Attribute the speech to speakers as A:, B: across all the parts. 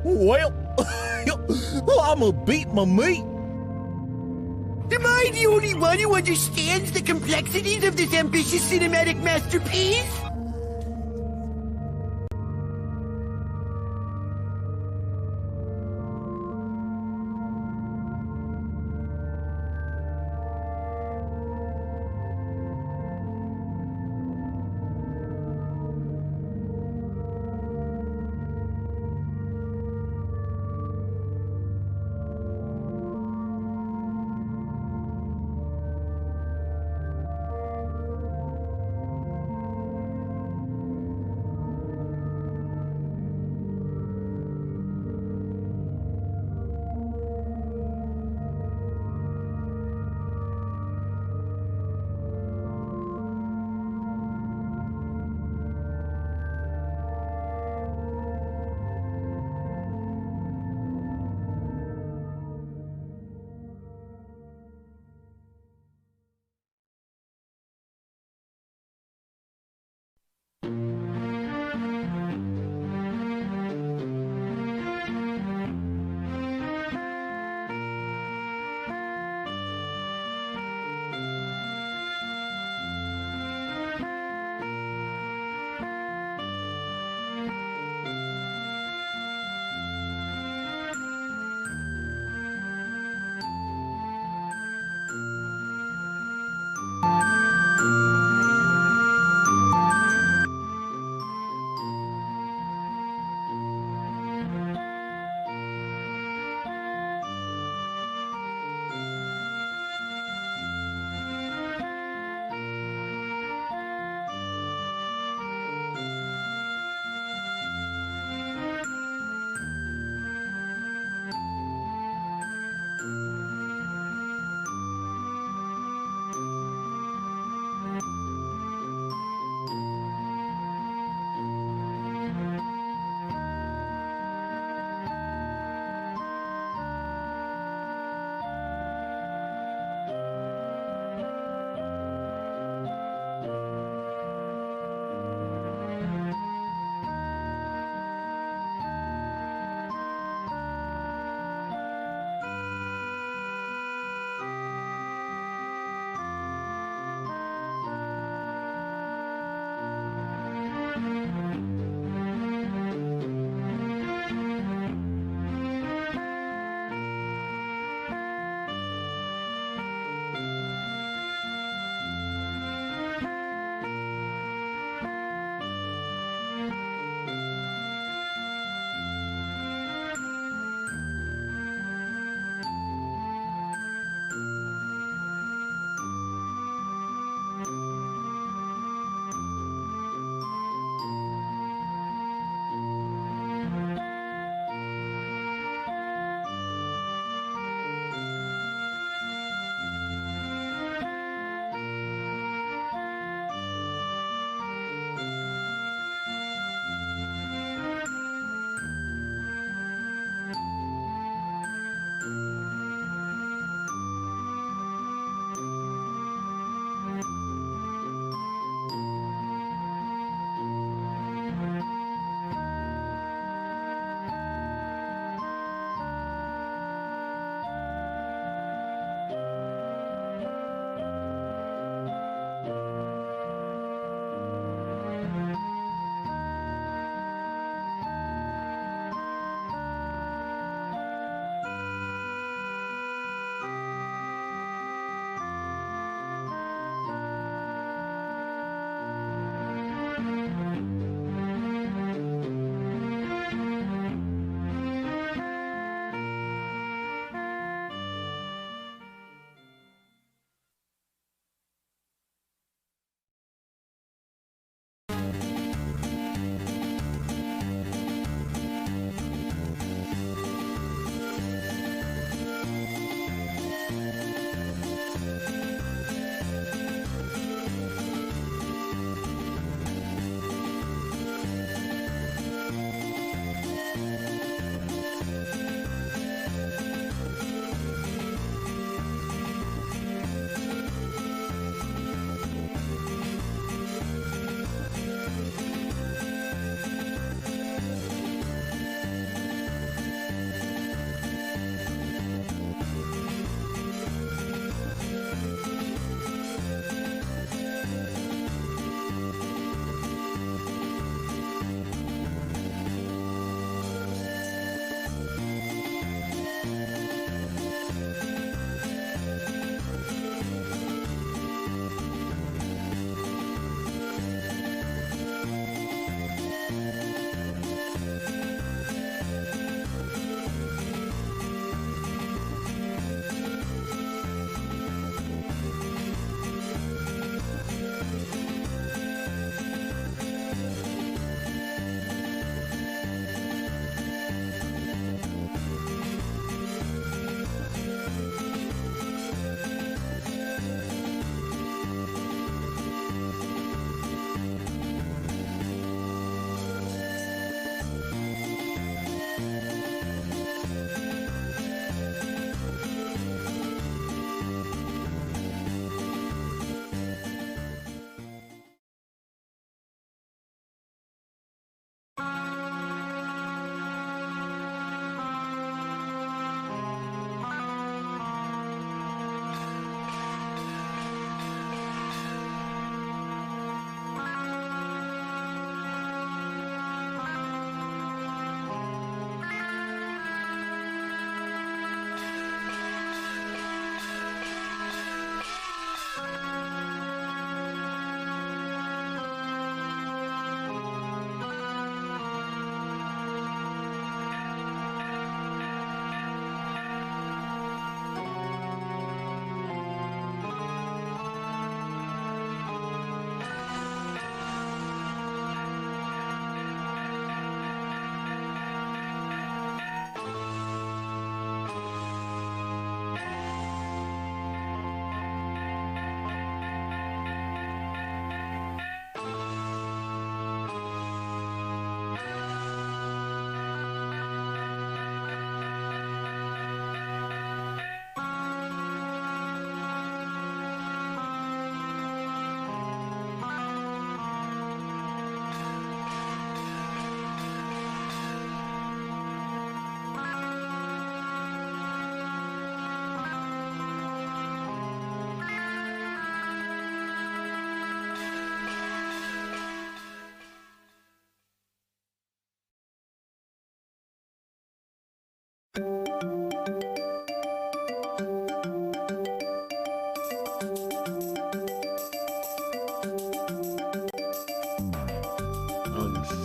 A: Well, I'ma beat my meat.
B: Am I the only one who understands the complexities of this ambitious cinematic masterpiece?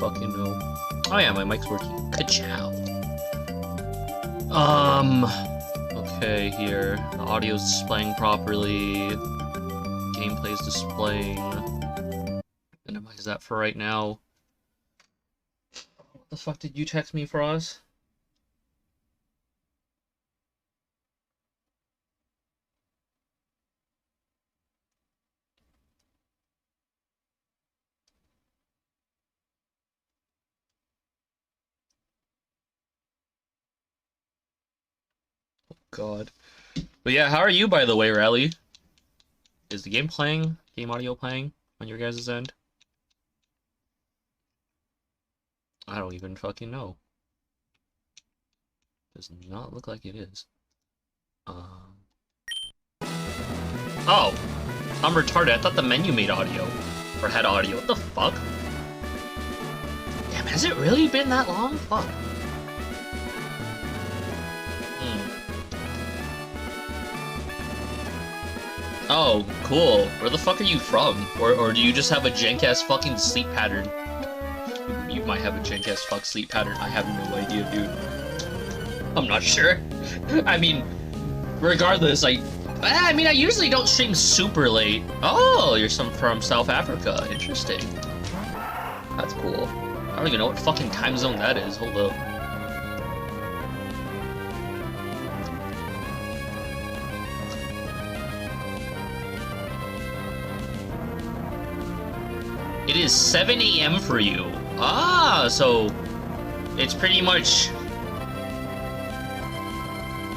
C: fucking know. Oh yeah, my mic's working. Ka-chow. Okay, here. The audio's displaying properly. Gameplay's displaying. Minimize that for right now. What the fuck did you text me, Frost? God. But yeah, how are you, by the way, Rally? Is the game playing? Game audio playing on your guys' end? I don't even fucking know. Does not look like it is. Oh! I'm retarded. I thought the menu made audio. Or had audio. What the fuck? Damn, has it really been that long? Fuck. Oh, cool. Where the fuck are you from? Or do you just have a jank-ass fucking sleep pattern? You might have a jank-ass fuck sleep pattern. I have no idea, dude. I'm not sure. I mean, regardless, I usually don't stream super late. Oh, you're from South Africa. Interesting. That's cool. I don't even know what fucking time zone that is. Hold up. It is 7 a.m. for you. Ah, so it's pretty much...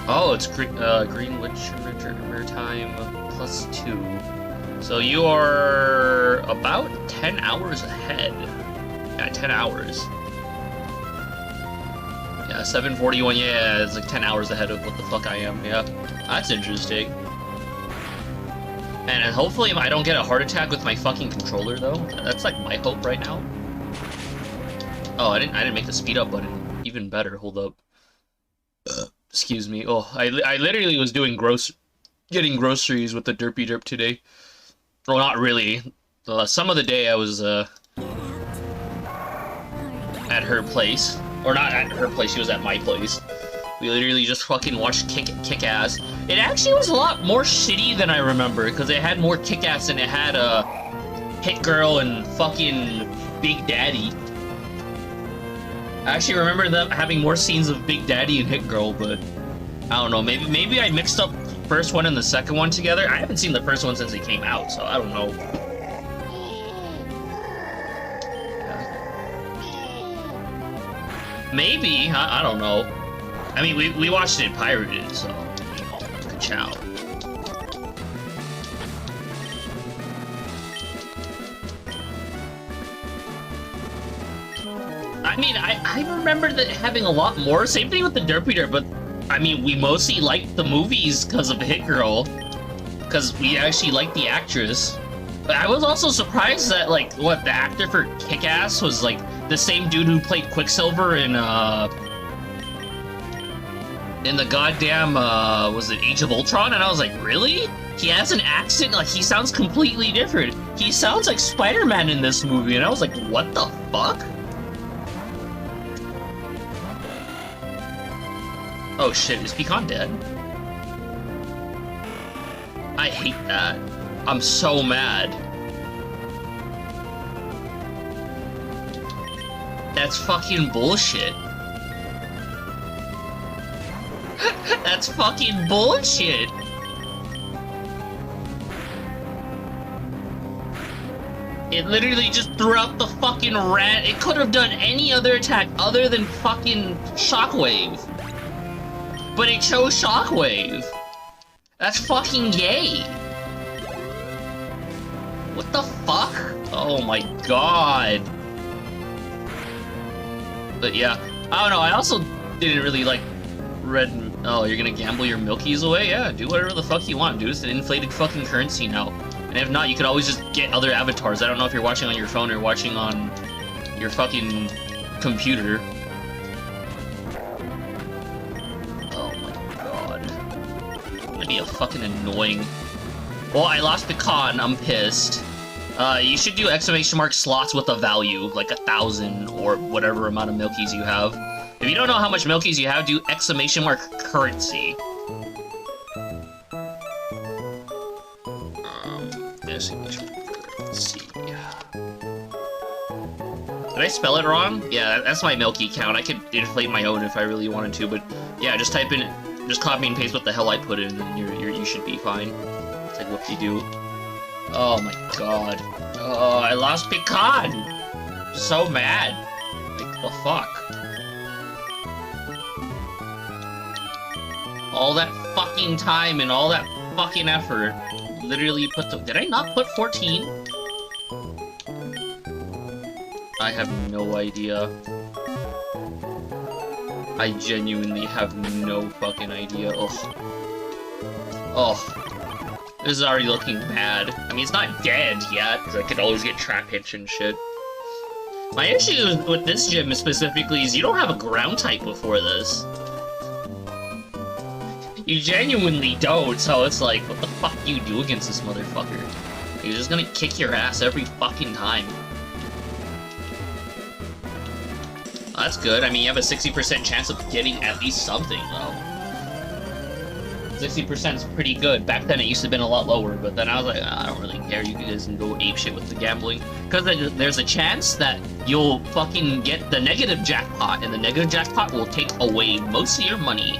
C: Oh, it's Greenwich Maritime +2. So you are about 10 hours ahead. Yeah, 10 hours. Yeah, 7:41, yeah, it's like 10 hours ahead of what the fuck I am, yeah. That's interesting. And hopefully I don't get a heart attack with my fucking controller, though. That's like my hope right now. Oh, I didn't make the speed up button. Even better, hold up. Excuse me. Oh, I literally was doing getting groceries with the Derpy Derp today. Well, not really. Some of the day I was at her place. Or not at her place, she was at my place. We literally just fucking watched Kick-Ass. It actually was a lot more shitty than I remember, because it had more Kick-Ass and it had Hit Girl and fucking Big Daddy. I actually remember them having more scenes of Big Daddy and Hit Girl, but I don't know, maybe I mixed up the first one and the second one together. I haven't seen the first one since it came out, so I don't know. Maybe, I don't know. I mean, we watched it pirated, so, you know, ka-chow. I mean, I remember that having a lot more. Same thing with the Derpy Derp, but I mean, we mostly liked the movies because of Hit Girl, because we actually liked the actress. But I was also surprised that, like, what, the actor for Kick-Ass was, like, the same dude who played Quicksilver in the goddamn, was it Age of Ultron? And I was like, really? He has an accent, like, he sounds completely different. He sounds like Spider-Man in this movie, and I was like, what the fuck? Oh shit, is Pecan dead? I hate that. I'm so mad. That's fucking bullshit. That's fucking bullshit. It literally just threw out the fucking rat. It could have done any other attack other than fucking Shockwave. But it chose Shockwave. That's fucking gay. What the fuck? Oh my god. But yeah, I don't know, I also didn't really like red... Oh, you're gonna gamble your Milkies away? Yeah, do whatever the fuck you want, dude. It's an inflated fucking currency now. And if not, you could always just get other avatars. I don't know if you're watching on your phone or watching on your fucking computer. Oh my god. It's gonna be a fucking annoying... Well, I lost Pecan, I'm pissed. You should do exclamation mark slots with a value, like 1,000 or whatever amount of milkies you have. If you don't know how much milkies you have, do exclamation mark currency. Exclamation currency. Did I spell it wrong? Yeah, that's my milky count. I could inflate my own if I really wanted to, but yeah, just type in, just copy and paste what the hell I put in, and then you should be fine. It's like whoop-de-doo. Oh my god. Oh, I lost Pecan! So mad. Like, the fuck? All that fucking time and all that fucking effort. Literally put the— did I not put 14? I have no idea. I genuinely have no fucking idea. Ugh. Ugh. This is already looking bad. I mean, it's not dead yet, because I could always get trap hits and shit. My issue with this gym specifically is you don't have a ground type before this. You genuinely don't, so it's like, what the fuck do you do against this motherfucker? He's just gonna kick your ass every fucking time. That's good. I mean, you have a 60% chance of getting at least something, though. 60% is pretty good. Back then it used to have been a lot lower, but then I was like, I don't really care, you guys can go apeshit with the gambling. Because there's a chance that you'll fucking get the negative jackpot, and the negative jackpot will take away most of your money.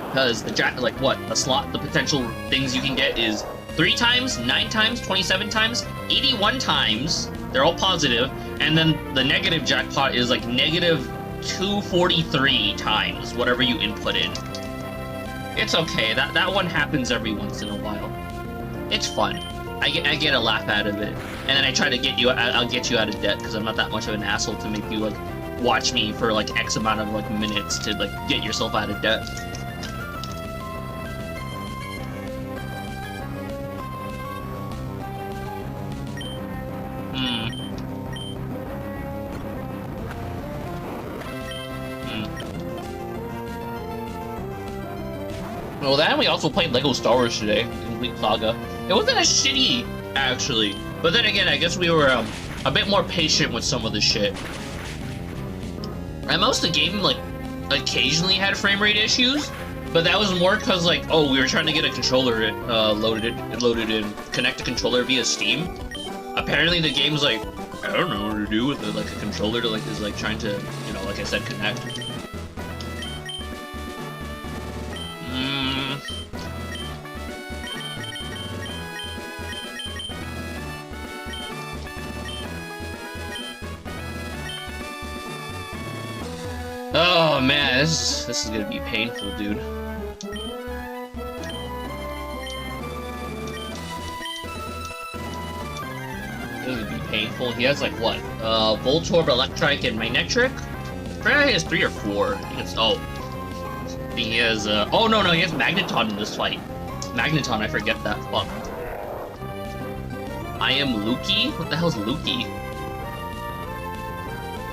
C: Because the the potential things you can get is 3 times, 9 times, 27 times, 81 times, they're all positive, and then the negative jackpot is like negative 243 times, whatever you input in. It's okay, that one happens every once in a while. It's fun. I get a laugh out of it. And then I try to get you, I'll get you out of debt, because I'm not that much of an asshole to make you, like, watch me for, like, X amount of, like, minutes to, like, get yourself out of debt. Well, then we also played LEGO Star Wars today, Complete Saga. It wasn't as shitty, actually. But then again, I guess we were a bit more patient with some of the shit. And most of the game, like, occasionally had frame rate issues, but that was more because, like, oh, we were trying to get a controller loaded in, connect a controller via Steam. Apparently the game's like, I don't know what to do with it, like a controller to, like, is like trying to, you know, like I said, connect. Oh man, this is gonna be painful, dude. This is gonna be painful. He has like what? Voltorb, Electrike, and Magnetric? I forget he has 3 or 4. I think it's I think he has oh no, he has Magneton in this fight. Magneton, I forget that. Fuck. I am Lukey? What the hell's Lukey?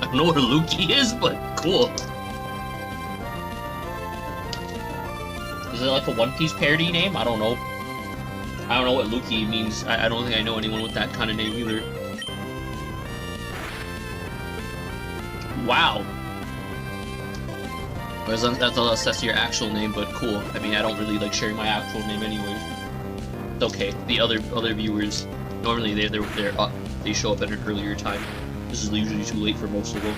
C: I don't know what a Lukey is, but cool. Is it like a One Piece parody name? I don't know. I don't know what Lukey means. I don't think I know anyone with that kind of name either. Wow. That's your actual name, but cool. I mean, I don't really like sharing my actual name anyways. It's okay. The other viewers, normally they show up at an earlier time. This is usually too late for most of them.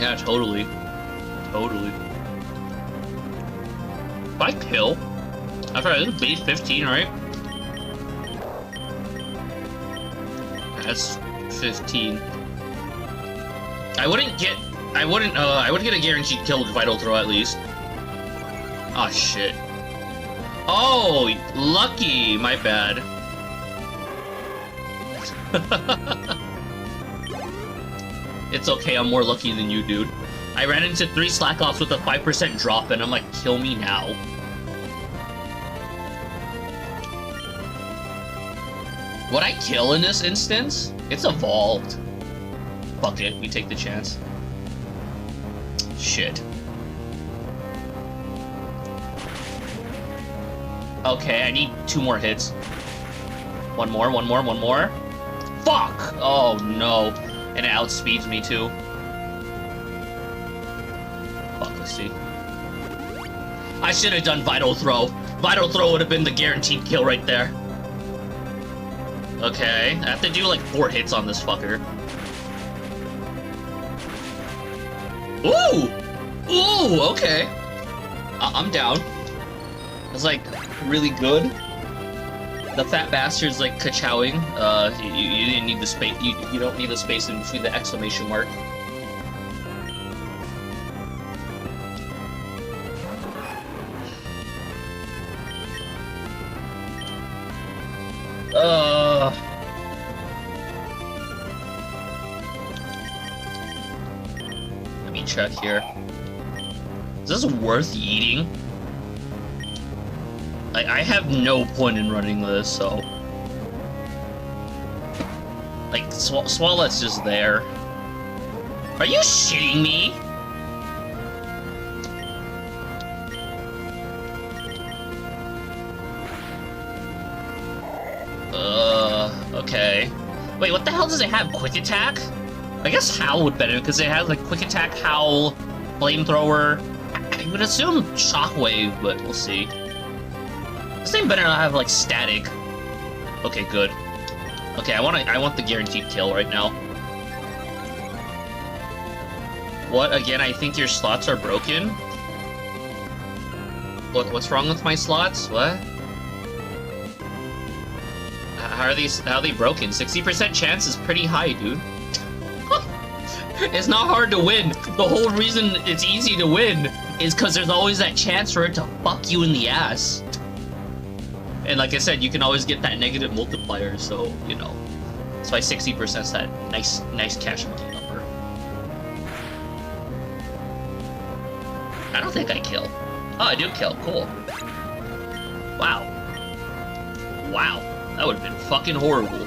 C: Yeah, totally. Totally. If I kill, after this is base 15, right? That's 15. I wouldn't get a guaranteed kill with Vital Throw at least. Oh shit. Oh, lucky, my bad. It's okay, I'm more lucky than you, dude. I ran into 3 Slack-Offs with a 5% drop, and I'm like, kill me now. Would I kill in this instance? It's evolved. Fuck it, we take the chance. Shit. Okay, I need 2 more hits. One more. Fuck! Oh no. And it outspeeds me too. Fuck, let's see. I should have done Vital Throw. Vital Throw would have been the guaranteed kill right there. Okay, I have to do like 4 hits on this fucker. Ooh! Ooh, okay. I'm down. It's like really good. The fat bastard's like ka-chowing. You didn't need the space. You don't need the space in between the exclamation mark. Let me check here. Is this worth eating? I have no point in running this, so... Like, Swallet's just there. Are you shitting me? Okay. Wait, what the hell does it have? Quick Attack? I guess Howl would benefit, because it has, like, Quick Attack, Howl, Flamethrower. I would assume Shockwave, but we'll see. This thing better not have, like, Static. Okay, good. Okay, I want the guaranteed kill right now. What? Again, I think your slots are broken? What's wrong with my slots? What? How are they broken? 60% chance is pretty high, dude. It's not hard to win. The whole reason it's easy to win is because there's always that chance for it to fuck you in the ass. And like I said, you can always get that negative multiplier, so, you know. That's why 60% is that nice cash money number. I don't think I kill. Oh, I do kill. Cool. Wow. Wow. That would have been fucking horrible.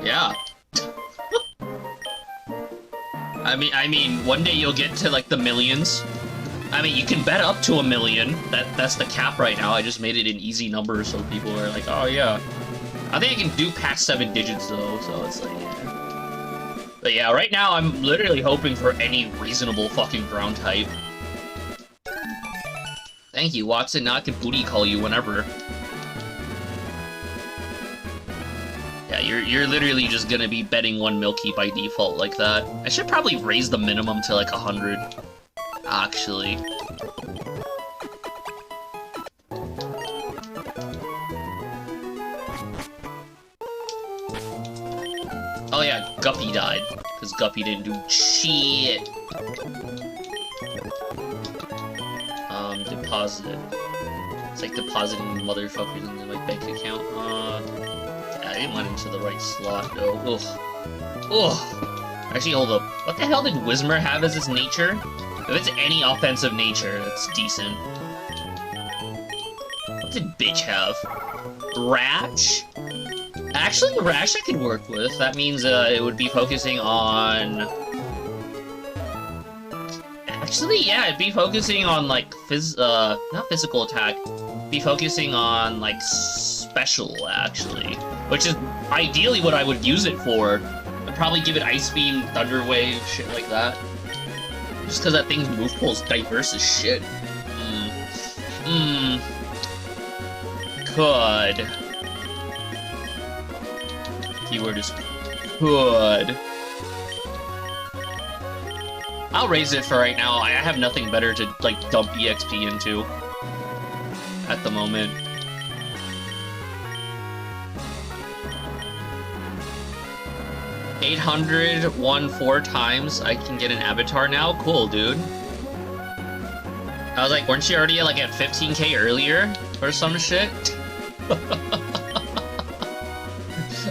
C: Yeah. I mean, one day you'll get to, like, the millions. I mean, you can bet up to 1 million. That's the cap right now. I just made it an easy number so people are like, oh, yeah. I think I can do past 7 digits, though, so it's like, yeah. But yeah, right now I'm literally hoping for any reasonable fucking ground type. Thank you, Watson. Now I can booty call you whenever. Yeah, you're literally just gonna be betting 1 Milky by default like that. I should probably raise the minimum to like 100. Actually. Oh yeah, Guppy died. Because Guppy didn't do shit. Deposited. It's like depositing motherfuckers into my bank account. I didn't let into the right slot though. Ugh. Ugh. Actually, hold up. What the hell did Whismer have as his nature? If it's any offensive nature, that's decent. What did Bitch have? Rash? Actually, Rash I could work with. That means it would be focusing on... Actually, yeah, it'd be focusing on, like, not physical attack. Be focusing on, like, special, actually. Which is ideally what I would use it for. I'd probably give it Ice Beam, Thunder Wave, shit like that. Just because that thing's move pool is diverse as shit. Could. Keyword is could. I'll raise it for right now. I have nothing better to, like, dump EXP into at the moment. $800 won 4 times. I can get an avatar now? Cool, dude. I was like, weren't you already, like, at 15k earlier? Or some shit?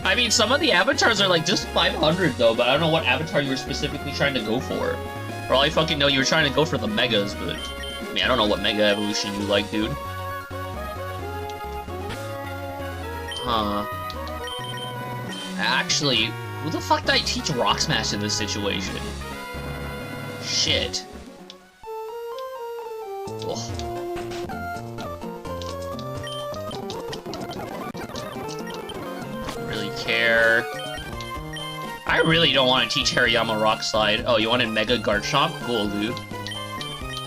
C: I mean, some of the avatars are, like, just 500, though, but I don't know what avatar you were specifically trying to go for. For all I fucking know, you were trying to go for the megas, but I mean, I don't know what Mega Evolution you like, dude. Huh. Actually, who the fuck did I teach Rock Smash in this situation? Shit. Ugh. Really care. I really don't want to teach Hariyama Rock Slide. Oh, you wanted Mega Garchomp? Cool, dude.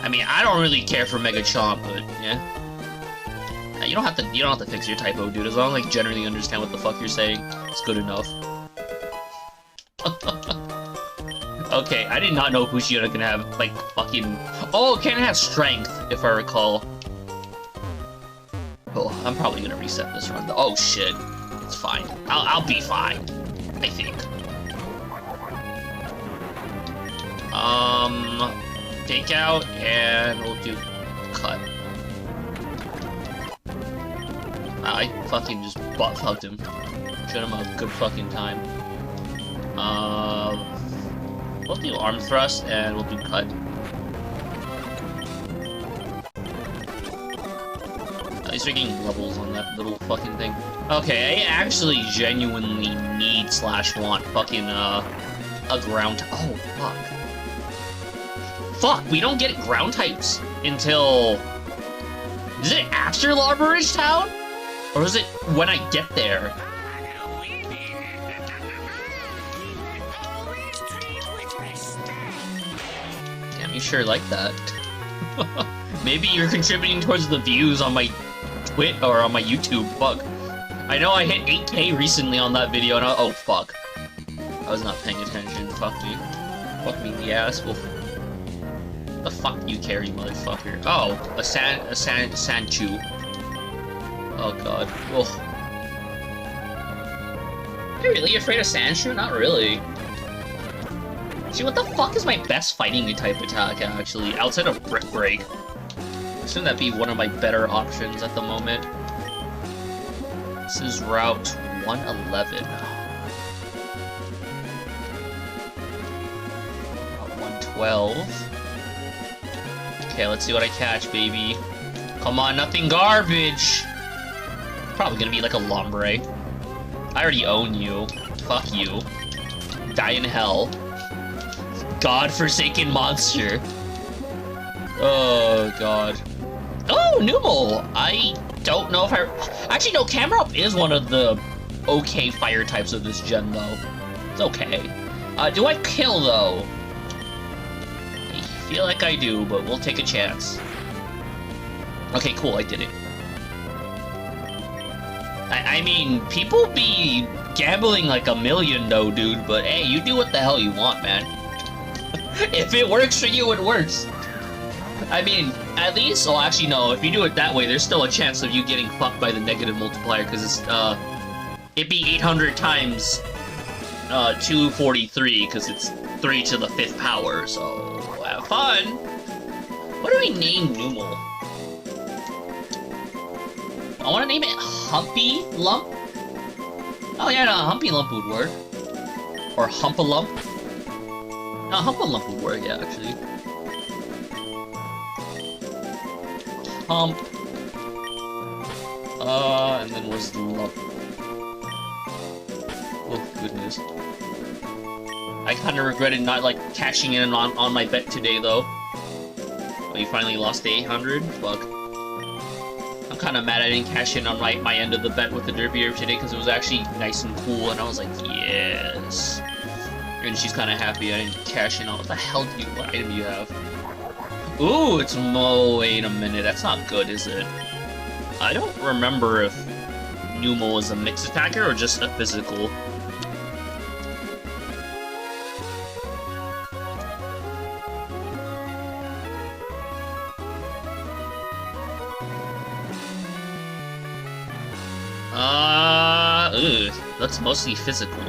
C: I mean, I don't really care for Mega Chomp, but yeah. You don't have to fix your typo, dude. As long as I generally understand what the fuck you're saying, it's good enough. Okay, I did not know Fushiyama can have, like, fucking... Oh, can it have strength, if I recall. Oh, I'm probably gonna reset this run, though. Oh, shit. It's fine. I'll be fine. I think. Take out, and we'll do cut. I fucking just butt-fucked him. Showed him a good fucking time. We'll do arm thrust, and we'll do cut. At least we're getting levels on that little fucking thing. Okay, I actually genuinely need / want fucking, a ground... Oh, fuck. Fuck, we don't get ground types until... Is it after Larberidge Town? Or is it when I get there? Damn, you sure like that. Maybe you're contributing towards the views on my Twitch or on my YouTube. Fuck. I know I hit 8K recently on that video and oh fuck. I was not paying attention. Fuck me. Fuck me in the ass. Oof. The fuck you carry, motherfucker? Oh, a Sanchu. Oh god. Ugh. Are you really afraid of Sanchu? Not really. See, what the fuck is my best fighting type attack, actually? Outside of Brick Break. Shouldn't that be one of my better options at the moment? This is Route 111. Route 112. Okay, let's see what I catch, baby. Come on, nothing garbage! Probably gonna be like a Lombre. I already own you. Fuck you. Die in hell. God-forsaken monster. Oh, God. Oh, Numel! I don't know if I... Actually, no, Camerupt is one of the okay fire types of this gen, though. It's okay. Do I kill, though? I feel like I do, but we'll take a chance. Okay, cool, I did it. I mean, people be gambling like a million, though, dude, but hey, you do what the hell you want, man. If it works for you, it works. I mean, at least, well, actually, no, if you do it that way, there's still a chance of you getting fucked by the negative multiplier, because it's, it'd be 800 times, 243, because it's 3 to the 5th power, so have fun. What do we name Numel? I want to name it Humpy Lump. Oh yeah, no, Humpy Lump would work. Or Humpalump. No, Humpalump would work, yeah, actually. Hump. And then where's the lump? Oh, goodness. I kind of regretted not, like, cashing in on my bet today, though. Oh, you finally lost the 800? Fuck. I'm kind of mad I didn't cash in on my end of the bet with the Derpy Herb today, because it was actually nice and cool, and I was like, yes. And she's kind of happy I didn't cash in on what the hell do you, what item do you have? Ooh, it's wait a minute, that's not good, is it? I don't remember if Numel is a mixed attacker or just a physical. That's mostly physical.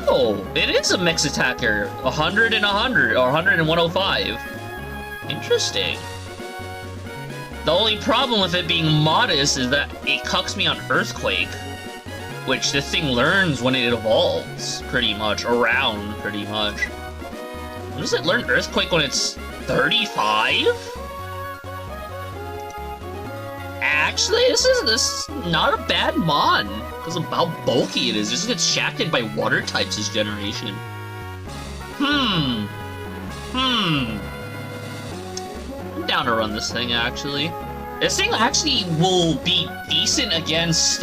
C: Oh, it is a mix attacker. 100 and 100, or 100 and 105. Interesting. The only problem with it being modest is that it cucks me on Earthquake, which this thing learns when it evolves, pretty much, around, pretty much. When does it learn Earthquake when it's 35? Actually, this is not a bad mod, because of how bulky it is. This gets shafted by water types this generation. I'm down to run this thing, actually. This thing actually will be decent against,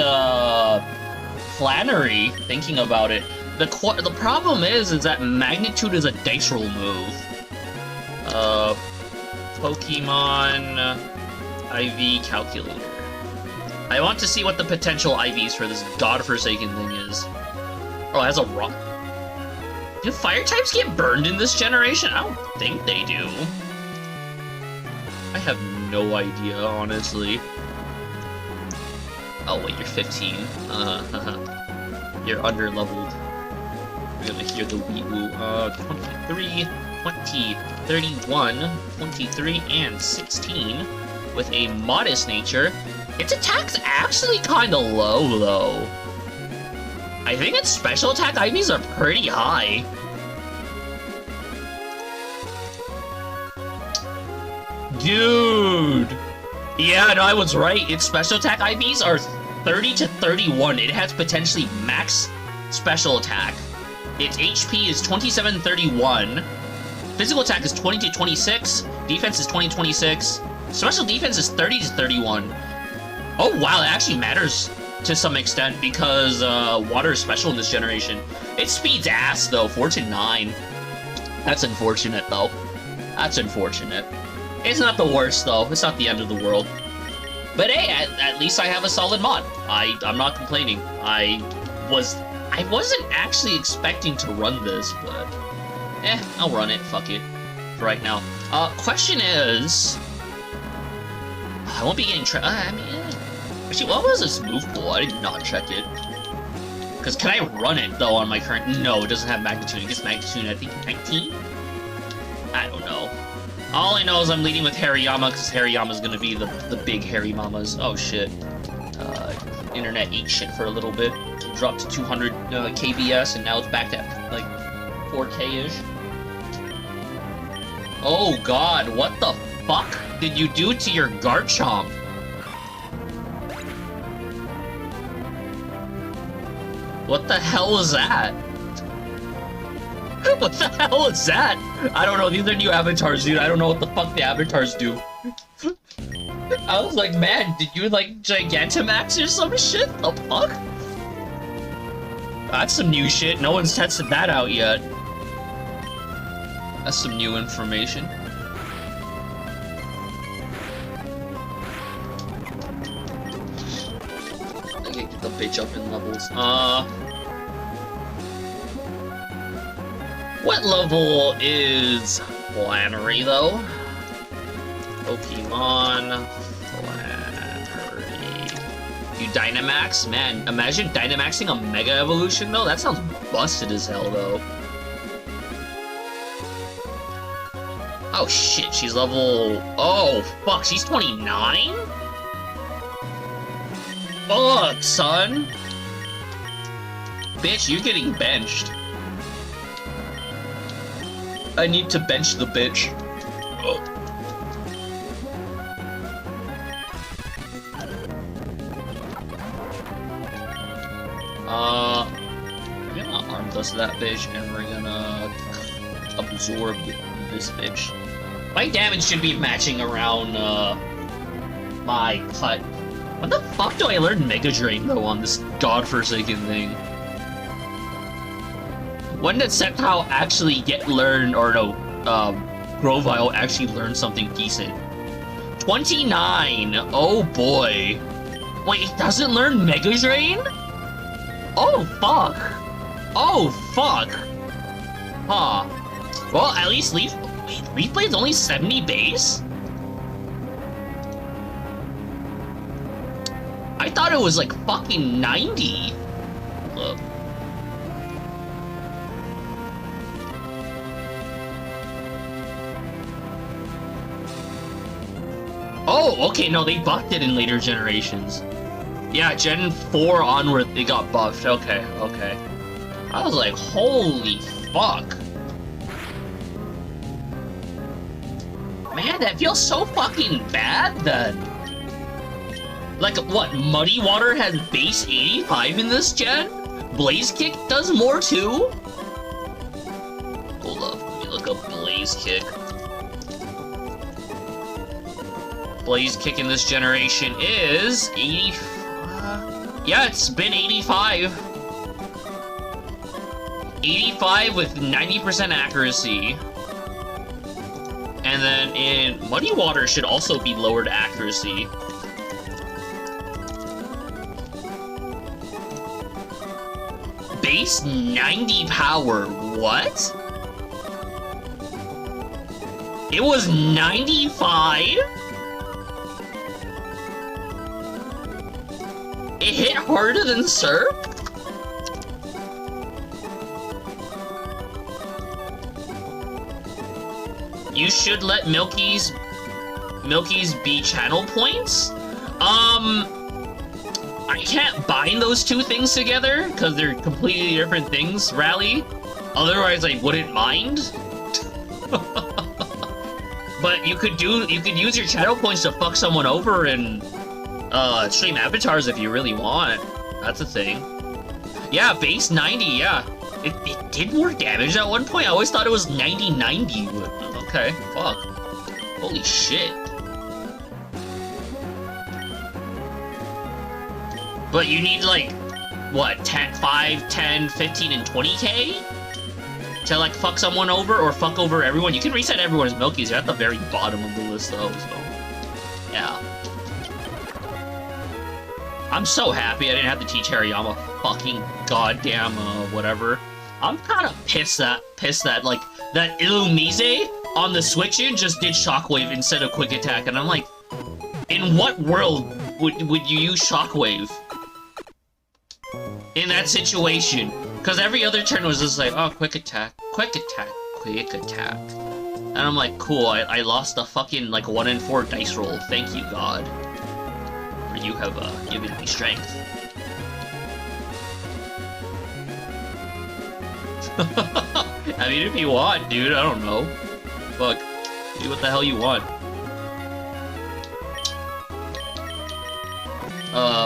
C: Flannery, thinking about it. The problem is that Magnitude is a dice roll move. Pokemon IV Calculator. I want to see what the potential IVs for this godforsaken thing is. Oh, it has a rock. Do fire types get burned in this generation? I don't think they do. I have no idea, honestly. Oh wait, you're 15. You're under-leveled. We're gonna hear the wee-woo. 23, 20, 31, 23, and 16. With a modest nature. Its attack's actually kinda low, though. I think its special attack IVs are pretty high. Dude! Yeah, no, I was right. Its special attack IVs are 30 to 31. It has potentially max special attack. Its HP is 27-31. Physical attack is 20 to 26. Defense is 20 to 26. Special defense is 30 to 31. Oh wow, that actually matters to some extent because water is special in this generation. Its speed's ass though, 4 to 9. That's unfortunate though. That's unfortunate. It's not the worst though. It's not the end of the world. But hey, at least I have a solid mod. I'm not complaining. I wasn't actually expecting to run this, but I'll run it. Fuck it. For right now. Question is, I won't be getting actually, what was this move pool? I did not check it. Because can I run it, though, on my current... No, it doesn't have Magnitude. It gets Magnitude, I think, 19? I don't know. All I know is I'm leading with Hariyama, because Hariyama's gonna be the big Harry Mamas. Oh, shit. Internet ate shit for a little bit. It dropped to 200 kbs, and now it's back to, like, 4K-ish. Oh, God, what the fuck did you do to your Garchomp? What the hell was that? What the hell is that? I don't know, these are new avatars, dude. I don't know what the fuck the avatars do. I was like, man, did you, like, Gigantamax or some shit? The fuck? That's some new shit. No one's tested that out yet. That's some new information. I can get the bitch up in levels. What level is Flannery, though? Pokemon Flannery. You Dynamax? Man, imagine Dynamaxing a Mega Evolution, though? That sounds busted as hell, though. Oh, shit, she's level... Oh, fuck, she's 29? Fuck, son! Bitch, you're getting benched. I need to bench the bitch. Oh. We're gonna arm dust that bitch, and we're gonna absorb this bitch. My damage should be matching around, my cut. When the fuck do I learn Mega Drain, though, on this godforsaken thing? When did Sceptile actually Grovyle actually learn something decent? 29! Oh boy. Wait, it doesn't learn Mega Drain? Oh fuck. Oh fuck. Huh. Well, at least Leaf Blade's only 70 base? I thought it was like fucking 90. Look. Oh, okay, no, they buffed it in later generations. Yeah, Gen 4 onward, it got buffed. Okay, okay. I was like, holy fuck. Man, that feels so fucking bad then. Like, what, Muddy Water has base 85 in this gen? Blaze Kick does more too? Hold up, let me look up Blaze Kick. Blaze Kick in this generation is 80... yeah, it's been 85. 85 with 90% accuracy. And then in Muddy Water should also be lowered accuracy. Base 90 power, what? It was 95? It hit harder than Surf? You should let Milky's be channel points? I can't bind those two things together, because they're completely different things, Rally. Otherwise, I wouldn't mind. But you could use your channel points to fuck someone over and stream avatars if you really want. That's a thing. Yeah, base 90, yeah. It did more damage at one point. I always thought it was 90-90, but okay, fuck. Holy shit. But you need, like, what, 10, 5, 10, 15, and 20k? To, like, fuck someone over or fuck over everyone? You can reset everyone's Milkies. You're at the very bottom of the list, though, so... yeah. I'm so happy I didn't have to teach Hariyama fucking goddamn, whatever. I'm kind of pissed that, like, that Illumise on the switch-in just did Shockwave instead of Quick Attack, and I'm like, in what world would you use Shockwave? In that situation? Because every other turn was just like, oh, Quick Attack, Quick Attack, Quick Attack. And I'm like, cool, I lost a fucking, like, 1 in 4 dice roll. Thank you, God. For you have, given me strength. I mean, if you want, dude, I don't know. Fuck. Do what the hell you want.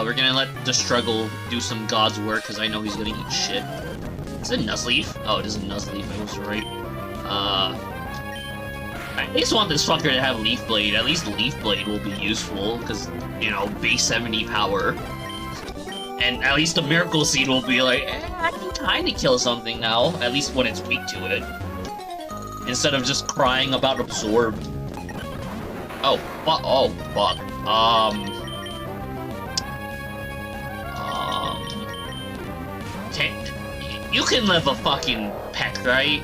C: We're gonna let the struggle do some God's work, because I know he's gonna eat shit. Is it Nuzleaf? Oh, it isn't Nuzleaf, I was right. I at least want this fucker to have Leaf Blade. At least Leaf Blade will be useful, because, you know, base 70 power. And at least the Miracle Seed will be like, I can kinda kill something now, at least when it's weak to it. Instead of just crying about Absorb. Oh, fuck. You can live a fucking peck, right?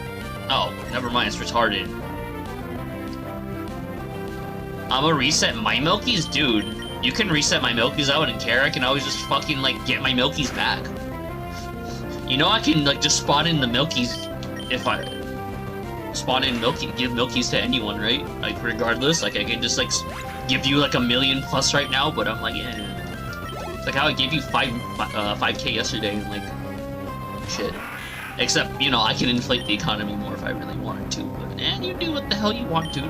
C: Oh, never mind, it's retarded. I'ma reset my Milkies? Dude, you can reset my Milkies, I wouldn't care. I can always just fucking, like, get my Milkies back. You know I can, like, just spawn in the Milkies if I... spawn in give Milkies to anyone, right? Like, regardless, like, I can just, like, give you, like, 1,000,000 plus right now, but I'm like, yeah. It's like how I gave you 5k yesterday, and, like, shit. Except, you know, I can inflate the economy more if I really wanted to, but, you do what the hell you want to.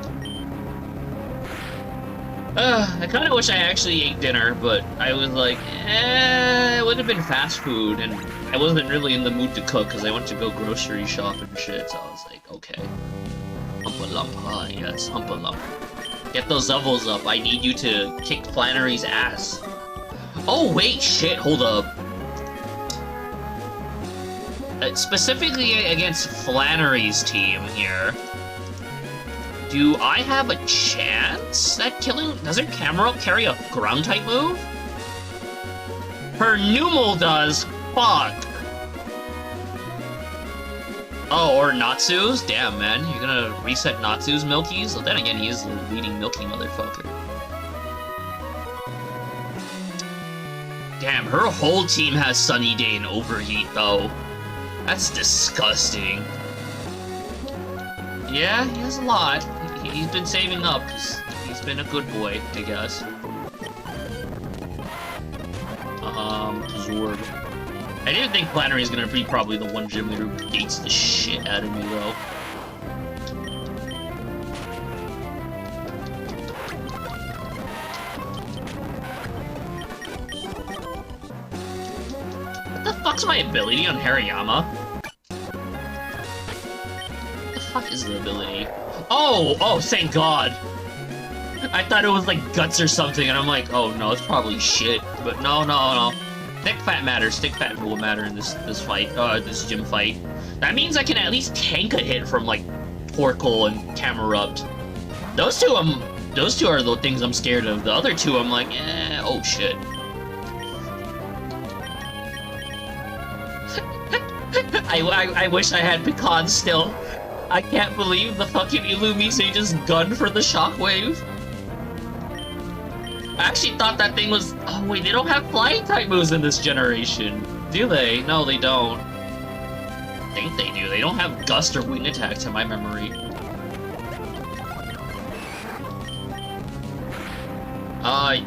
C: I kinda wish I actually ate dinner, but I was like, it would have been fast food, and I wasn't really in the mood to cook, because I went to go grocery shop and shit, so I was like, okay. Humpa Lumpa, yes, Humpa Lumpa. Get those levels up, I need you to kick Flannery's ass. Oh, wait, shit, hold up. Specifically against Flannery's team here, do I have a chance at killing... Does her camera carry a ground-type move? Her Numel does. Fuck. Oh, or Natsu's? Damn, man. You're gonna reset Natsu's Milkies? Well, then again, he is the leading Milky motherfucker. Damn, her whole team has Sunny Day and Overheat, though. That's disgusting. Yeah, he has a lot. He's been saving up, because he's been a good boy, I guess. Zorb. I didn't think Flannery is gonna be probably the one gym leader who gates the shit out of me, though. fuck's my ability on Hariyama? What the fuck is the ability? Oh, thank God. I thought it was like guts or something, and I'm like, oh no, it's probably shit. But no. Thick fat matters. Thick fat will matter in this fight, this gym fight. That means I can at least tank a hit from like Torkoal and Camerupt. Those two are the things I'm scared of. The other two, I'm like, oh shit. I wish I had Pecan still. I can't believe the fucking Illumise just gunned for the shockwave. I actually thought that thing was... Oh wait, they don't have flying type moves in this generation. Do they? No, they don't. I think they do. They don't have gust or wind attack to my memory.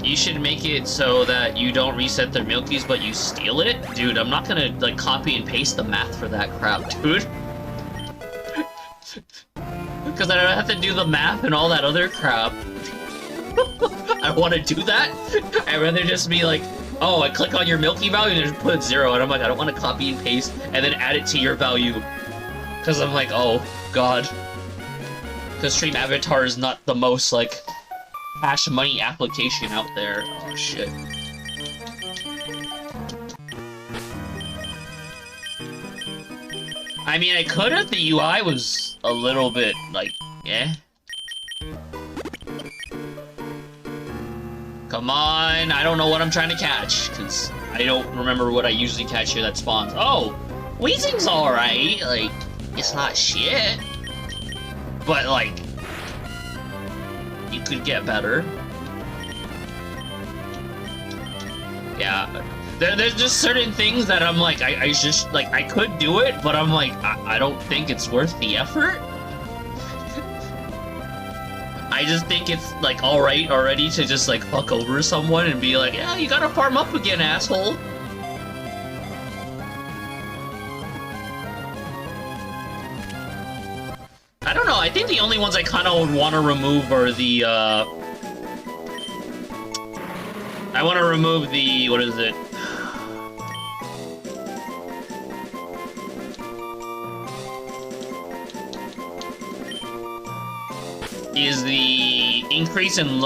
C: You should make it so that you don't reset their Milkies, but you steal it? Dude, I'm not gonna, like, copy and paste the math for that crap, dude. Because I don't have to do the math and all that other crap. I want to do that. I'd rather just be like, oh, I click on your Milky value and just put 0, and I'm like, I don't want to copy and paste and then add it to your value. Because I'm like, oh, God. Because Stream Avatar is not the most, like, cash money application out there. Oh, shit. I mean, I could if the UI was a little bit, like, eh. Come on, I don't know what I'm trying to catch, because I don't remember what I usually catch here that spawns. Oh, Weezing's alright, like, it's not shit. But, like, you could get better. Yeah, there's just certain things that I'm like, I just, like, I could do it, but I'm like, I don't think it's worth the effort. I just think it's, like, alright already to just, like, fuck over someone and be like, yeah, you gotta farm up again, asshole. I don't know, I think the only ones I kinda would want to remove are the, I want to remove the, what is it? Is the increase and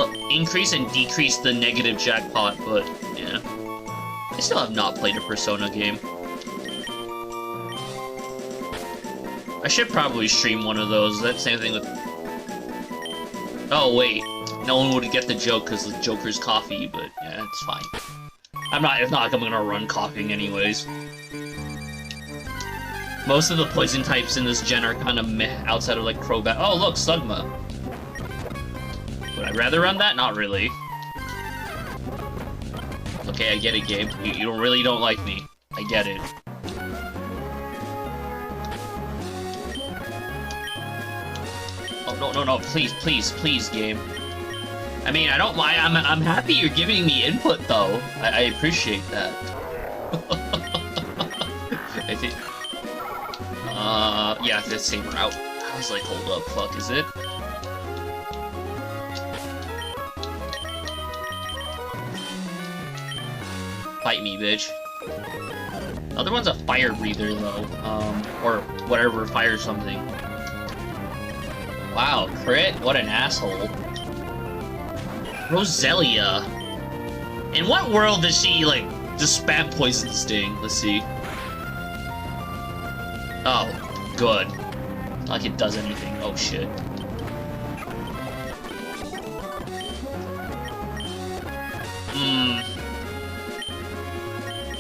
C: decrease the negative jackpot, but yeah. I still have not played a Persona game. I should probably stream one of those. That same thing with... Oh wait, no one would get the joke because the Joker's coffee, but yeah, it's fine. It's not like I'm gonna run coughing anyways. Most of the poison types in this gen are kind of meh outside of like Crobat. Oh look, Sugma. Would I rather run that? Not really. Okay, I get it, Gabe. You really don't like me. I get it. Oh, no, please, Gabe. I mean, I don't mind. I'm happy you're giving me input, though. I appreciate that. I think... yeah, it's the same route. I was like, hold up, fuck, is it? Fight me, bitch. The other one's a fire breather, though. Or whatever, fire something. Wow, crit? What an asshole. Roselia. In what world does she, like, just spam Poison Sting? Let's see. Oh, good. Not like it does anything. Oh, shit.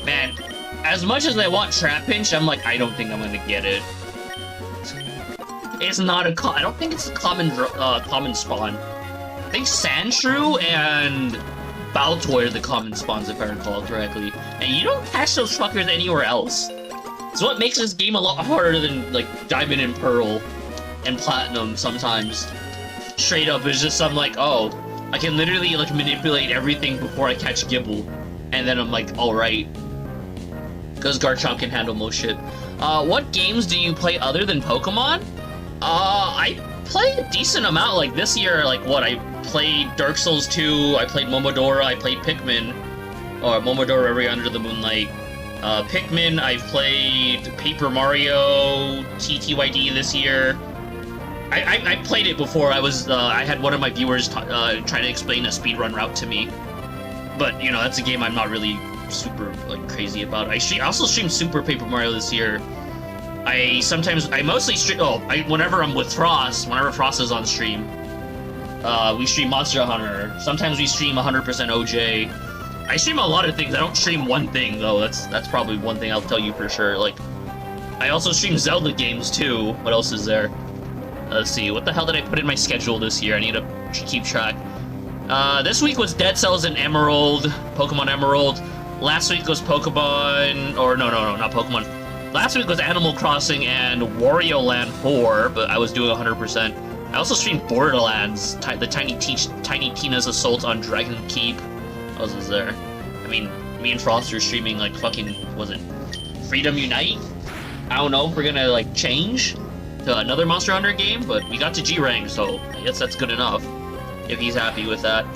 C: Man, as much as I want Trap Pinch, I'm like, I don't think I'm gonna get it. It's not a I don't think it's a common spawn. I think Sandshrew and Baltoy are the common spawns, if I recall correctly. And you don't catch those fuckers anywhere else. So what makes this game a lot harder than, like, Diamond and Pearl and Platinum sometimes. Straight up, it's just I'm like, oh, I can literally, like, manipulate everything before I catch Gibble. And then I'm like, alright. Because Garchomp can handle most shit. What games do you play other than Pokemon? I play a decent amount. Like, this year, like, what, I played Dark Souls 2, I played Momodora, I played Pikmin. Or Momodora Every Under the Moonlight. Pikmin, I've played Paper Mario TTYD this year. I played it before. I had one of my viewers try to explain a speedrun route to me. But, you know, that's a game I'm not really super, like, crazy about. I also streamed Super Paper Mario this year. I mostly stream, whenever I'm with Frost, whenever Frost is on stream, we stream Monster Hunter. Sometimes we stream 100% OJ. I stream a lot of things. I don't stream one thing, though. That's probably one thing I'll tell you for sure. Like, I also stream Zelda games, too. What else is there? Let's see. What the hell did I put in my schedule this year? I need to keep track. This week was Dead Cells and Emerald, Pokemon Emerald. Last week was Pokemon... Or, no, not Pokemon. Last week was Animal Crossing and Wario Land 4, but I was doing 100%. I also streamed Borderlands, the Tiny Tina's Assault on Dragon Keep. What else is there? I mean, me and Frost are streaming, like, fucking, was it Freedom Unite? I don't know if we're gonna, like, change to another Monster Hunter game, but we got to G-Rank, so I guess that's good enough, if he's happy with that.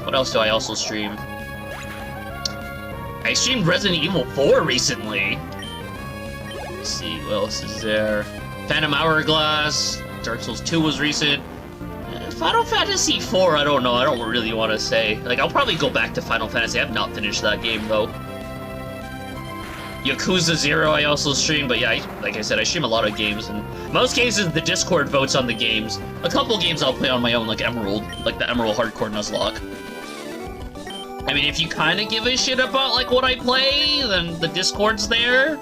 C: What else do I also stream? I streamed Resident Evil 4 recently. Let's see, what else is there? Phantom Hourglass, Dark Souls 2 was recent. Final Fantasy 4, I don't know, I don't really want to say. Like, I'll probably go back to Final Fantasy. I have not finished that game, though. Yakuza 0 I also stream, but yeah, like I said, I stream a lot of games, and most cases the Discord votes on the games. A couple games I'll play on my own, like Emerald, like the Emerald Hardcore Nuzlocke. I mean, if you kind of give a shit about, like, what I play, then the Discord's there.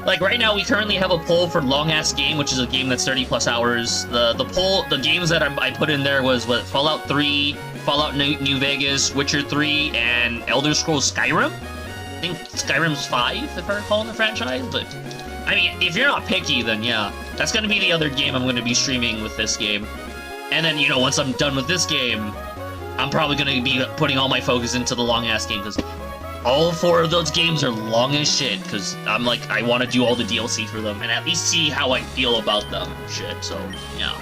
C: Like, right now, we currently have a poll for Long Ass Game, which is a game that's 30+ hours. The games that I put in there was, what, Fallout 3, Fallout New Vegas, Witcher 3, and Elder Scrolls Skyrim? I think Skyrim's 5, if I recall, in the franchise, but... I mean, if you're not picky, then yeah. That's gonna be the other game I'm gonna be streaming with this game. And then, you know, once I'm done with this game, I'm probably gonna be putting all my focus into the Long Ass Game, because all 4 of those games are long as shit, because I'm like, I want to do all the DLC for them, and at least see how I feel about them and shit, so, yeah.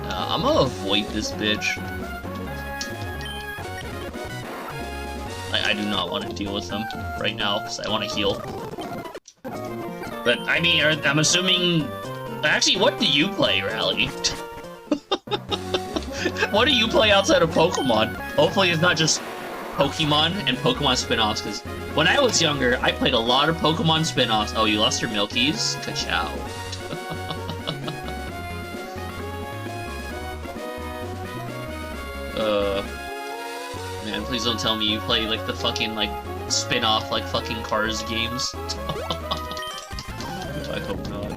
C: I'm gonna avoid this bitch. I do not want to deal with him right now, because I want to heal. But, I mean, I'm assuming... Actually, what do you play, Rally? What do you play outside of Pokemon? Hopefully it's not just Pokemon and Pokemon spin-offs, because when I was younger, I played a lot of Pokemon spin-offs. Oh, you lost your Milkies? Ka-chow. Man, please don't tell me you play, like, the fucking, like, spin-off, like, fucking Cars games. I hope not.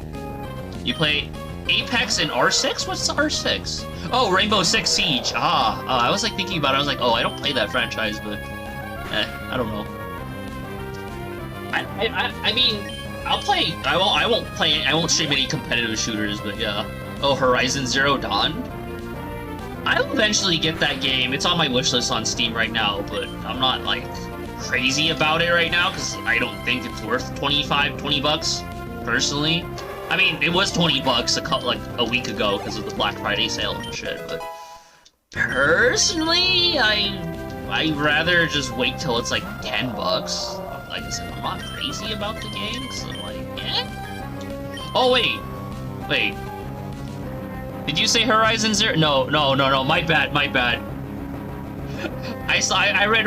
C: You play Apex and R6? What's R6? Oh, Rainbow Six Siege. I was like thinking about it. I was like, oh, I don't play that franchise, but I don't know. I mean, I'll play. I won't play. I won't stream any competitive shooters, but yeah. Oh, Horizon Zero Dawn. I'll eventually get that game. It's on my wish list on Steam right now, but I'm not like crazy about it right now because I don't think it's worth $20 personally. I mean, it was $20 a week ago because of the Black Friday sale and shit, but personally, I'd rather just wait till it's like $10. Like I said, I'm not crazy about the game, so like, yeah. Oh wait. Did you say Horizon Zero? No, my bad. I read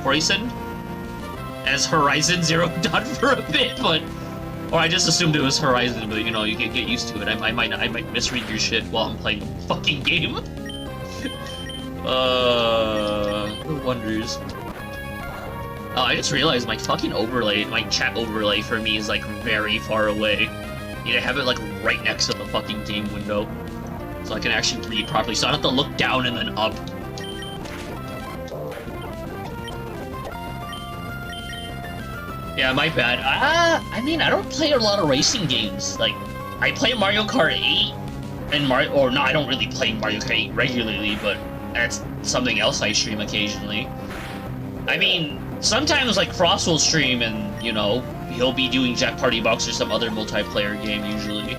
C: Horizon as Horizon Zero Dawn for a bit, or I just assumed it was Horizon, but you know, you can get used to it. I might misread your shit while I'm playing the fucking game. Who wonders? Oh, I just realized my fucking overlay, my chat overlay for me is like very far away. I need to have it like right next to the fucking game window, so I can actually read properly, so I don't have to look down and then up. Yeah, my bad. I mean, I don't play a lot of racing games. Like, I play Mario Kart 8, and I don't really play Mario Kart 8 regularly, but that's something else I stream occasionally. I mean, sometimes, like, Frost will stream and, you know, he'll be doing Jack Party Box or some other multiplayer game, usually.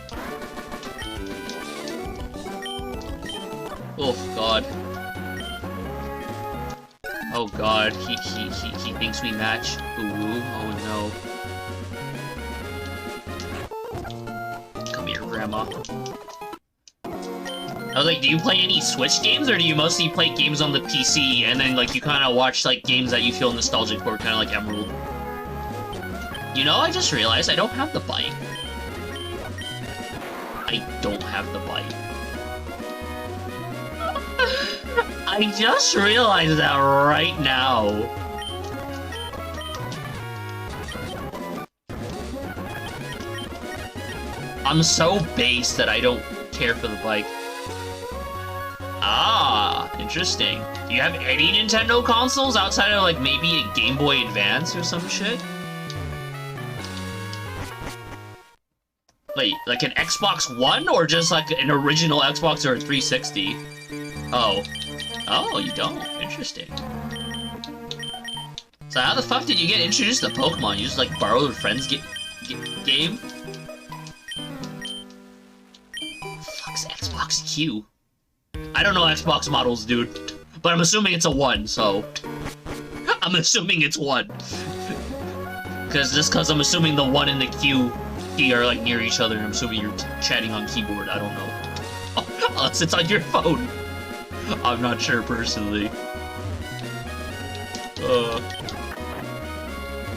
C: Oh god. Oh god, he thinks we match. Ooh, oh no. Come here, Grandma. I was like, do you play any Switch games, or do you mostly play games on the PC, and then, like, you kind of watch, like, games that you feel nostalgic for, kind of like Emerald? You know, I just realized I don't have the bike. I don't have the bike. I just realized that right now. I'm so base that I don't care for the bike. Ah, interesting. Do you have any Nintendo consoles outside of, like, maybe a Game Boy Advance or some shit? Wait, like an Xbox One, or just like an original Xbox or a 360? Oh. Oh, you don't? Interesting. So how the fuck did you get introduced to Pokemon? You just, like, borrowed a friend's game? Fuck's Xbox Q? I don't know Xbox models, dude. But I'm assuming it's a 1, so... I'm assuming it's 1. Cause I'm assuming the 1 and the Q are, like, near each other, and I'm assuming you're chatting on keyboard, I don't know. Unless it's on your phone. I'm not sure, personally.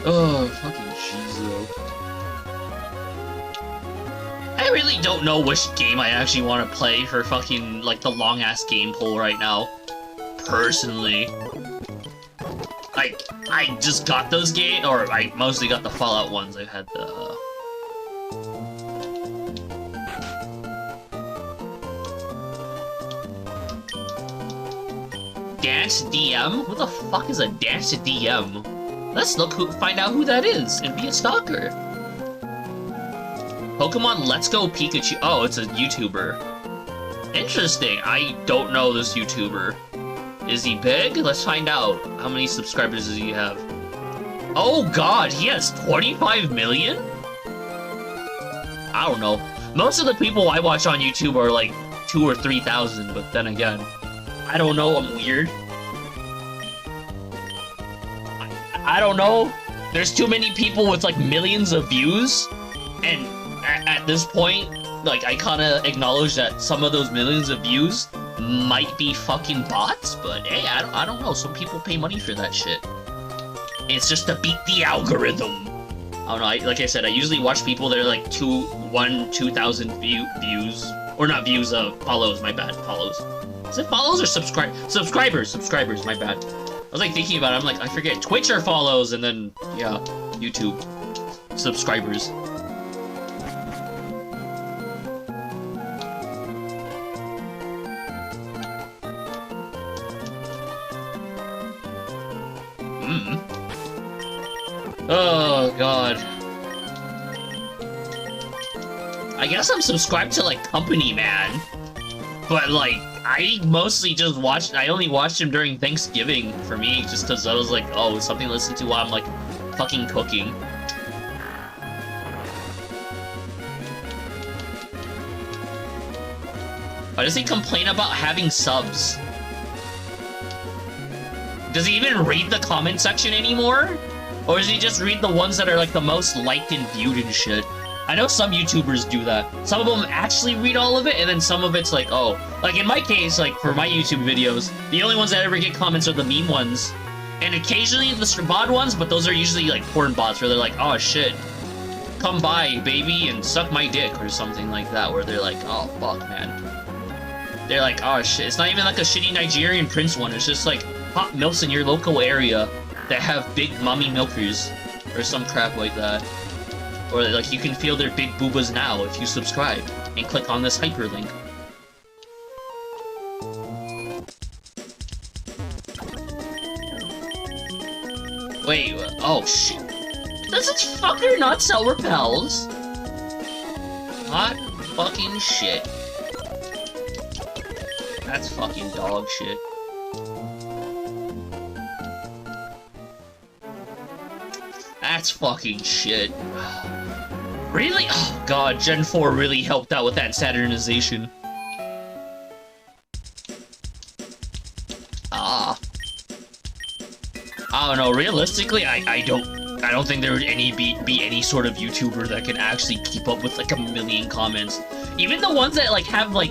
C: Oh, fucking Jizo. I really don't know which game I actually want to play for fucking, like, the long-ass game poll right now. Personally. I just got those games, or I mostly got the Fallout ones. I've had the... Dance DM? Who the fuck is a Dance DM? Let's find out who that is and be a stalker. Pokemon Let's Go Pikachu. Oh, it's a YouTuber. Interesting. I don't know this YouTuber. Is he big? Let's find out. How many subscribers does he have? Oh god, he has 25 million? I don't know. Most of the people I watch on YouTube are like 2,000 or 3,000, but then again, I don't know, I'm weird. I don't know. There's too many people with, like, millions of views, and at this point, like, I kinda acknowledge that some of those millions of views might be fucking bots, but hey, I don't know. Some people pay money for that shit. It's just to beat the algorithm. I don't know, like I said, I usually watch people that are, like, 2,000 views. Or not views, follows, my bad, follows. Is it follows or subscribers? Subscribers, my bad. I was like thinking about it, I'm like, I forget. Twitch or follows, and then, yeah, YouTube. Subscribers. Oh, God. I guess I'm subscribed to, like, Company Man. But, like, I mostly just watched... I only watched him during Thanksgiving, for me, just because I was like, oh, it's something to listen to while I'm, like, fucking cooking. Why does he complain about having subs? Does he even read the comment section anymore? Or does he just read the ones that are, like, the most liked and viewed and shit? I know some YouTubers do that. Some of them actually read all of it, and then some of it's like, oh. Like, in my case, like, for my YouTube videos, the only ones that ever get comments are the meme ones. And occasionally the bod ones, but those are usually, like, porn bots, where they're like, oh, shit. Come by, baby, and suck my dick, or something like that, where they're like, oh, fuck, man. They're like, oh, shit. It's not even, like, a shitty Nigerian prince one. It's just, like, hot milfs in your local area that have big mummy milkers, or some crap like that. Or, like, you can feel their big boobas now if you subscribe and click on this hyperlink. Wait, oh shit. Does this fucker not sell repels? Hot fucking shit. That's fucking dog shit. That's fucking shit. Really? Oh god, Gen 4 really helped out with that Saturnization. I don't know. Realistically, I don't think there would be any sort of YouTuber that can actually keep up with like 1,000,000 comments. Even the ones that like have like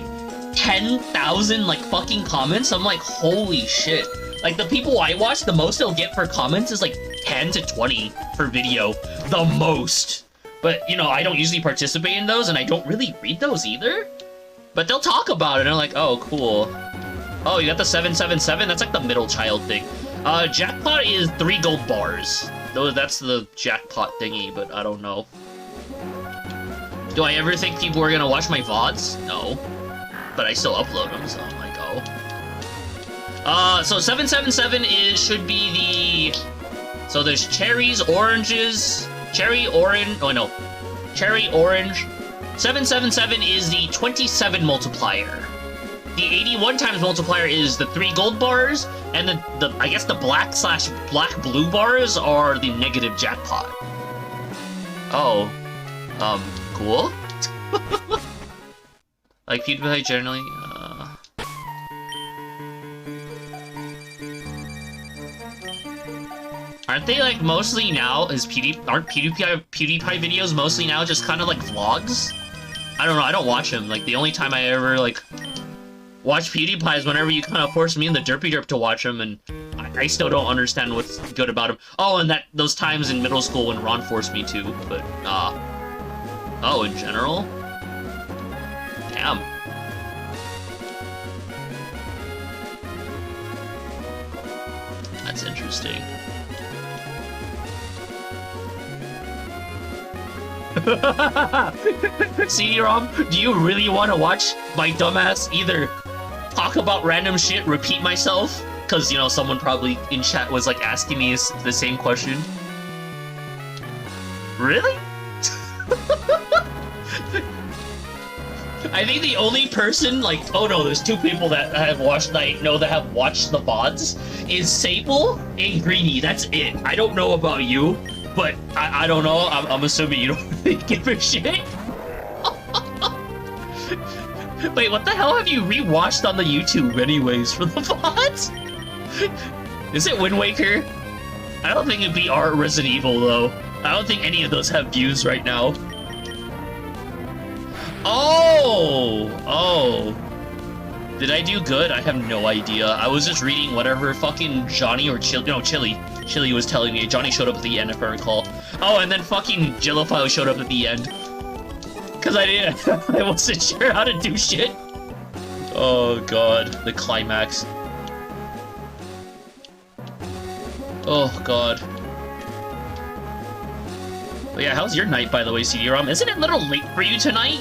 C: 10,000 like fucking comments, I'm like, holy shit. Like the people I watch, the most they'll get for comments is like 10 to 20 for video, the most. But you know, I don't usually participate in those, and I don't really read those either. But they'll talk about it, and I'm like, oh, cool. Oh, you got the 777? That's like the middle child thing. Jackpot is 3 gold bars. Though that's the jackpot thingy, but I don't know. Do I ever think people are gonna watch my VODs? No. But I still upload them, so I'm like, oh. So 777 should be the... So there's cherries, oranges, cherry, orange... Oh, no. Cherry, orange. 777 is the 27 multiplier. The 81 times multiplier is the 3 gold bars, and the I guess the black blue bars are the negative jackpot. Oh. Cool? Like PewDiePie generally, Aren't they like mostly now, aren't PewDiePie videos mostly now just kind of like vlogs? I don't know, I don't watch them. Like the only time I ever like watch PewDiePie is whenever you kind of force me in the derpy derp to watch him, and I still don't understand what's good about him. Oh, and those times in middle school when Ron forced me to, but oh, in general? Damn. That's interesting. CD-ROM, do you really want to watch my dumbass either talk about random shit, repeat myself? Because, you know, someone probably in chat was, like, asking me the same question. Really? I think the only person, like, oh no, there's 2 people that I have watched, that I know that have watched the VODs, is Sable and Greeny. That's it. I don't know about you, but I don't know. I'm assuming you don't really give a shit. Wait, what the hell have you rewatched on the YouTube anyways for the VODs? Is it Wind Waker? I don't think it'd be our Resident Evil though. I don't think any of those have views right now. Oh! Did I do good? I have no idea. I was just reading whatever fucking Johnny or Chili was telling me. Johnny showed up at the end, if I recall. Oh, and then fucking Jillophile showed up at the end. Cause I wasn't sure how to do shit. Oh god, the climax. Oh god. But yeah, how's your night, by the way, CD-ROM? Isn't it a little late for you tonight?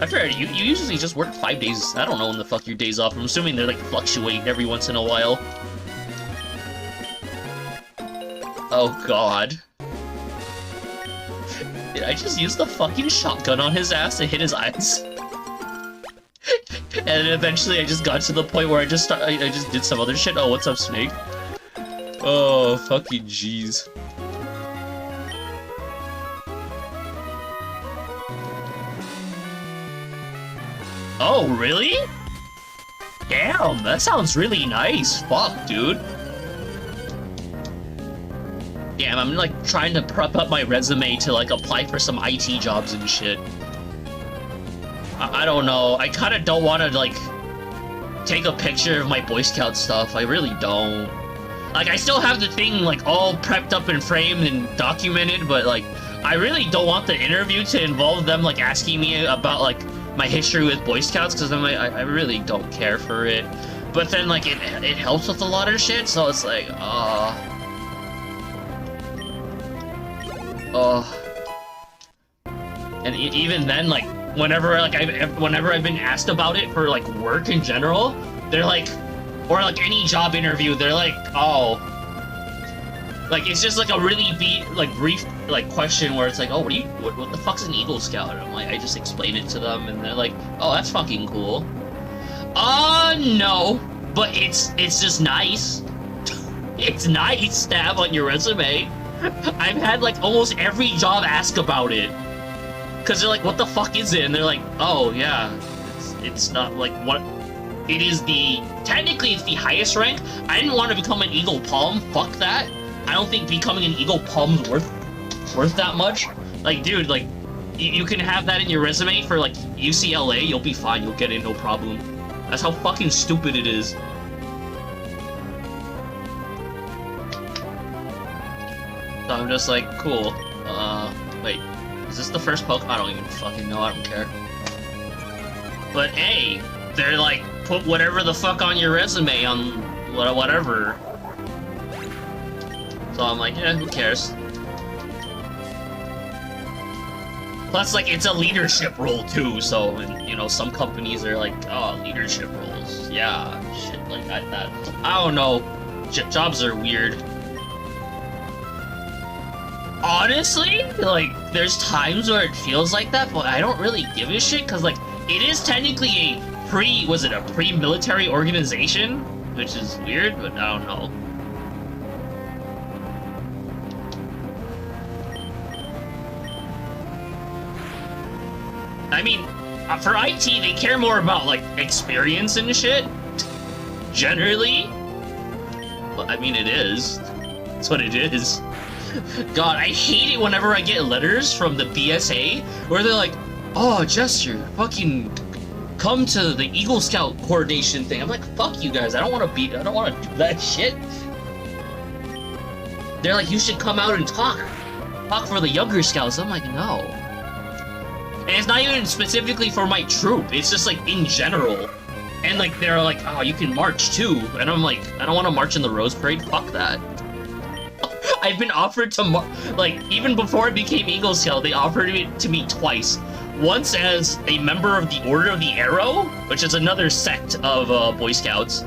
C: I figured you usually just work 5 days. I don't know when the fuck your days off. I'm assuming they're like fluctuate every once in a while. Oh god. Did I just use the fucking shotgun on his ass to hit his eyes? And then eventually I just got to the point where I just did some other shit. Oh, what's up, Snake? Oh, fucking jeez. Oh, really? Damn, that sounds really nice. Fuck, dude. Damn, I'm like trying to prep up my resume to like apply for some IT jobs and shit. I don't know. I kind of don't want to like take a picture of my Boy Scout stuff. I really don't. Like, I still have the thing like all prepped up and framed and documented, but like I really don't want the interview to involve them like asking me about like my history with Boy Scouts, because I'm like, I really don't care for it. But then like it helps with a lot of shit, so it's like, and even then, like, whenever I've been asked about it for like work in general, they're like, or like any job interview, they're like, oh, like it's just like a really brief like question where it's like, oh, what the fuck's an Eagle Scout? And I'm like, I just explain it to them, and they're like, oh, that's fucking cool. No, but it's just nice. It's nice to have on your resume. I've had like almost every job ask about it, because they're like, what the fuck is it? And they're like, oh yeah, it's not like what. it is technically it's the highest rank. I didn't want to become an Eagle Palm. Fuck that. I don't think becoming an Eagle Palm's worth that much. Like, dude, like, you can have that in your resume for, like, UCLA, you'll be fine, you'll get in, no problem. That's how fucking stupid it is. So I'm just like, cool. Wait, is this the first poke? I don't even fucking know, I don't care. But hey, they're like, put whatever the fuck on your resume on whatever. So I'm like, yeah, who cares? Plus, like, it's a leadership role, too, so, and, you know, some companies are like, oh, leadership roles, yeah, shit like that. I don't know, jobs are weird. Honestly, like, there's times where it feels like that, but I don't really give a shit, because, like, it is technically a pre-military organization? Which is weird, but I don't know. I mean, for IT, they care more about, like, experience and shit. Generally. Well, I mean, it is. That's what it is. God, I hate it whenever I get letters from the BSA where they're like, oh, Jester, fucking come to the Eagle Scout coordination thing. I'm like, fuck you guys, I don't want to do that shit. They're like, you should come out and talk for the younger scouts. I'm like, no. And it's not even specifically for my troop, it's just like in general. And like, they're like, oh, you can march too. And I'm like, I don't want to march in the Rose Parade, fuck that. I've been offered to like, even before I became Eagle Scout, they offered it to me twice. Once as a member of the Order of the Arrow, which is another sect of Boy Scouts.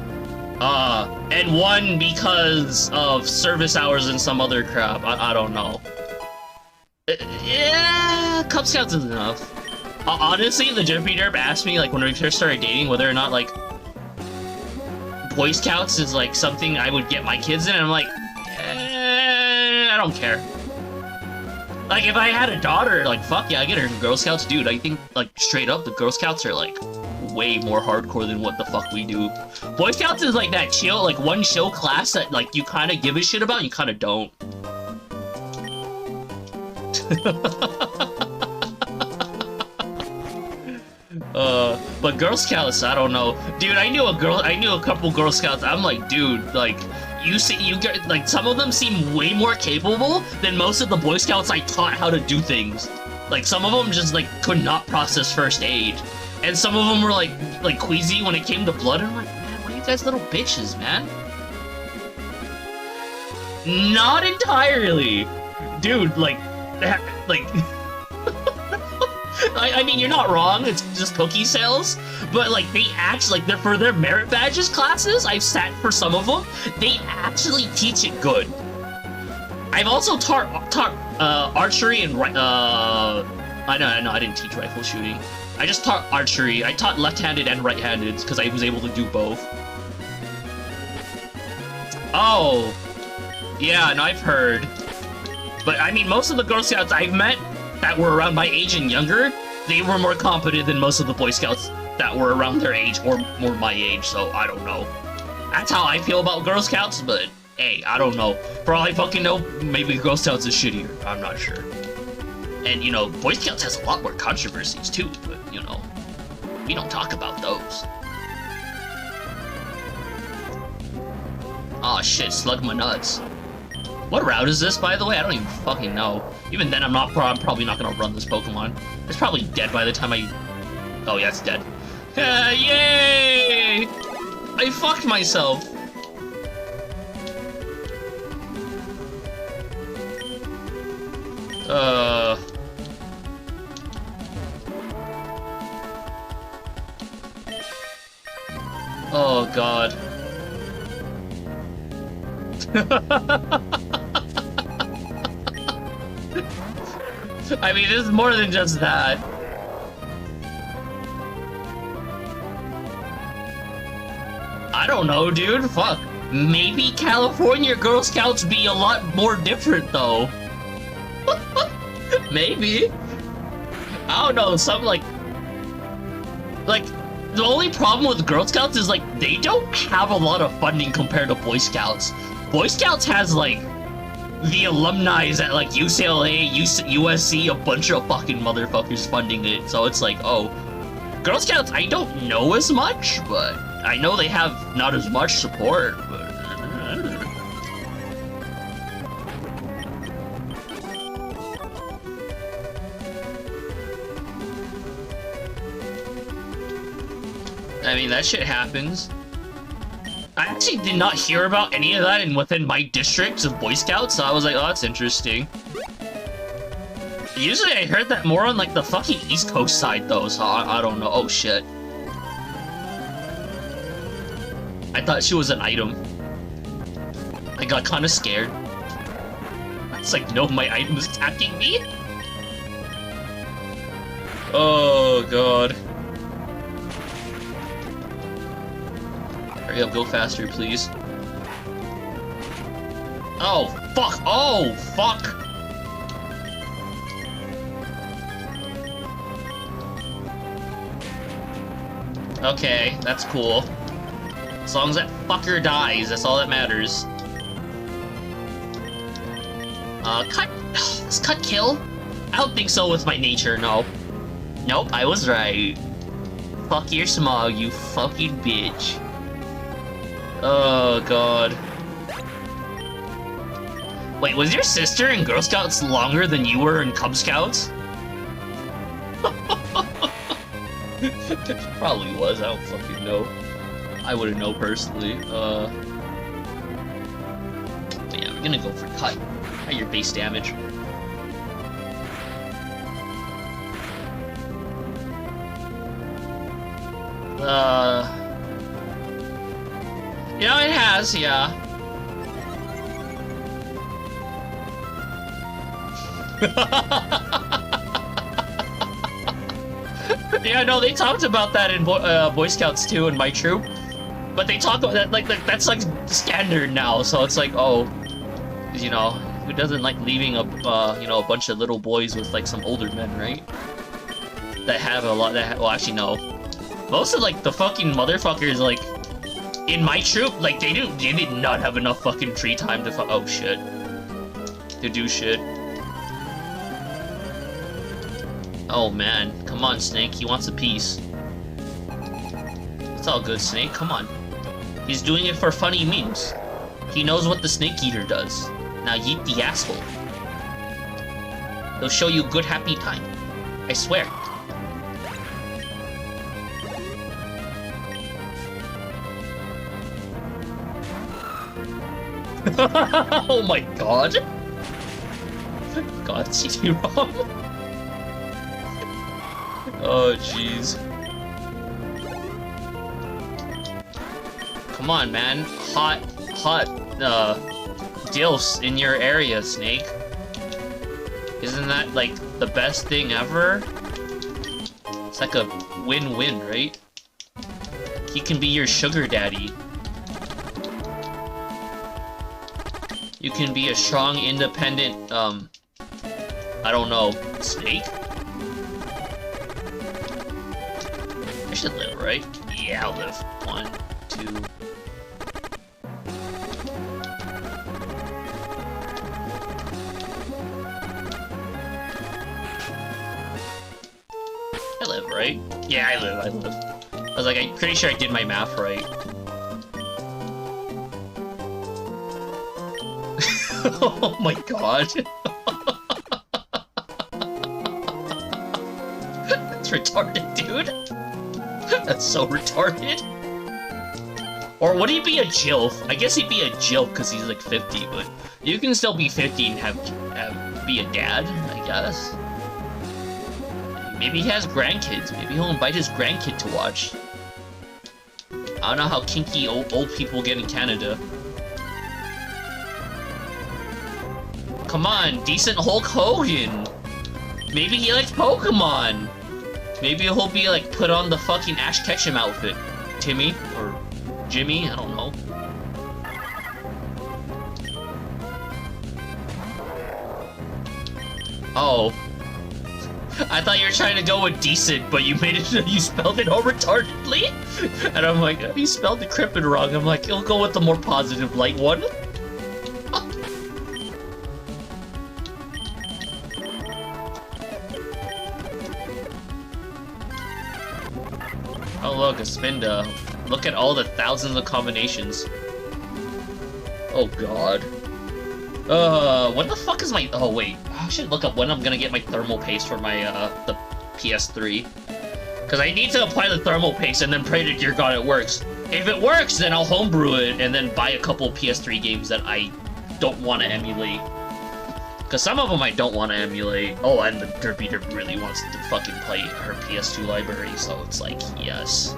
C: And one because of service hours and some other crap, I don't know. Yeah, Cub Scouts is enough. Honestly, the Jippy Derp asked me, like, when we first started dating, whether or not, like, Boy Scouts is, like, something I would get my kids in, and I'm like, I don't care. Like, if I had a daughter, like, fuck yeah, I get her in Girl Scouts. Dude, I think, like, straight up, the Girl Scouts are, like, way more hardcore than what the fuck we do. Boy Scouts is, like, that chill, like, one chill class that, like, you kind of give a shit about, and you kind of don't. But Girl Scouts, I don't know. Dude, I knew a couple Girl Scouts, I'm like, dude, like, you get, like, some of them seem way more capable than most of the Boy Scouts I taught how to do things. Like, some of them just, like, could not process first aid. And some of them were, like queasy when it came to blood, and I'm like, man, what are you guys little bitches, man? Not entirely. Dude, like, I mean, you're not wrong, it's just cookie sales, but, like, they actually, like, for their merit badges classes, I've sat for some of them, they actually teach it good. I've also taught archery and, I didn't teach rifle shooting. I just taught archery. I taught left-handed and right-handed, because I was able to do both. Oh. Yeah, no, I've heard. But, I mean, most of the Girl Scouts I've met that were around my age and younger, they were more competent than most of the Boy Scouts that were around their age or more my age, so I don't know. That's how I feel about Girl Scouts, but hey, I don't know. For all I fucking know, maybe Girl Scouts is shittier. I'm not sure. And, you know, Boy Scouts has a lot more controversies too, but, you know, we don't talk about those. Aw, shit, slug my nuts. What route is this, by the way? I don't even fucking know. Even then, I'm probably not gonna run this Pokemon. It's probably dead by the time I... Oh, yeah, it's dead. Yay! I fucked myself. Oh, God. I mean, this is more than just that. I don't know, dude. Fuck. Maybe California Girl Scouts be a lot more different, though. Maybe. I don't know, some, like, the only problem with Girl Scouts is, like, they don't have a lot of funding compared to Boy Scouts. Boy Scouts has, like, the alumni at, like, UCLA, USC, a bunch of fucking motherfuckers funding it. So it's like, oh, Girl Scouts, I don't know as much, but I know they have not as much support, but I don't know. I mean, that shit happens. I actually did not hear about any of that within my districts of Boy Scouts, so I was like, oh, that's interesting. Usually I heard that more on, like, the fucking East Coast side, though, so I don't know. Oh, shit. I thought she was an item. I got kind of scared. It's like, no, my item is attacking me? Oh, God. Hurry up, go faster, please. Oh, fuck! Oh, fuck! Okay, that's cool. As long as that fucker dies, that's all that matters. Cut... Does cut kill? I don't think so with my nature, no. Nope, I was right. Fuck your smog, you fucking bitch. Oh, God. Wait, was your sister in Girl Scouts longer than you were in Cub Scouts? Probably was, I don't fucking know. I wouldn't know personally. But yeah, we're gonna go for cut. At your base damage. You know, it has, yeah. Yeah, no, they talked about that in Boy Scouts too, in my troop. But they talk about that, like, that's like standard now, so it's like, oh, you know, who doesn't like leaving you know, a bunch of little boys with like some older men, right? That have a lot, well, actually, no. Most of, like, the fucking motherfuckers, like, in my troop, like, they did not have enough fucking free time to oh, shit. To do shit. Oh, man. Come on, Snake. He wants a piece. It's all good, Snake. Come on. He's doing it for funny memes. He knows what the Snake Eater does. Now yeet the asshole. He'll show you a good, happy time. I swear. Oh my god. God, CD-ROM. Oh, jeez. Come on, man. Hot, dilfs in your area, Snake. Isn't that, like, the best thing ever? It's like a win-win, right? He can be your sugar daddy. You can be a strong, independent, I don't know, snake? I should live, right? Yeah, I'll live. 1, 2... I live, right? Yeah, I live. I was like, I'm pretty sure I did my math right. Oh my god. That's retarded, dude. That's so retarded. Or would he be a JILF? I guess he'd be a JILF because he's like 50, but you can still be 50 and be a dad, I guess. Maybe he has grandkids. Maybe he'll invite his grandkid to watch. I don't know how kinky old people get in Canada. Come on, decent Hulk Hogan. Maybe he likes Pokemon. Maybe he'll be like put on the fucking Ash Ketchum outfit. Timmy or Jimmy, I don't know. Oh. I thought you were trying to go with decent, but you made it, you spelled it all retardedly. And I'm like, you spelled decrepit wrong. I'm like, you'll go with the more positive, light one. Oh look, a Spinda. Look at all the thousands of combinations. Oh god. What the fuck is my... Oh wait, I should look up when I'm gonna get my thermal paste for my, the PS3. Because I need to apply the thermal paste and then pray to dear god it works. If it works, then I'll homebrew it and then buy a couple PS3 games that I don't want to emulate. Because some of them I don't want to emulate. Oh, and the Derpy Derp really wants to fucking play her PS2 library, so it's like, yes.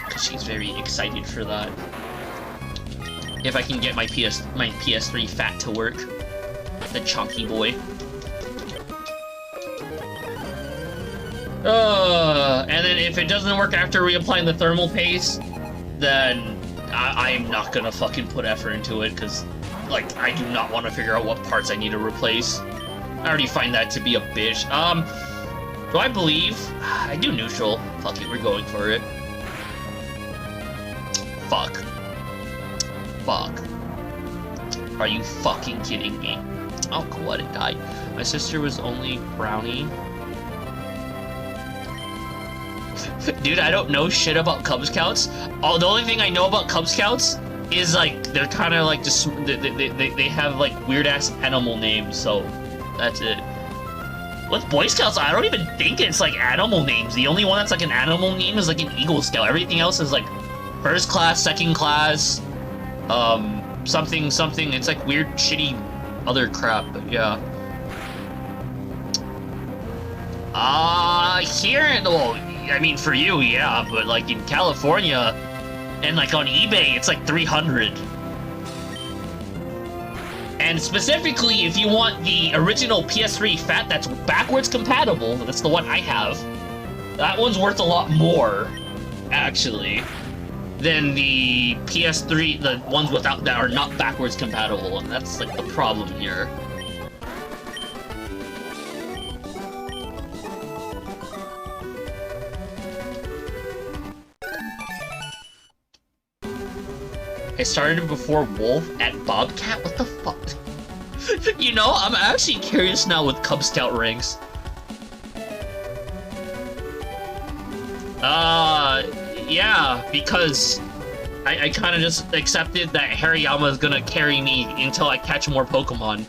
C: Because she's very excited for that. If I can get my PS3 fat to work. The chunky boy. And then if it doesn't work after reapplying the thermal paste, then I'm not gonna fucking put effort into it, because, like, I do not want to figure out what parts I need to replace. I already find that to be a bitch. Do I believe? I do neutral. Fuck it, we're going for it. Fuck. Fuck. Are you fucking kidding me? Oh, cool, I didn't die. My sister was only brownie. Dude, I don't know shit about Cub Scouts. Oh, the only thing I know about Cub Scouts is, like, they're kind of, like, just, they have, like, weird-ass animal names, so that's it. With Boy Scouts, I don't even think it's, like, animal names. The only one that's, like, an animal name is, like, an Eagle Scout. Everything else is, like, first class, second class, something, it's, like, weird, shitty other crap, but yeah. Here, well, I mean, for you, yeah, but, like, in California, and, like, on eBay, it's, like, 300. And specifically, if you want the original PS3 fat that's backwards compatible, that's the one I have, that one's worth a lot more, actually, than the PS3, the ones without that are not backwards compatible, and that's, like, the problem here. I started before Wolf at Bobcat? What the fuck? You know, I'm actually curious now with Cub Scout ranks. Yeah, because I kind of just accepted that Hariyama is gonna carry me until I catch more Pokemon.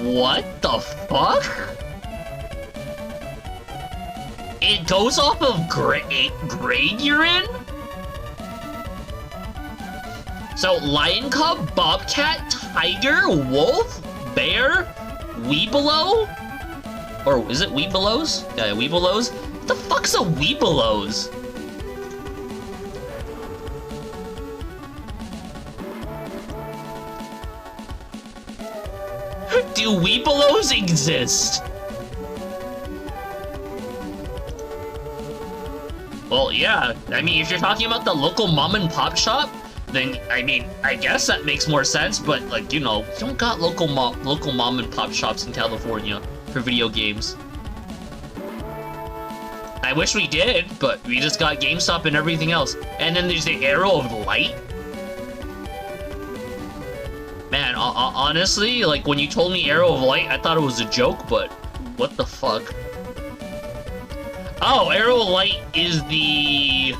C: What the fuck? It goes off of grade you're in? So, Lion Cub, Bobcat, Tiger, Wolf, Bear, Weebelow? Or is it Weebelows? Yeah, Weebelows? What the fuck's a Weebelows? Do Weebelows exist? Well, yeah. I mean, if you're talking about the local mom and pop shop, then, I mean, I guess that makes more sense, but, like, you know, you don't got local mom and pop shops in California for video games. I wish we did, but we just got GameStop and everything else. And then there's the Arrow of Light. Man, honestly, like, when you told me Arrow of Light, I thought it was a joke, but what the fuck? Oh, Arrow of Light is the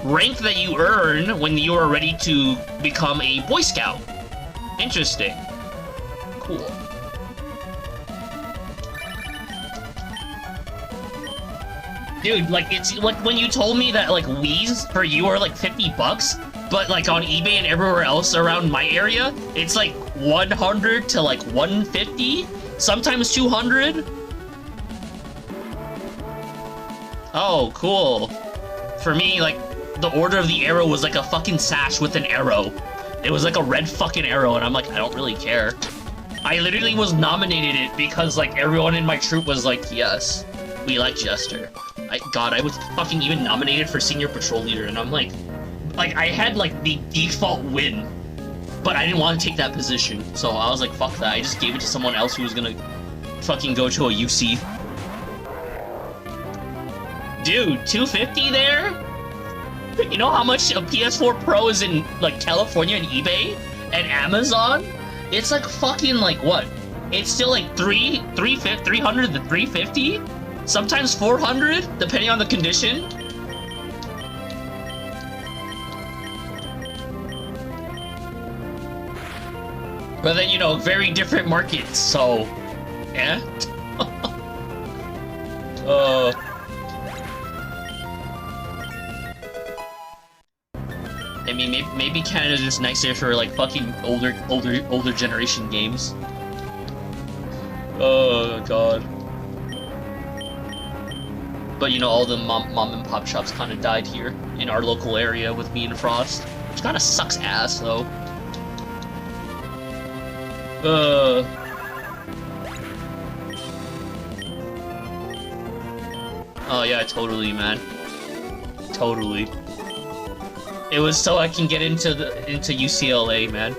C: rank that you earn when you are ready to become a Boy Scout. Interesting. Cool. Dude, like, it's like when you told me that, like, Wii's for you are like 50 bucks, but like on eBay and everywhere else around my area, it's like 100 to like 150, sometimes 200. Oh, cool. For me, like, the Order of the Arrow was like a fucking sash with an arrow. It was like a red fucking arrow, and I'm like, I don't really care. I literally was nominated it because, like, everyone in my troop was like, yes, we like Jester. God, I was fucking even nominated for Senior Patrol Leader, and I'm like, I had, like, the default win. But I didn't want to take that position, so I was like, fuck that. I just gave it to someone else who was gonna fucking go to a UC. Dude, $250 there? You know how much a PS4 Pro is in, like, California and eBay? And Amazon? It's like fucking, like, what? It's still like 300 to 350? Sometimes 400, depending on the condition. But then, you know, very different markets, so... Yeah? I mean, maybe Canada's just nicer for, like, fucking older generation games. Oh, God. But, you know, all the mom and pop shops kind of died here in our local area with me and Frost. Which kind of sucks ass, though. Oh, yeah, totally, man. Totally. It was so I can get into UCLA, man.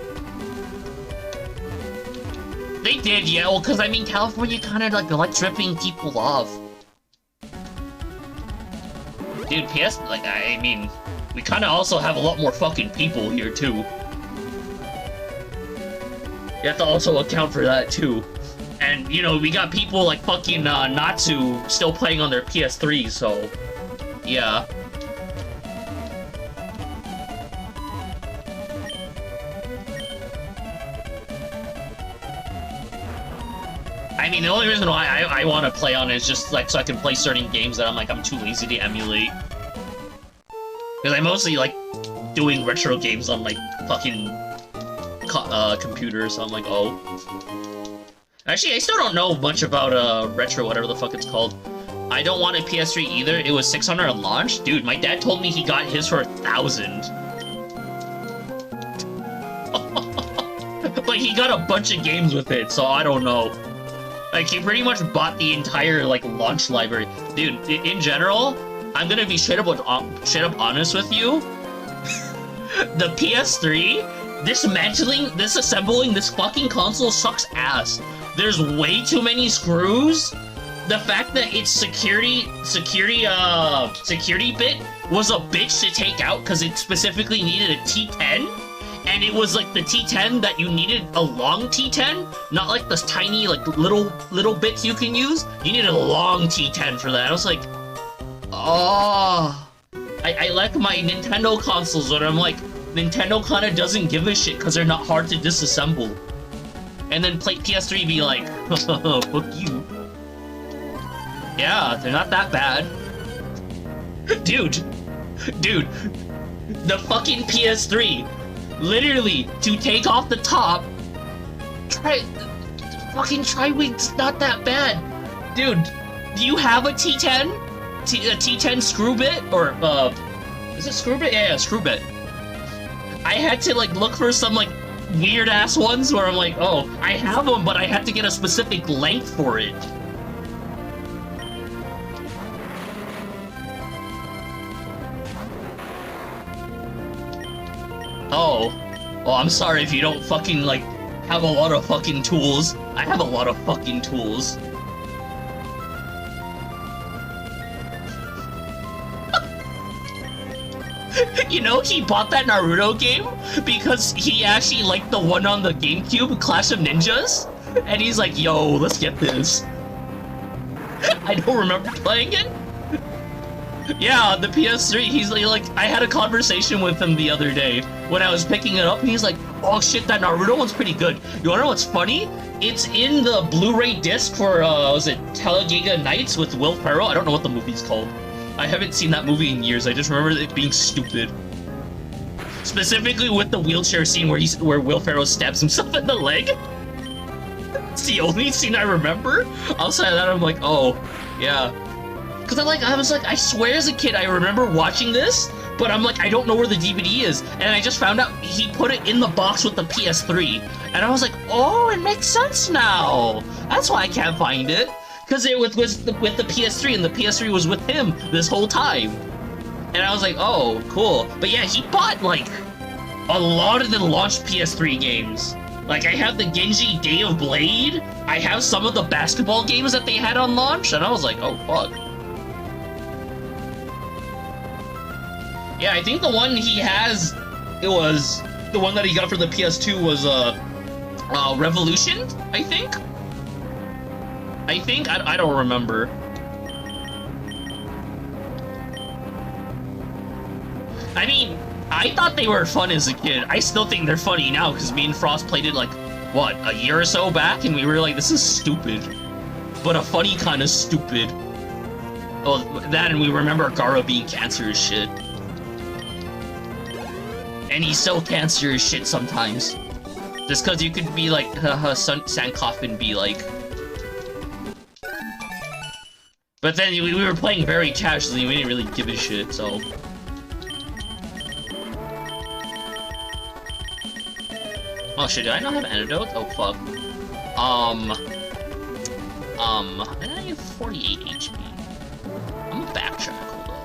C: They did, yeah. Well, because I mean, California kind of like ripping people off. Dude, like, I mean, we kind of also have a lot more fucking people here too. You have to also account for that too. And you know, we got people like fucking Natsu still playing on their PS3, so yeah. I mean, the only reason why I want to play on it is just, like, so I can play certain games that I'm too lazy to emulate. Because I mostly like doing retro games on, like, fucking computers, so I'm like, oh. Actually, I still don't know much about, retro, whatever the fuck it's called. I don't want a PS3 either. It was $600 on launch. Dude, my dad told me he got his for $1,000. But he got a bunch of games with it, so I don't know. Like, he pretty much bought the entire, like, launch library. Dude, in general, I'm gonna be straight up honest with you. The PS3, disassembling this fucking console sucks ass. There's way too many screws. The fact that its security bit was a bitch to take out because it specifically needed a T10. And it was like the T10 that you needed a long T10, not like this tiny like little bits you can use. You needed a long T10 for that. I was like, oh, I like my Nintendo consoles, but I'm like, Nintendo kind of doesn't give a shit because they're not hard to disassemble. And then PS3 be like, fuck you. Yeah, they're not that bad. Dude, the fucking PS3. Literally, to take off the top, fucking Tri-Wing's not that bad. Dude, do you have a T10? A T10 screw bit? Or, is it screw bit? Yeah, screw bit. I had to, like, look for some, like, weird-ass ones where I'm like, oh, I have them, but I had to get a specific length for it. Oh, well, I'm sorry if you don't fucking, like, have a lot of fucking tools. I have a lot of fucking tools. You know, he bought that Naruto game because he actually liked the one on the GameCube, Clash of Ninjas. And he's like, yo, let's get this. I don't remember playing it. Yeah, the PS3, he's like, I had a conversation with him the other day when I was picking it up, and he's like, oh shit, that Naruto one's pretty good. You wanna know what's funny? It's in the Blu-ray disc for, was it Talladega Nights with Will Ferrell? I don't know what the movie's called. I haven't seen that movie in years, I just remember it being stupid. Specifically with the wheelchair scene where Will Ferrell stabs himself in the leg. It's the only scene I remember. Outside of that, I'm like, oh, yeah. Because I was like, I swear as a kid I remember watching this, but I'm like, I don't know where the DVD is. And I just found out he put it in the box with the PS3. And I was like, oh, it makes sense now. That's why I can't find it. Because it was with the PS3, and the PS3 was with him this whole time. And I was like, oh, cool. But yeah, he bought, like, a lot of the launched PS3 games. Like, I have the Genji Day of Blade, I have some of the basketball games that they had on launch, and I was like, oh, fuck. Yeah, I think the one he has, it was, the one that he got for the PS2 was, Revolution, I think? I don't remember. I mean, I thought they were fun as a kid. I still think they're funny now, because me and Frost played it, like, what, a year or so back? And we were like, this is stupid. But a funny kind of stupid. Oh, that, and we remember Gara being cancer as shit. And he's so cancer as shit sometimes. Just because you could be like, Sankoff and be like... But then we were playing very casually, we didn't really give a shit, so... Oh shit, did I not have antidote? Oh fuck. And I have 48 HP. I'm gonna backtrack, hold up.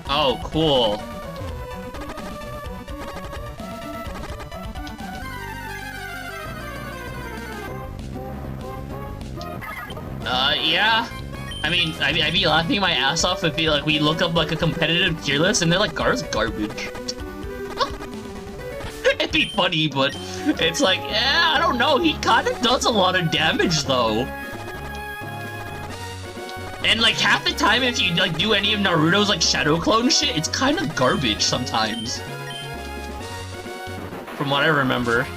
C: Oh, cool. Yeah. I mean, I'd be laughing my ass off if we look up like a competitive tier list and they're like, Gar's garbage. It'd be funny, but it's like, yeah, I don't know. He kind of does a lot of damage though. And like half the time, if you like do any of Naruto's like shadow clone shit, it's kind of garbage sometimes. From what I remember.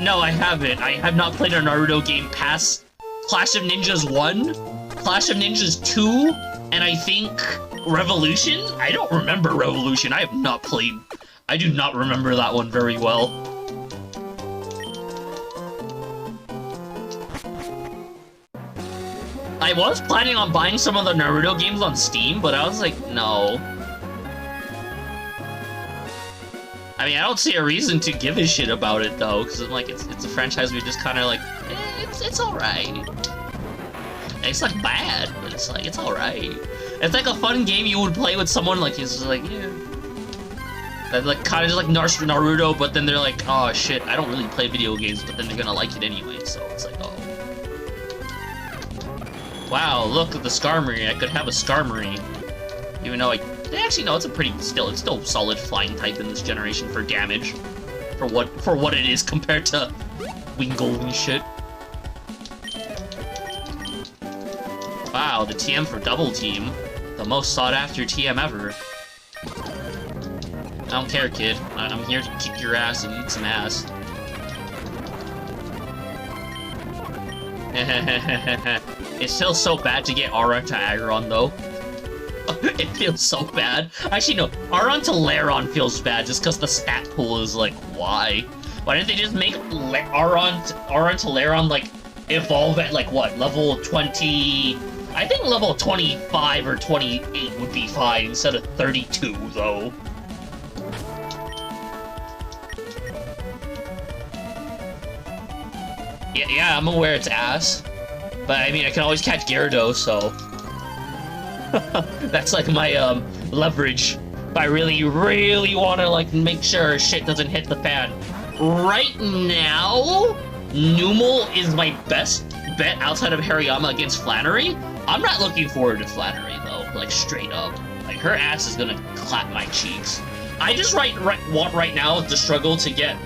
C: No, I haven't. I have not played a Naruto game past Clash of Ninjas 1, Clash of Ninjas 2, and I think Revolution? I don't remember Revolution. I have not played. I do not remember that one very well. I was planning on buying some of the Naruto games on Steam, but I was like, no. I mean, I don't see a reason to give a shit about it, though, because I'm like, it's a franchise we just kind of like, it's alright. It's like bad, but it's like, it's alright. It's like a fun game you would play with someone, like, it's just like, yeah. That, like, kind of just like Naruto, but then they're like, oh shit, I don't really play video games, but then they're gonna like it anyway, so it's like, oh. Wow, look at the Skarmory, I could have a Skarmory. Even though actually, no, it's still solid flying type in this generation for damage. For what it is compared to Wingull and shit. Wow, the TM for Double Team. The most sought after TM ever. I don't care, kid. I'm here to kick your ass and eat some ass. It feels so bad to get Aron to Aggron, though. It feels so bad. Actually, no. Aron to Laron feels bad just because the stat pool is like, why? Why didn't they just make Aron to Laron, like, evolve at, like, what? Level 20... I think level 25 or 28 would be fine instead of 32, though. Yeah, I'm aware it's ass. But, I mean, I can always catch Gyarados, so... That's like my leverage. If I really, really want to like make sure shit doesn't hit the fan. Right now, Numel is my best bet outside of Hariyama against Flannery. I'm not looking forward to Flannery though, like straight up. Like her ass is gonna clap my cheeks. I just want right now to struggle to get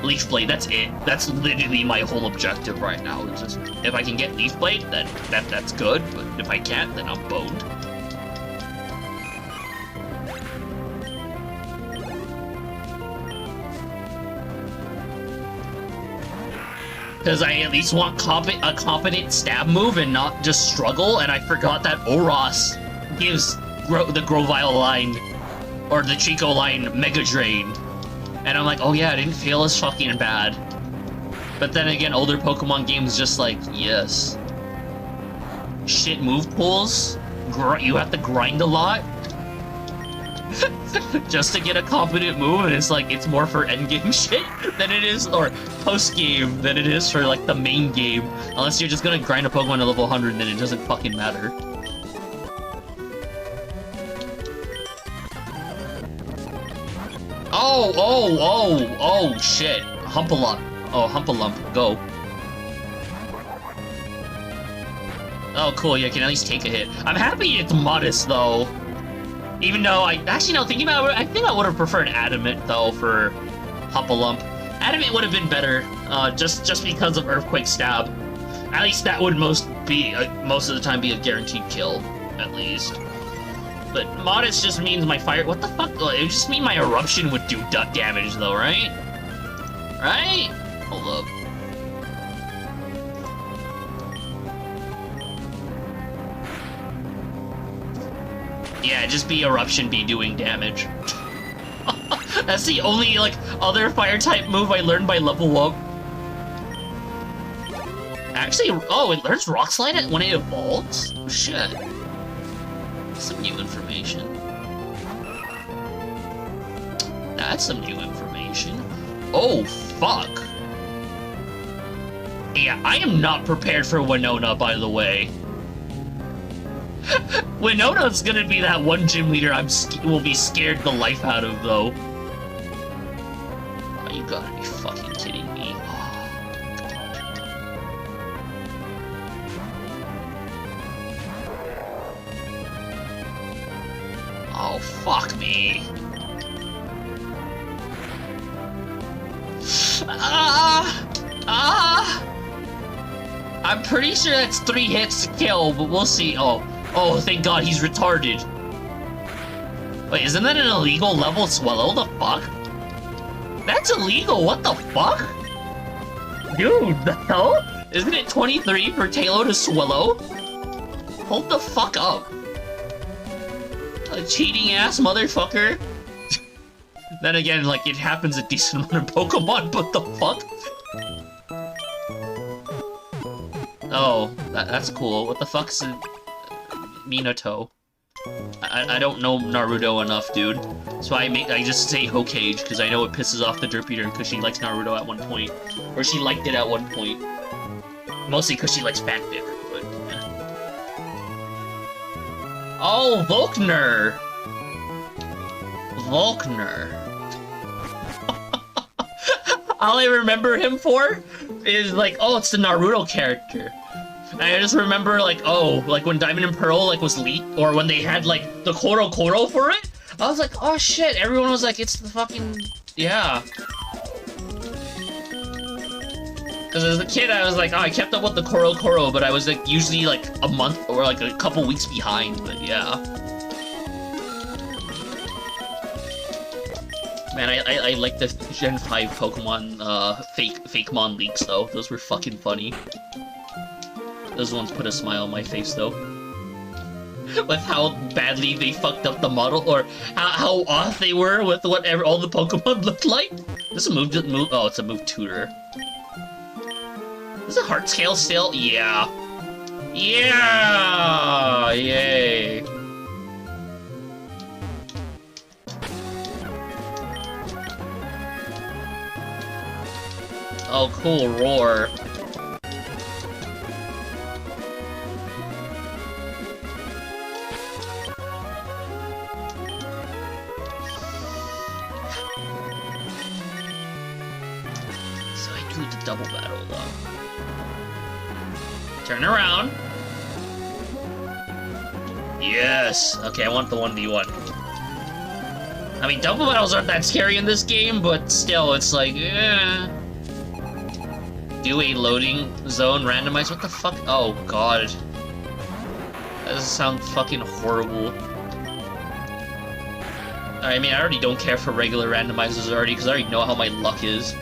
C: Leaf Blade. That's it. That's literally my whole objective right now. It's just, if I can get Leaf Blade, then that's good. But if I can't, then I'm boned. Because I at least want a competent stab move and not just struggle. And I forgot that Oros gives the Grovyle line or the Chico line Mega Drain. And I'm like, oh yeah, I didn't feel as fucking bad. But then again, older Pokemon games just like, yes. Shit move pools? You have to grind a lot? just to get a competent move, and it's like, it's more for endgame shit than it is, or post-game than it is for, like, the main game. Unless you're just gonna grind a Pokemon to level 100, then it doesn't fucking matter. Oh, shit. Humpalump. Oh, Humpalump, go. Oh, cool, you can at least take a hit. I'm happy it's modest, though. Even though actually, no, thinking about it, I think I would have preferred Adamant, though, for Humpalump. Adamant would have been better, just because of Earthquake Stab. At least that would most of the time be a guaranteed kill, at least. But modest just means my fire. What the fuck? It would just mean my eruption would do damage, though, right? Right? Hold up. Yeah, just be eruption, be doing damage. That's the only, like, other fire type move I learned by level up. Actually, oh, it learns Rock Slide when it evolves? Oh, shit. Some new information. That's some new information. Oh, fuck. Yeah, I am not prepared for Winona, by the way. Winona's gonna be that one gym leader will be scared the life out of, though. Oh, you gotta be fucking kidding me. Oh, fuck me. I'm pretty sure that's 3 hits to kill, but we'll see. Oh, thank God he's retarded. Wait, isn't that an illegal level Swallow? The fuck? That's illegal, what the fuck? Dude, the hell? Isn't it 23 for Tailo to Swallow? Hold the fuck up. A cheating ass motherfucker. Then again, like, it happens a decent amount of Pokemon, but the fuck? Oh, that's cool. What the fuck's a Minato? I don't know Naruto enough, dude. So I just say Hokage, because I know it pisses off the Derpiter because she likes Naruto at one point. Or she liked it at one point. Mostly because she likes Fat Bitter, but yeah. Oh, Volkner! Volkner. All I remember him for is, like, oh, it's the Naruto character. And I just remember, like, oh, like, when Diamond and Pearl, like, was leaked, or when they had, like, the Koro for it, I was like, oh, shit, everyone was like, it's the fucking, yeah. Because as a kid, I was like, oh, I kept up with the Koro, but I was, like, usually, like, a month or, like, a couple weeks behind, but yeah. Man, I like the Gen 5 Pokemon, Fakemon leaks, though. Those were fucking funny. Those ones put a smile on my face, though. With how badly they fucked up the model, or how off they were with whatever all the Pokemon looked like. This is a move, oh, it's a move tutor. Is it Heart Scale still? Yeah. Yeah! Yay. Oh, cool, Roar. So I do the double battle, though. Turn around. Yes! Okay, I want the 1v1. I mean, double battles aren't that scary in this game, but still, it's like, eh. Do a loading zone randomize? What the fuck? Oh, God. That doesn't sound fucking horrible. I mean, I already don't care for regular randomizers already, because I already know how my luck is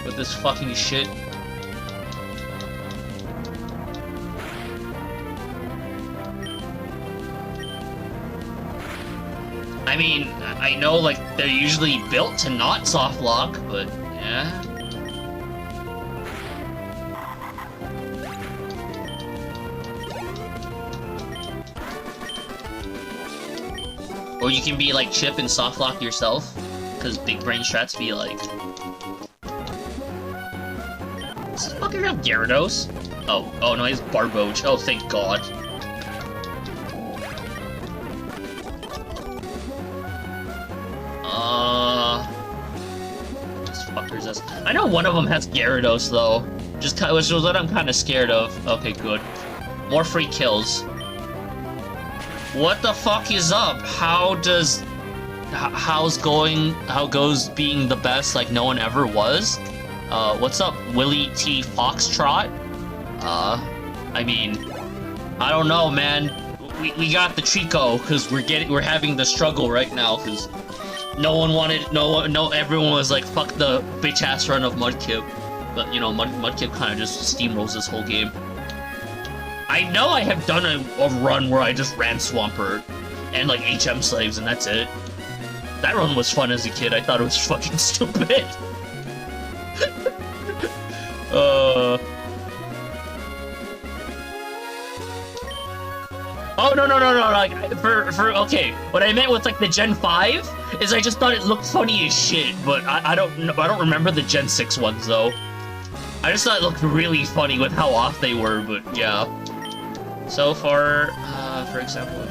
C: with this fucking shit. I mean, I know, like, they're usually built to not soft lock, but, yeah. Or you can be like Chip and softlock yourself, because big brain strats be like... Does this fucker have Gyarados? Oh no, he's Barboach. Oh, thank God. This fucker's this. I know one of them has Gyarados though, which was what I'm kind of scared of. Okay, good. More free kills. What the fuck is up? How goes being the best like no one ever was? What's up, Willie T. Foxtrot? I mean, I don't know, man. We got the Trico because we're having the struggle right now because everyone was like, fuck the bitch ass run of Mudkip, but you know, Mudkip kind of just steamrolls this whole game. I know I have done a run where I just ran Swampert and like HM slaves and that's it. That run was fun as a kid. I thought it was fucking stupid. Oh no, like okay. What I meant with like the Gen 5 is I just thought it looked funny as shit, but I don't remember the Gen 6 ones though. I just thought it looked really funny with how off they were, but yeah. So far, for example.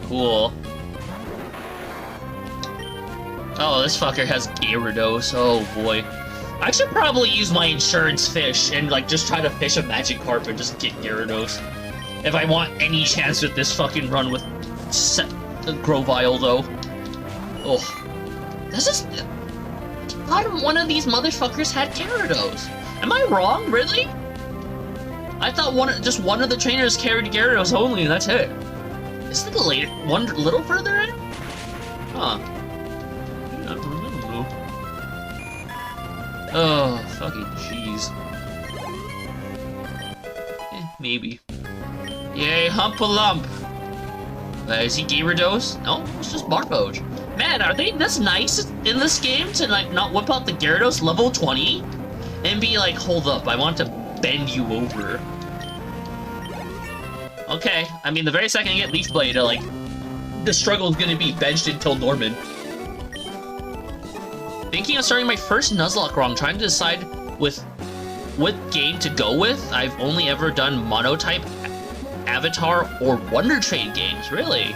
C: Cool. Oh, this fucker has Gyarados. Oh boy. I should probably use my insurance fish and like just try to fish a Magikarp and just get Gyarados. If I want any chance with this fucking run with Grovyle though. Oh. This is... I thought one of these motherfuckers had Gyarados. Am I wrong? Really? I thought just one of the trainers carried Gyarados only, and that's it. Is it later? One little further in? Huh. I don't know. Oh, fucking jeez. Maybe. Yay, Humpalump! Is he Gyarados? No, it's just Barboach. Man, are they this nice in this game to like not whip out the Gyarados level 20 and be like, hold up, I want to bend you over. Okay, I mean the very second I get Leaf Blade, like the struggle is gonna be benched until Norman. Thinking of starting my first Nuzlocke run, trying to decide with what game to go with. I've only ever done Monotype, Avatar, or Wonder Trade games, really.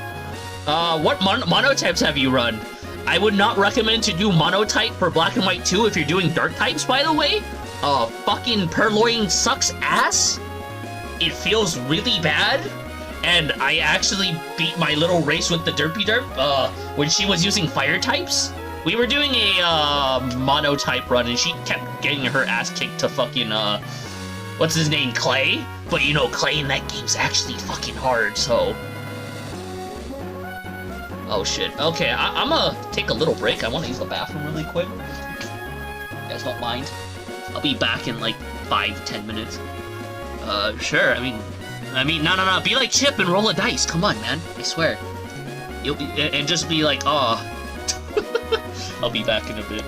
C: What monotypes have you run? I would not recommend to do Monotype for Black and White 2 if you're doing Dark types, by the way. Fucking Purloin sucks ass. It feels really bad. And I actually beat my little race with the Derpy Derp, when she was using Fire types. We were doing a, Monotype run, and she kept getting her ass kicked to fucking, what's his name, Clay? But you know, Clay in that game's actually fucking hard, so... Oh shit. Okay, I'm gonna take a little break. I want to use the bathroom really quick. You guys don't mind? I'll be back in like 5-10 minutes. Sure. I mean, no. Be like Chip and roll a dice. Come on, man. I swear. You'll be and just be like, aw. I'll be back in a bit.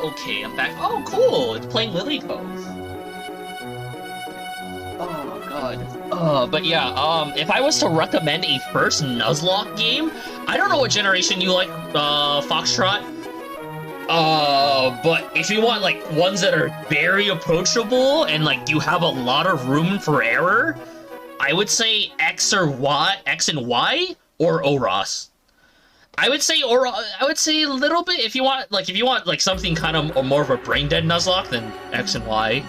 C: Okay, I'm back. Oh, cool! It's playing Lily Cove. Oh, God. But yeah, if I was to recommend a first Nuzlocke game, I don't know what generation you like, Foxtrot. But if you want, like, ones that are very approachable and, like, you have a lot of room for error, I would say X and Y, or Oros. I would say a little bit if you want like something kind of more of a brain dead Nuzlocke than X and Y.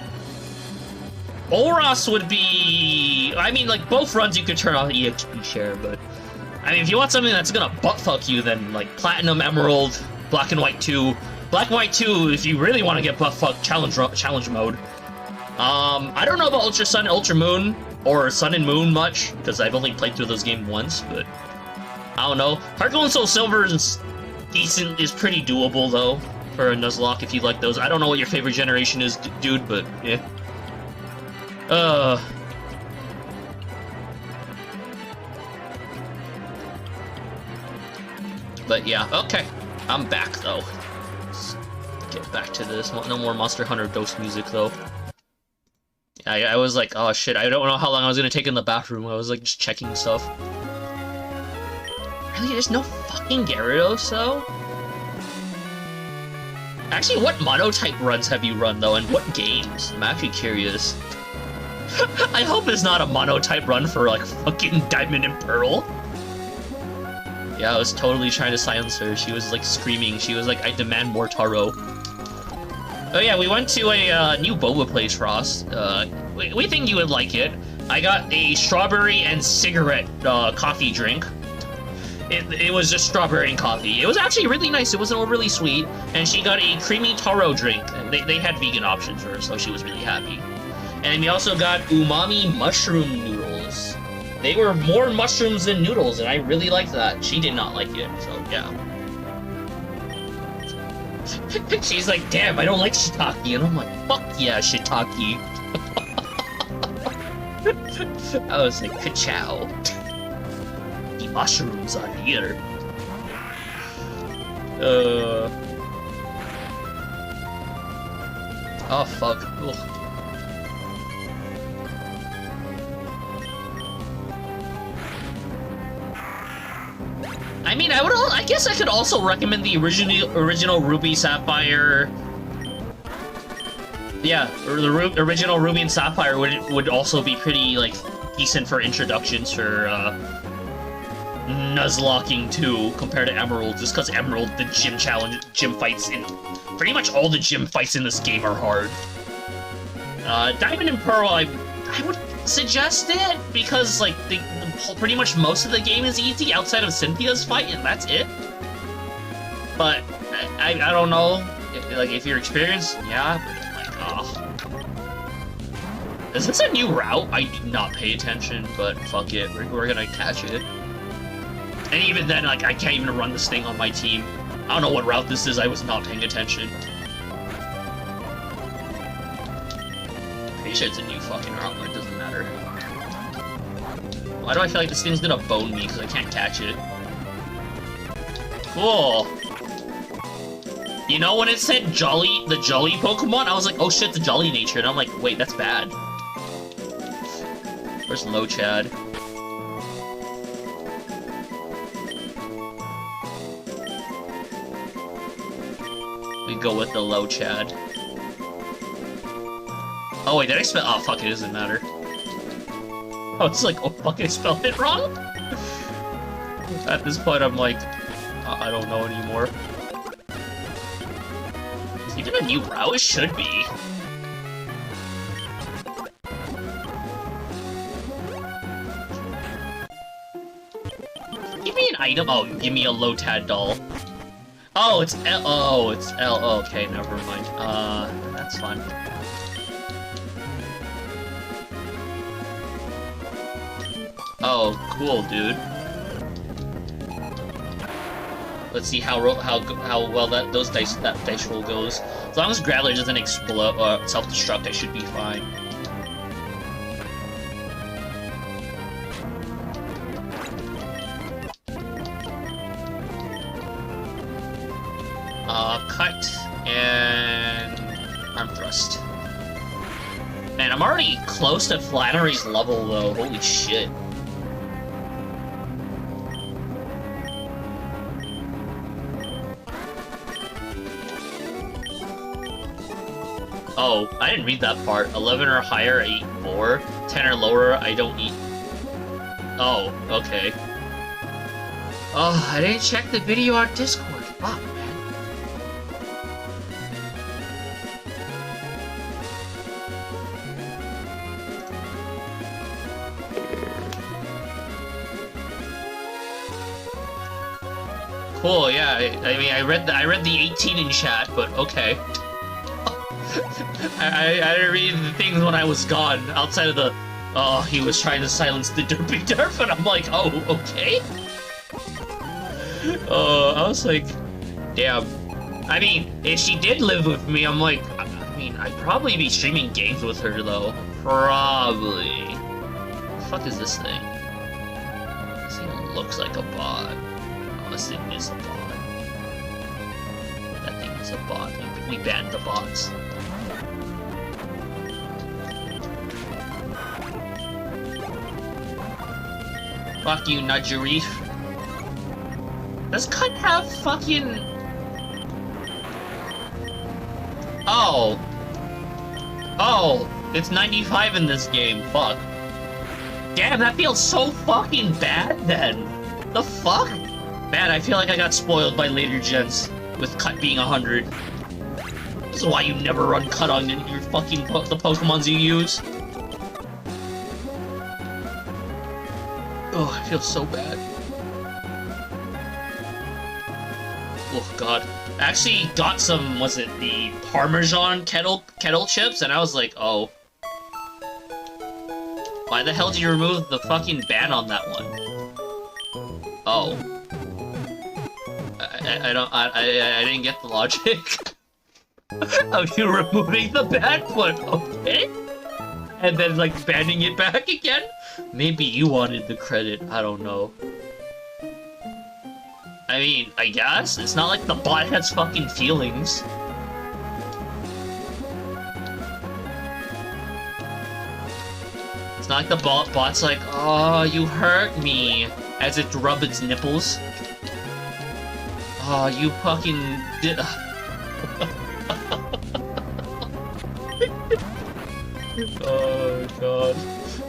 C: Oros would be, I mean, like, both runs you could turn off EXP share, but I mean, if you want something that's gonna buttfuck you, then like Platinum, Emerald, Black and White 2. Black and White 2, if you really want to get buttfucked, challenge mode. I don't know about Ultra Sun, Ultra Moon, or Sun and Moon much, because I've only played through those games once, but I don't know. Heart Gold and Soul Silver is decent, is pretty doable, though, for a Nuzlocke, if you like those. I don't know what your favorite generation is, dude, but, yeah. But, yeah, okay. I'm back, though. Let's get back to this. No more Monster Hunter Ghost music, though. I was like, oh, shit, I don't know how long I was gonna take in the bathroom. I was, like, just checking stuff. Really? There's no fucking Gyarados, though? Actually, what monotype runs have you run, though, and what games? I'm actually curious. I hope it's not a monotype run for, like, fucking Diamond and Pearl. Yeah, I was totally trying to silence her. She was, like, screaming. She was like, I demand more Taro. Oh yeah, we went to a new boba place, Ross. We think you would like it. I got a strawberry and cigarette coffee drink. It was just strawberry and coffee. It was actually really nice. It wasn't overly sweet. And she got a creamy taro drink. They had vegan options for her, so she was really happy. And we also got umami mushroom noodles. They were more mushrooms than noodles, and I really liked that. She did not like it, so yeah. She's like, damn, I don't like shiitake. And I'm like, fuck yeah, shiitake. I was like, ka-chow. The mushrooms are here. Oh, fuck. Ugh. I mean, I guess I could also recommend the original Ruby Sapphire. Yeah, or the original Ruby and Sapphire would also be pretty, like, decent for introductions for Nuzlocking too, compared to Emerald, just because Emerald, the gym fights in pretty much all the gym fights in this game are hard. Diamond and Pearl, I would suggest it because, like, pretty much most of the game is easy outside of Cynthia's fight, and that's it. But I don't know, like, if you're experienced, yeah, but, like, oh. Is this a new route? I did not pay attention, but fuck it, we're gonna catch it. And even then, like, I can't even run this thing on my team. I don't know what route this is, I was not paying attention. Pretty sure it's a new fucking route, but it doesn't matter. Why do I feel like this thing's gonna bone me because I can't catch it? Cool. You know, when it said the Jolly Pokemon, I was like, oh shit, the Jolly nature, and I'm like, wait, that's bad. Where's Low Chad? We go with the Low Chad. Oh wait, did I spell? Oh fuck, it doesn't matter. I was like, oh fuck, I spelled it wrong? At this point, I'm like, I don't know anymore. Is even a new route? It should be. Give me an item. Oh, give me a Lotad doll. Oh, it's L. Oh, it's L. Oh, okay, never mind. That's fun. Oh, cool, dude. Let's see how well that dice roll goes. As long as Graveler doesn't explode self-destruct, I should be fine. Cut. And arm thrust. Man, I'm already close to Flannery's level, though. Holy shit. Oh, I didn't read that part. 11 or higher, I eat more. 10 or lower, I don't eat. Oh, okay. Oh, I didn't check the video on Discord. Fuck, man. Cool, yeah. I mean, I read the 18 in chat, but okay. I didn't read the things when I was gone, outside of the, oh, he was trying to silence the derpy derp, and I'm like, oh, okay? I was like, damn. I mean, if she did live with me, I'm like, I mean, I'd probably be streaming games with her, though. Probably. What the fuck is this thing? This thing looks like a bot. Unless it is a bot. That thing is a bot. We banned the bots. Fuck you, Najarif. Does Cut have fucking... Oh. Oh, it's 95 in this game. Fuck. Damn, that feels so fucking bad then. The fuck? Man, I feel like I got spoiled by later gens with Cut being 100. This is why you never run Cut on your fucking the Pokemons you use. Oh, I feel so bad. Oh god. I actually got some, was it the Parmesan kettle chips, and I was like, oh. Why the hell did you remove the fucking ban on that one? Oh. I didn't get the logic of you removing the ban, but okay. And then, like, banning it back again? Maybe you wanted the credit, I don't know. I mean, I guess. It's not like the bot has fucking feelings. It's not like the bot's like, oh, you hurt me, as it rubs its nipples. Oh, you fucking did... Oh, God.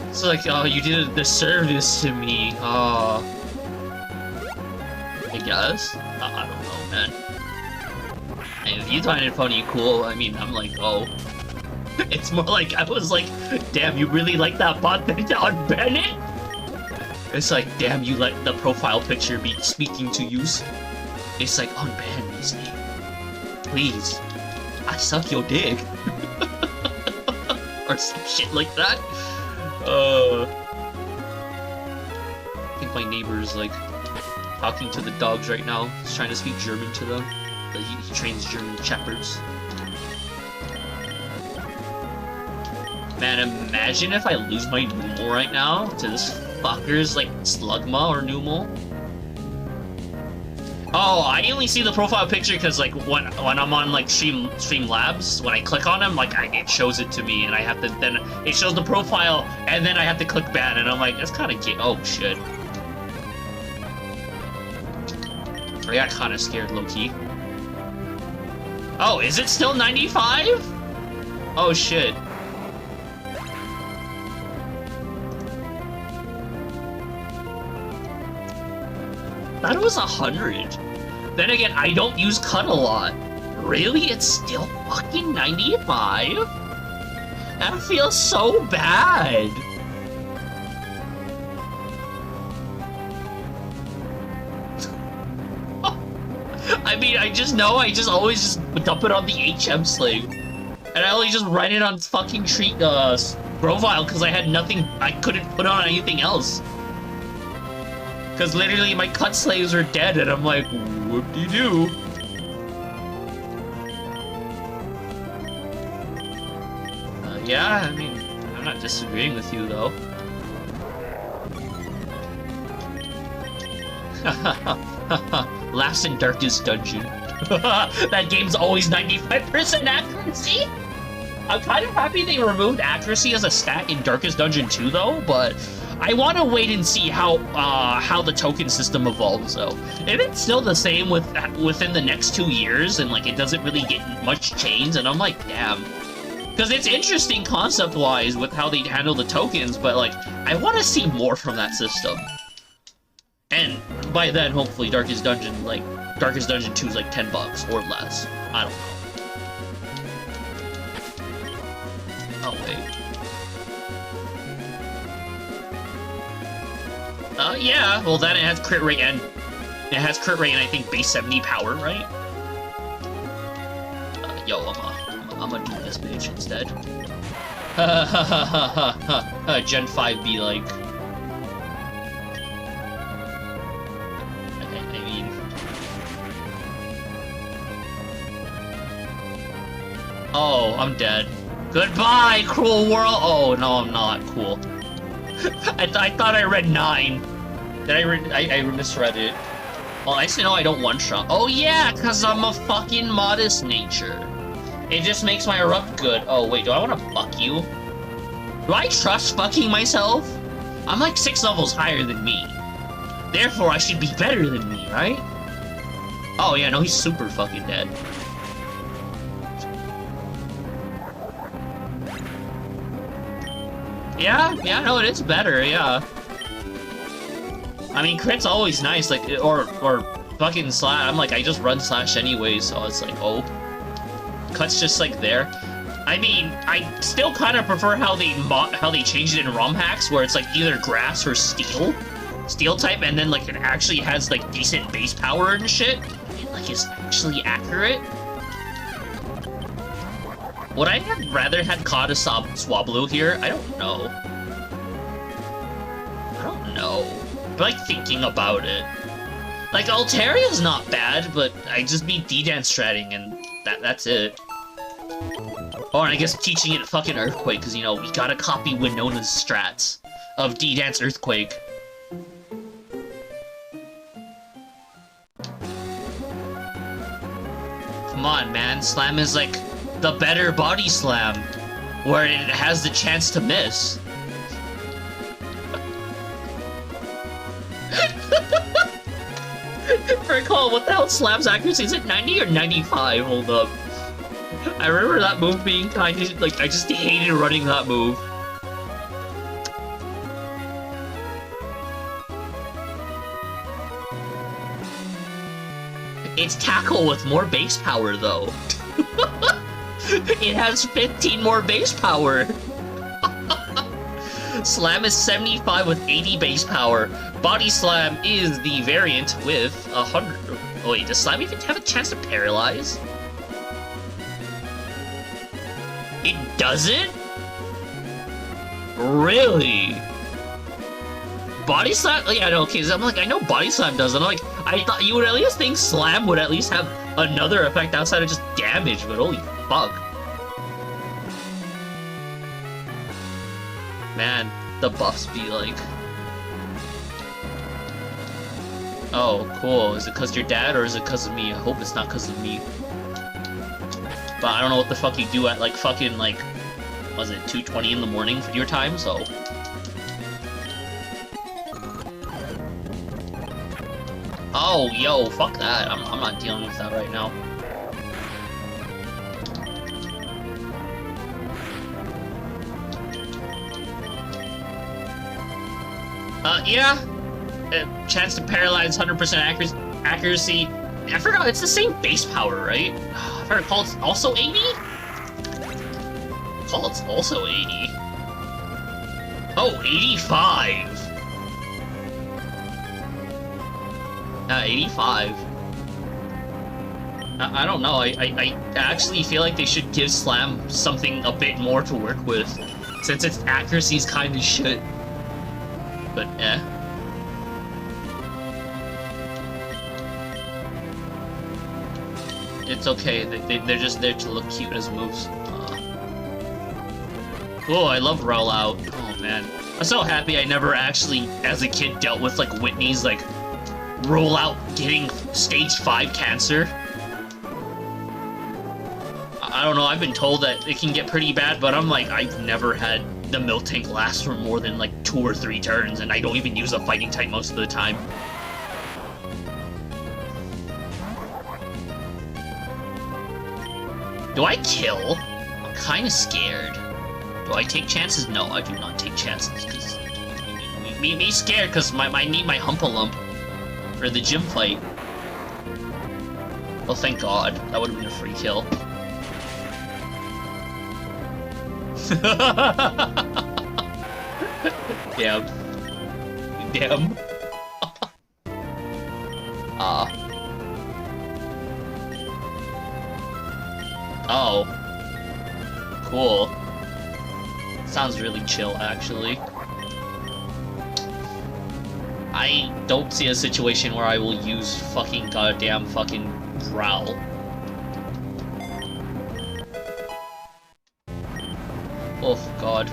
C: It's like, oh, you did a disservice to me. Oh. I guess? I don't know, man. And if you find it funny, cool. I mean, I'm like, oh. It's more like, I was like, damn, you really like that bot thing to unban it? It's like, damn, you let the profile picture be speaking to you. It's like, unban me, Steve. Please. I suck your dick. Or some shit like that. I think my neighbor's like talking to the dogs right now. He's trying to speak German to them. But he trains German shepherds. Man, imagine if I lose my Numel right now to this fucker's like Slugma or Numel. Oh, I only see the profile picture because like when I'm on like Streamlabs, when I click on him, like it shows it to me, and I have to then it shows the profile, and then I have to click ban, and I'm like, that's kind of gay. Oh shit! I got kind of scared, low key. Oh, is it still 95? Oh shit! That was 100. Then again, I don't use Cut a lot. Really? It's still fucking 95? That feels so bad. I mean, I just always just dump it on the HM sling. And I only just run it on fucking Grovile because I had nothing, I couldn't put on anything else. Because literally my Cut slaves are dead, and I'm like, whoop-de-doo. Yeah, I mean, I'm not disagreeing with you, though. Last in Darkest Dungeon. That game's always 95% accuracy. I'm kind of happy they removed accuracy as a stat in Darkest Dungeon 2, though, but I want to wait and see how the token system evolves, though. If it's still the same within the next 2 years, and, like, it doesn't really get much change, and I'm like, damn. Because it's interesting concept-wise with how they handle the tokens, but, like, I want to see more from that system. And by then, hopefully, Darkest Dungeon 2 is, like, $10 or less. I don't know. Oh, wait. Yeah, well then it has crit rate and... It has crit rate and I think base 70 power, right? Yo, I'm gonna do this bitch instead. Gen 5 be like... I mean... Oh, I'm dead. Goodbye, cruel world! Oh, no, I'm not. Cool. I thought I read 9. Did I misread it. Well, I still know I don't one-shot. Oh, yeah, because I'm a fucking modest nature. It just makes my erupt good. Oh, wait, do I want to fuck you? Do I trust fucking myself? I'm like 6 levels higher than me. Therefore, I should be better than me, right? Oh, yeah, no, he's super fucking dead. Yeah, no, it is better, yeah. I mean, crit's always nice, like, or fucking slash. I'm like, I just run slash anyway, so it's like, oh. Cut's just, like, there. I mean, I still kind of prefer how they changed it in ROM hacks, where it's, like, either grass or steel type, and then, like, it actually has, like, decent base power and shit. It, like, is actually accurate. Would I have rather had caught a Swablu here? I don't know. But, like, thinking about it. Like, Altaria's not bad, but I just be D-Dance stratting, and that's it. Oh, and I guess teaching it fucking Earthquake, because, you know, we gotta copy Winona's strats of D-Dance Earthquake. Come on, man. Slam is, like, the better body slam, where it has the chance to miss. Recall, what the hell Slam's accuracy? Is it 90 or 95? Hold up. I remember that move being kind of, like, I just hated running that move. It's tackle with more base power, though. It has 15 more base power. Slam is 75 with 80 base power. Body Slam is the variant with 100. Oh, wait, does Slam even have a chance to paralyze? It doesn't? Really? Body Slam? Yeah, no, okay, so I'm like, I know Body Slam does, and I'm like, I thought you would at least think Slam would at least have another effect outside of just damage, but holy fuck. Man, the buffs be like... Oh, cool. Is it because your dad, or is it because of me? I hope it's not because of me. But I don't know what the fuck you do at, like, fucking, like... Was it 2:20 in the morning for your time, so... Oh, yo, fuck that. I'm not dealing with that right now. Yeah. Chance to paralyze, 100% accuracy. I forgot, it's the same base power, right? If I recall, it's also 80? I recall it's also 80. Oh, 85! 85. I don't know, I actually feel like they should give Slam something a bit more to work with, since its accuracy is kind of shit. But, eh. It's okay, they're just there to look cute as moves. Oh, I love Rollout. Oh, man. I'm so happy I never actually, as a kid, dealt with, like, Whitney's, like, Rollout getting stage 5 cancer. I don't know, I've been told that it can get pretty bad, but I'm like, I've never had the milk tank last for more than like 2 or 3 turns, and I don't even use a fighting type most of the time. Do I kill? I'm kinda scared. Do I take chances? No, I do not take chances, because... Me scared, because I need my hump-a-lump for the gym fight. Oh, thank God. That would have been a free kill. Damn. Damn. Oh. Cool. Sounds really chill, actually. I don't see a situation where I will use fucking goddamn fucking growl. Oh, God.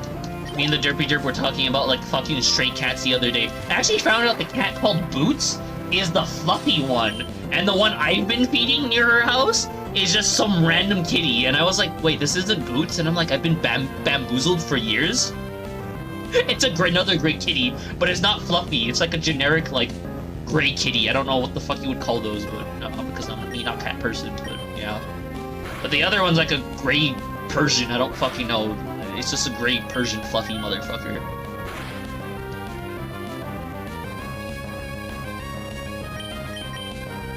C: Me and the Derpy Derp were talking about, like, fucking stray cats the other day. I actually found out the cat called Boots is the fluffy one, and the one I've been feeding near her house is just some random kitty, and I was like, wait, this isn't Boots? And I'm like, I've been bamboozled for years? It's another gray kitty, but it's not fluffy. It's like a generic, like, gray kitty. I don't know what the fuck you would call those, but because I'm a not cat person, but yeah. But the other one's like a gray Persian. I don't fucking know. It's just a gray Persian fluffy motherfucker.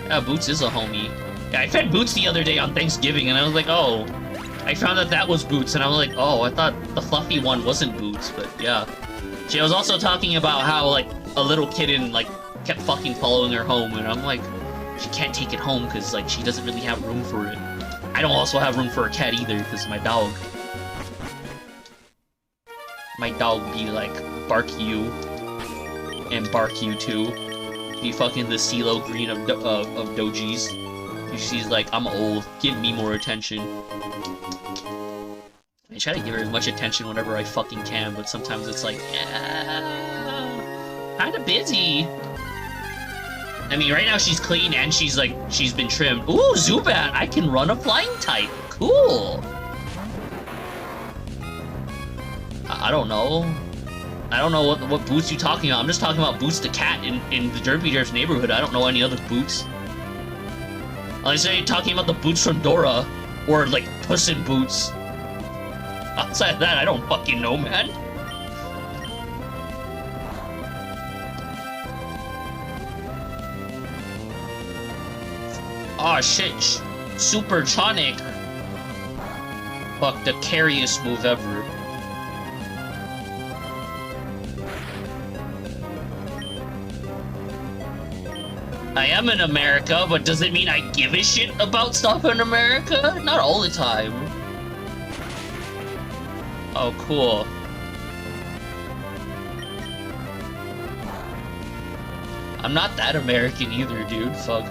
C: Yeah, Boots is a homie. Yeah, I fed Boots the other day on Thanksgiving, and I was like, oh. I found out that was Boots, and I was like, oh, I thought the fluffy one wasn't Boots, but yeah. She was also talking about how, like, a little kitten, like, kept fucking following her home, and I'm like, she can't take it home, because, like, she doesn't really have room for it. I don't also have room for a cat either, because my dog be like, bark you, and bark you too. Be fucking the CeeLo Green of Dojis. She's like, I'm old, give me more attention. I try to give her as much attention whenever I fucking can, but sometimes it's like, yeah, kinda busy. I mean, right now she's clean and she's like, she's been trimmed. Ooh, Zubat, I can run a flying type. Cool. I don't know. I don't know what Boots you talking about. I'm just talking about Boots the cat in the Derpy Derp's neighborhood. I don't know any other Boots. Unless you're talking about the Boots from Dora, or like Puss in Boots. Outside of that, I don't fucking know, man. Aw, shit. Supersonic. Fuck, the carriest move ever. I am in America, but does it mean I give a shit about stuff in America? Not all the time. Oh, cool. I'm not that American either, dude. Fuck.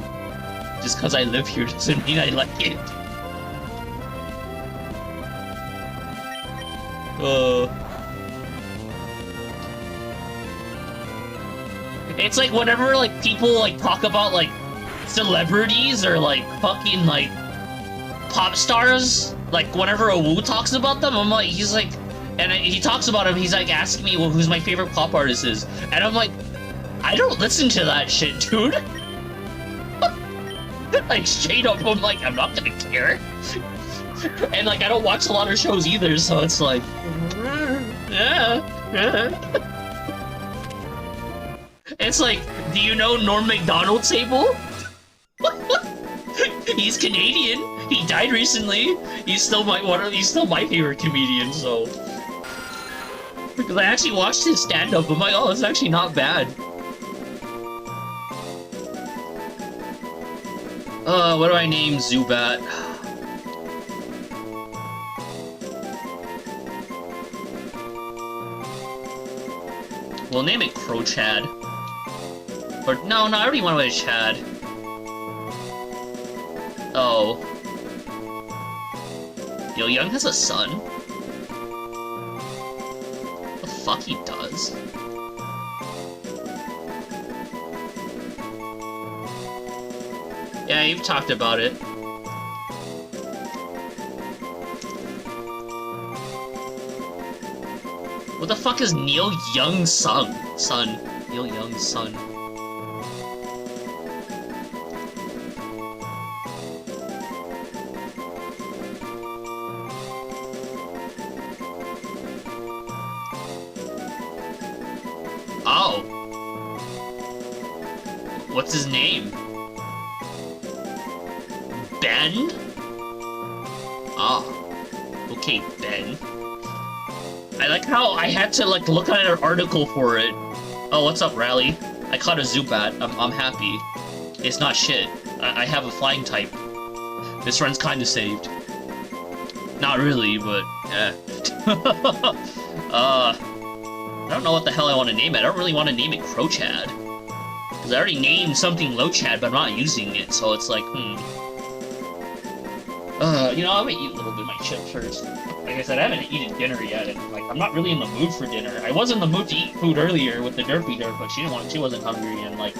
C: Just because I live here doesn't mean I like it. It's like whenever, like, people, like, talk about, like, celebrities or, like, fucking, like, pop stars, like, whenever a Woo talks about them, I'm like, he's like, and he talks about him, he's like asking me, well, who's my favorite pop artist is, and I'm like, I don't listen to that shit, dude. Like, straight up, I'm like, I'm not gonna care. And, like, I don't watch a lot of shows either, so it's like, yeah. It's like, do you know Norm Macdonald's table? He's Canadian. He died recently. He's still my favorite comedian. So, because I actually watched his stand-up, I'm like, oh, it's actually not bad. What do I name Zubat? We'll name it Crow Chad. Or, no, I already went with Chad. Oh. Yo, Young has a son? The fuck he does? Yeah, you've talked about it. the fuck is Neil Young's son? Neil Young's son. Oh. What's his name? Ben? Ah. Okay, Ben. I like how I had to, like, look at an article for it. Oh, what's up, Rally? I caught a Zubat. I'm happy. It's not shit. I have a flying type. This run's kinda saved. Not really, but, yeah. I don't know what the hell I want to name it. I don't really want to name it Crochad. Because I already named something Lochad, but I'm not using it, so it's like, you know, I'm gonna eat a little bit of my chips first. Like I said, I haven't eaten dinner yet, and, like, I'm not really in the mood for dinner. I was in the mood to eat food earlier with the Derpy Derp, but she wasn't hungry, and, like,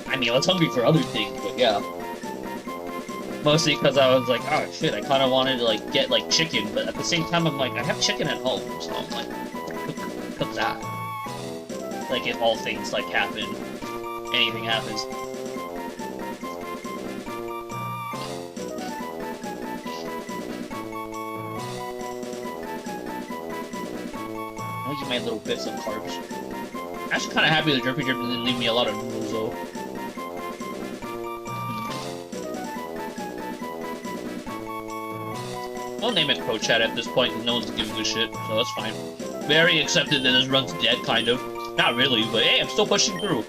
C: I mean, I was hungry for other things, but yeah. Mostly because I was like, oh shit, I kind of wanted to, like, get, like, chicken, but at the same time, I'm like, I have chicken at home, so I'm like, cook that. Like, if all things, like, happen, anything happens. I'll eat my little bits of carbs. I'm actually kind of happy the Derpy Derp didn't leave me a lot of noodles, though. I'll name it Crochat at this point, because no one's giving a shit, so that's fine. Very accepted that this run's dead, kind of. Not really, but hey, I'm still pushing through.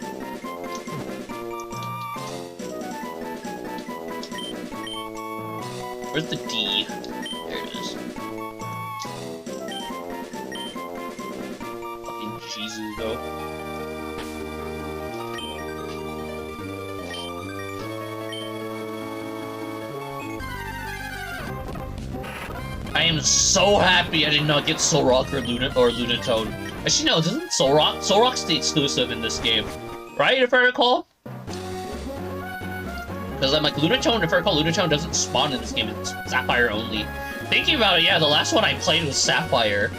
C: Where's the D? There it is. Fucking Jesus, though. I am so happy I did not get Solrock or Lunatone. Actually, no, doesn't Solrock? Solrock's the exclusive in this game, right? If I recall. Because I'm like, Lunatone, if I recall, Lunatone doesn't spawn in this game. It's Sapphire only. Thinking about it, yeah, the last one I played was Sapphire.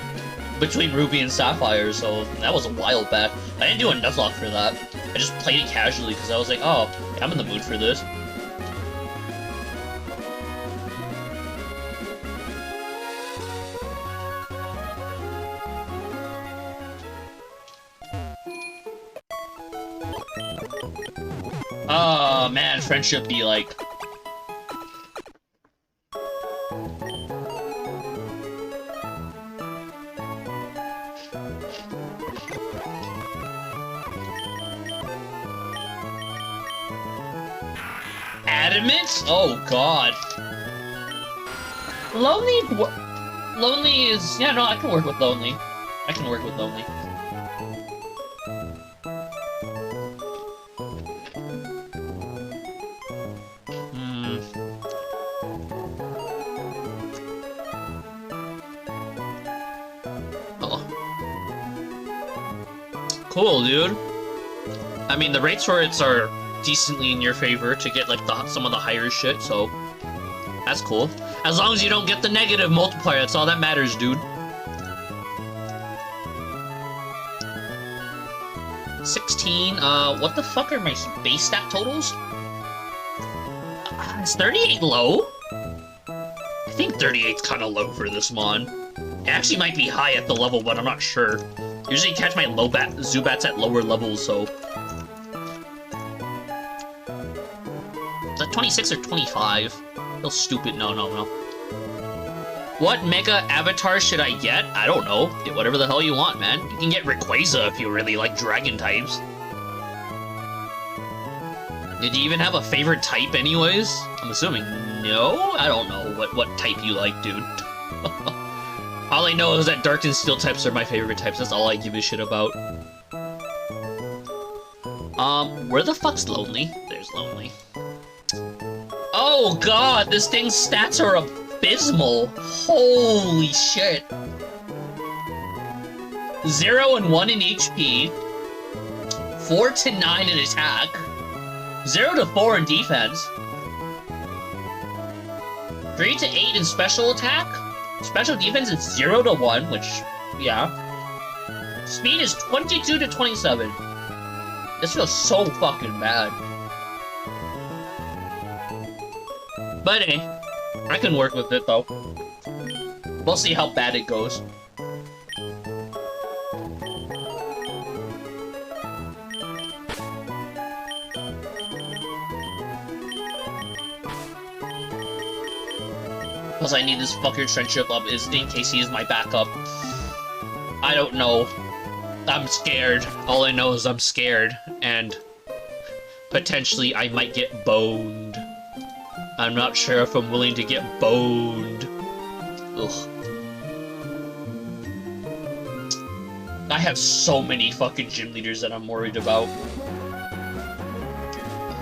C: Between Ruby and Sapphire, so that was a while back. I didn't do a Nuzlocke for that. I just played it casually because I was like, oh, yeah, I'm in the mood for this. Oh man, friendship be like... Adamant? Oh god. Lonely is... Yeah, no, I can work with Lonely. I can work with Lonely. Cool, dude. I mean, the rates for it are decently in your favor to get, like, some of the higher shit, so... That's cool. As long as you don't get the negative multiplier, that's all that matters, dude. 16, what the fuck are my base stat totals? Is 38 low? I think 38's kinda low for this mon. It actually might be high at the level, but I'm not sure. Usually catch my Zubats at lower levels, so... Is that 26 or 25? Feel stupid. No. What mega avatar should I get? I don't know. Get whatever the hell you want, man. You can get Rayquaza if you really like dragon types. Did you even have a favorite type anyways? I'm assuming no? I don't know what type you like, dude. All I know is that Dark and Steel types are my favorite types. That's all I give a shit about. Where the fuck's Lonely? There's Lonely. Oh god, this thing's stats are abysmal. Holy shit. 0 and 1 in HP. 4 to 9 in attack. 0 to 4 in defense. 3 to 8 in special attack. Special defense is 0 to 1, which, yeah. Speed is 22 to 27. This feels so fucking bad. But hey, I can work with it though. We'll see how bad it goes. Plus I need this fucker's friendship up is in case he is my backup. I don't know. I'm scared. All I know is I'm scared, and potentially I might get boned. I'm not sure if I'm willing to get boned. Ugh. I have so many fucking gym leaders that I'm worried about.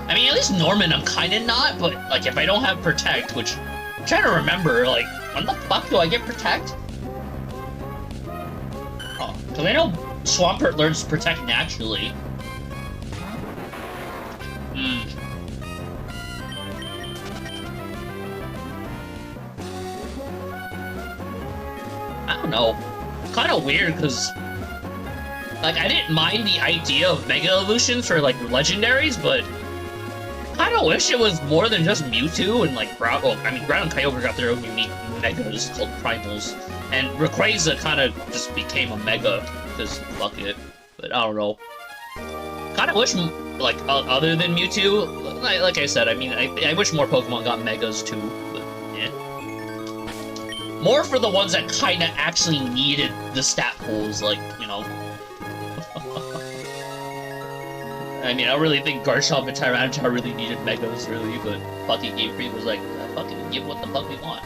C: I mean, at least Norman I'm kinda not, but, like, if I don't have Protect, which I'm trying to remember, like, when the fuck do I get Protect? Oh, because I know Swampert learns to Protect naturally. I don't know. It's kind of weird, because, like, I didn't mind the idea of Mega Evolutions for, like, Legendaries, but I kind of wish it was more than just Mewtwo and, like, Ground... Well, I mean, Ground and Kyogre got their own unique Megas called Primals, and Rayquaza kind of just became a Mega, because fuck it. But I don't know. Kind of wish, like, other than Mewtwo, like I said, I mean, I wish more Pokemon got Megas, too, but, eh. More for the ones that kind of actually needed the stat pools, like, you know. I mean, I don't really think Garchomp and Tyranitar really needed Megas, really, but fucking Game Freak was like, fucking give what the fuck we want.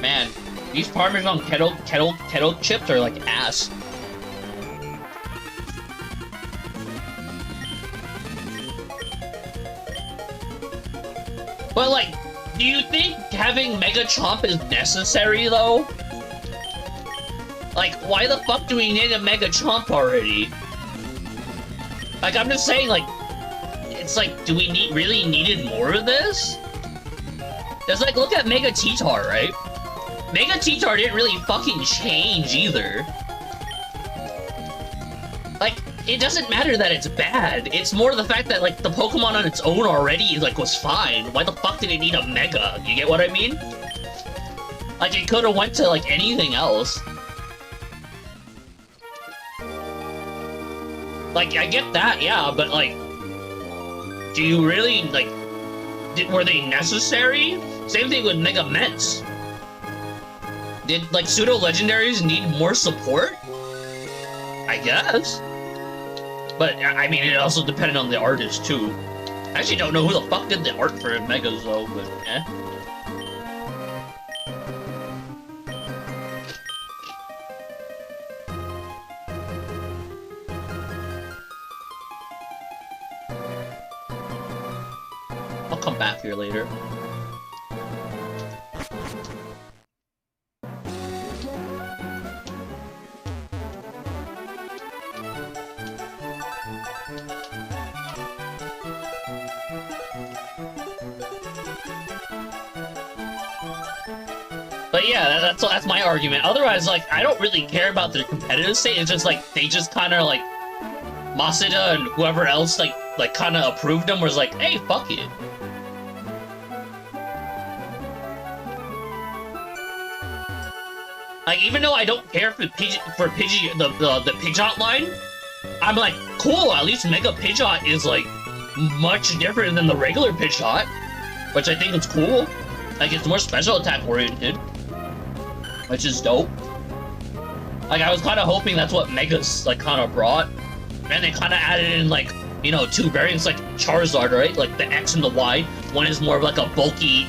C: Man, these Parmesan kettle chips are like ass. But, like, do you think having Mega Chomp is necessary, though? Like, why the fuck do we need a Mega Chomp already? Like, I'm just saying, like, it's like, do we really needed more of this? It's like, look at Mega T-Tar, right? Mega T-Tar didn't really fucking change, either. Like, it doesn't matter that it's bad. It's more the fact that, like, the Pokemon on its own already, like, was fine. Why the fuck did it need a Mega? You get what I mean? Like, it could've went to, like, anything else. Like, I get that, yeah, but, like, do you really, like, were they necessary? Same thing with Mega Mets. Did, like, pseudo-legendaries need more support? I guess. But, I mean, it also depended on the artist, too. I actually don't know who the fuck did the art for Megas, though, but, eh. I'll come back here later. But yeah, that's my argument. Otherwise, like, I don't really care about their competitive state. It's just like they just kind of like Masada and whoever else like kind of approved them. Was like, hey, fuck it. Like, even though I don't care for the Pidgeot line, I'm like, cool. At least Mega Pidgeot is like much different than the regular Pidgeot, which I think is cool. Like, it's more special attack oriented, which is dope. Like, I was kind of hoping that's what Megas, like, kind of brought. And they kind of added in, like, you know, two variants, like Charizard, right? Like, the X and the Y. One is more of, like, a bulky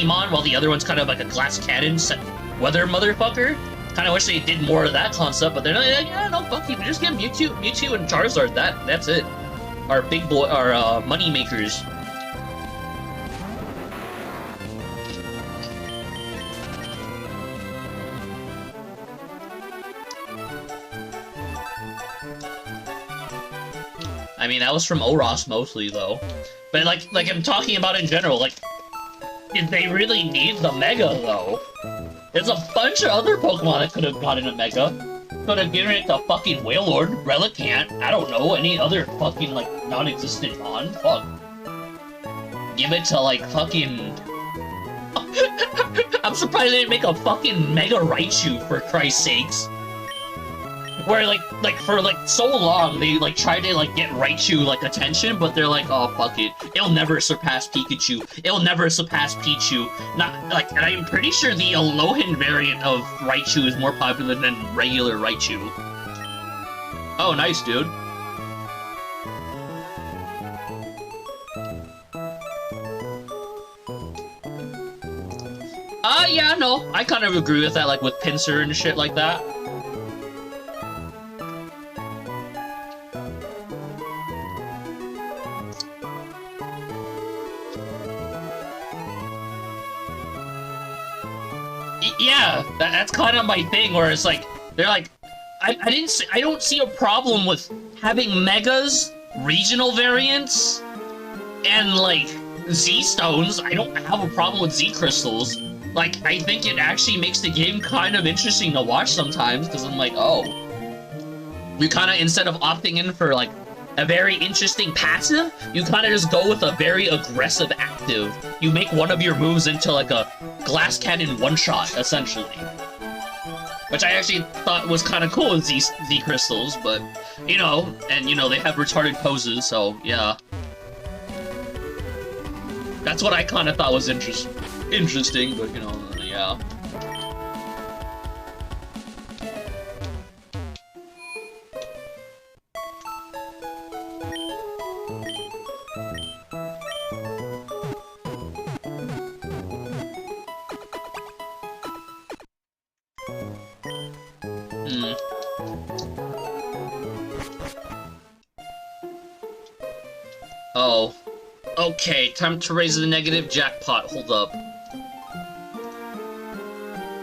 C: mon, while the other one's kind of like a glass cannon weather motherfucker. Kind of wish they did more of that concept, but they're not like, yeah, no, fuck you. Just give Mewtwo and Charizard. That's it. Our big boy, our, money makers. I mean, that was from Oros mostly, though. But, like I'm talking about in general, like, did they really need the Mega, though? There's a bunch of other Pokemon that could have gotten a Mega. Could have given it to fucking Wailord, Relicanth, I don't know, any other fucking, like, non-existent Mon. Fuck. Give it to, like, fucking... I'm surprised they didn't make a fucking Mega Raichu, for Christ's sakes. Where, like, for, like, so long, they, like, tried to, like, get Raichu, like, attention, but they're like, oh, fuck it. It'll never surpass Pikachu. It'll never surpass Pichu. Not, like, and I'm pretty sure the Alolan variant of Raichu is more popular than regular Raichu. Oh, nice, dude. Yeah, no, I kind of agree with that, like, with Pinsir and shit like that. Yeah, that's kind of my thing, where it's like, they're like, I don't see a problem with having Megas, regional variants, and, like, Z-Stones. I don't have a problem with Z-Crystals. Like, I think it actually makes the game kind of interesting to watch sometimes, because I'm like, oh. You kind of, instead of opting in for, like, a very interesting passive, you kind of just go with a very aggressive active. You make one of your moves into, like, a glass cannon one-shot, essentially. Which I actually thought was kind of cool with Z-Crystals, but, you know, and, you know, they have retarded poses, so, yeah. That's what I kind of thought was interesting, but, you know, yeah. Oh. Okay, time to raise the negative jackpot. Hold up.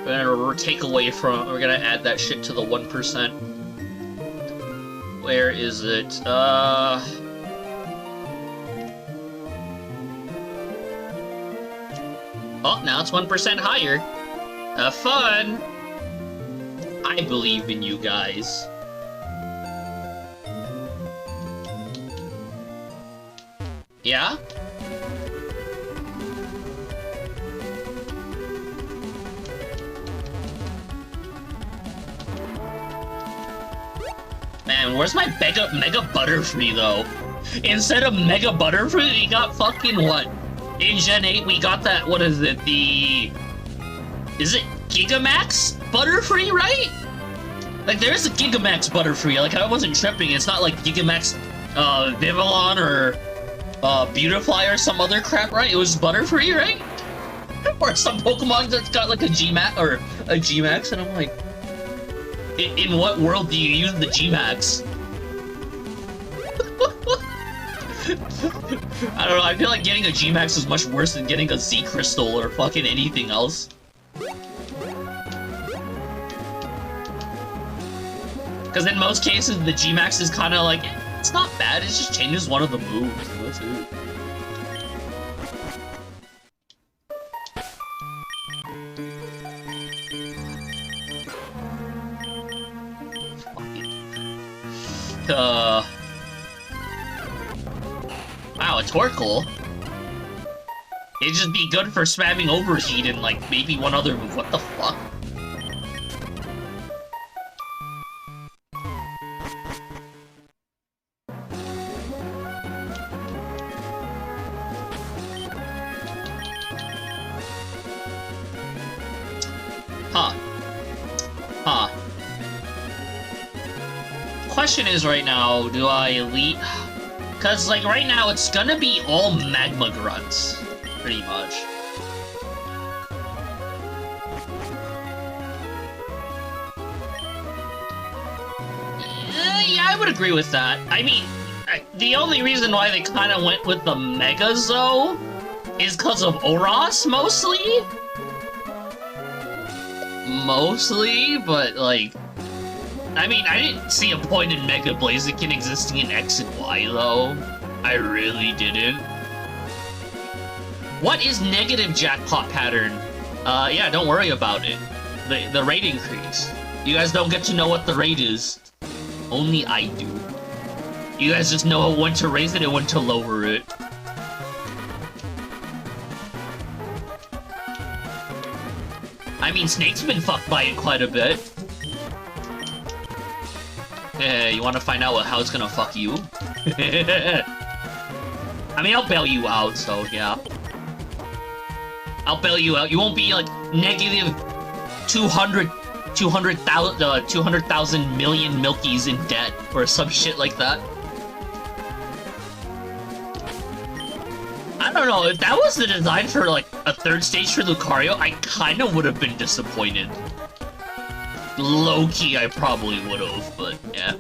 C: We're gonna take away from... We're gonna add that shit to the 1%. Where is it? Oh, now it's 1% higher. Have fun! I believe in you guys. Yeah? Man, where's my Mega Butterfree, though? Instead of Mega Butterfree, we got fucking what? In Gen 8, we got that, what is it, is it Gigamax Butterfree, right? Like, there's a Gigamax Butterfree, like, I wasn't tripping, it's not like Gigamax, Vivillon, or... Beautifly or some other crap, right? It was Butterfree, right? Or some Pokemon that's got like a Gmax, or a Gmax, and I'm like... In what world do you use the Gmax? I don't know, I feel like getting a Gmax is much worse than getting a Z-Crystal or fucking anything else. Because in most cases, the Gmax is kind of like... It's not bad, it just changes one of the moves. That's it. Wow, a Torkoal? It'd just be good for spamming Overheat and, like, maybe one other move. What the fuck? Question is right now, do I elite? Cause like right now it's gonna be all Magma Grunts, pretty much. Yeah, I would agree with that. I mean, the only reason why they kind of went with the Megas though is because of Oros mostly. But like. I mean, I didn't see a point in Mega Blaziken existing in X and Y, though. I really didn't. What is negative jackpot pattern? Yeah, don't worry about it. The rate increase. You guys don't get to know what the rate is. Only I do. You guys just know when to raise it and when to lower it. I mean, Snake's been fucked by it quite a bit. Hey, you wanna find out how it's gonna fuck you? I mean, I'll bail you out, so yeah. I'll bail you out. You won't be, like, negative 200,000 million Milkies in debt, or some shit like that. I don't know, if that was the design for, like, a third stage for Lucario, I kinda would've been disappointed. Low-key, I probably would've, but yeah.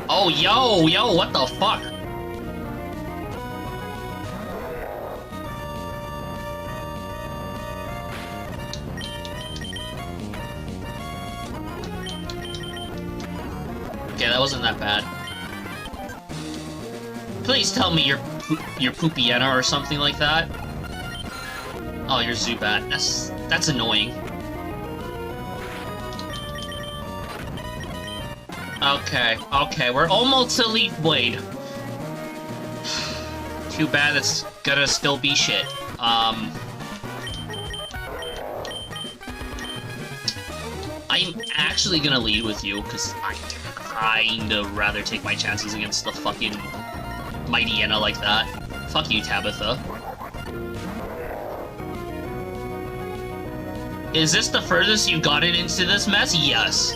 C: Oh, yo, what the fuck? Okay, that wasn't that bad. Please tell me you're Poopiana or something like that. Oh, you're Zubat. That's annoying. Okay, we're almost to Leaf Blade. Too bad it's gonna still be shit. I'm actually gonna lead with you, because I kinda rather take my chances against the fucking Mightyena like that. Fuck you, Tabitha. Is this the furthest you've gotten into this mess? Yes.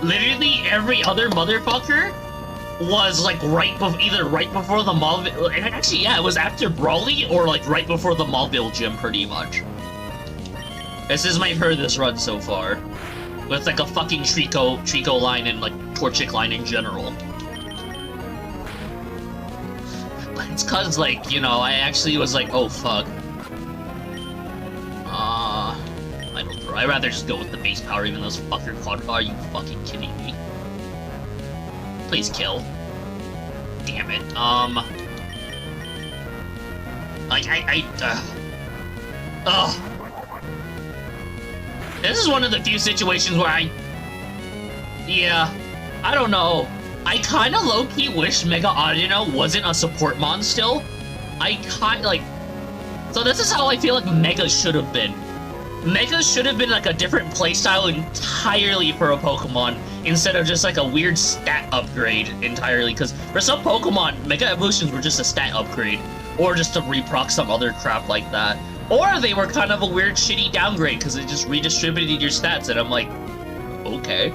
C: Literally every other motherfucker was like either right before the Mauville, and actually yeah, it was after Brawly or like right before the Mauville gym pretty much. This is my furthest run so far. With like a fucking Trico line and like Torchic line in general. But it's cause like, you know, I actually was like, oh fuck. I'd rather just go with the base power even though this fucker caught. Are you fucking kidding me? Please kill. Damn it. This is one of the few situations where yeah, I don't know. I kinda low-key wish Mega Audino wasn't a support mon still. So this is how I feel like Mega should have been. Mega should have been like a different playstyle entirely for a Pokemon, instead of just like a weird stat upgrade entirely, because for some Pokemon, Mega Evolutions were just a stat upgrade, or just to reproc some other crap like that. Or they were kind of a weird shitty downgrade, because it just redistributed your stats, and I'm like, okay.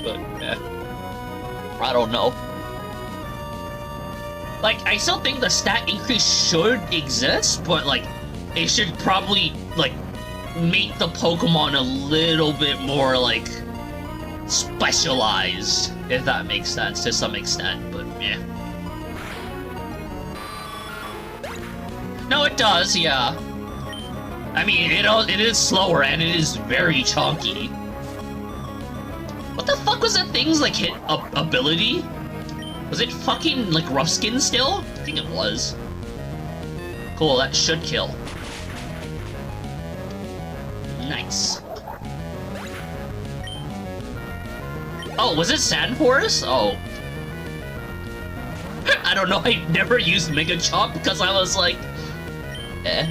C: But, I don't know. Like, I still think the stat increase should exist, but, like, it should probably, like, make the Pokemon a little bit more, like, specialized, if that makes sense, to some extent, but, yeah. No, it does, yeah. I mean, it is slower, and it is very chunky. What the fuck was that thing's, like, hit ability? Was it fucking, like, Rough Skin still? I think it was. Cool, that should kill. Nice. Oh, was it Sand Forest? Oh. I don't know, I never used Mega Chop because I was like... Yeah.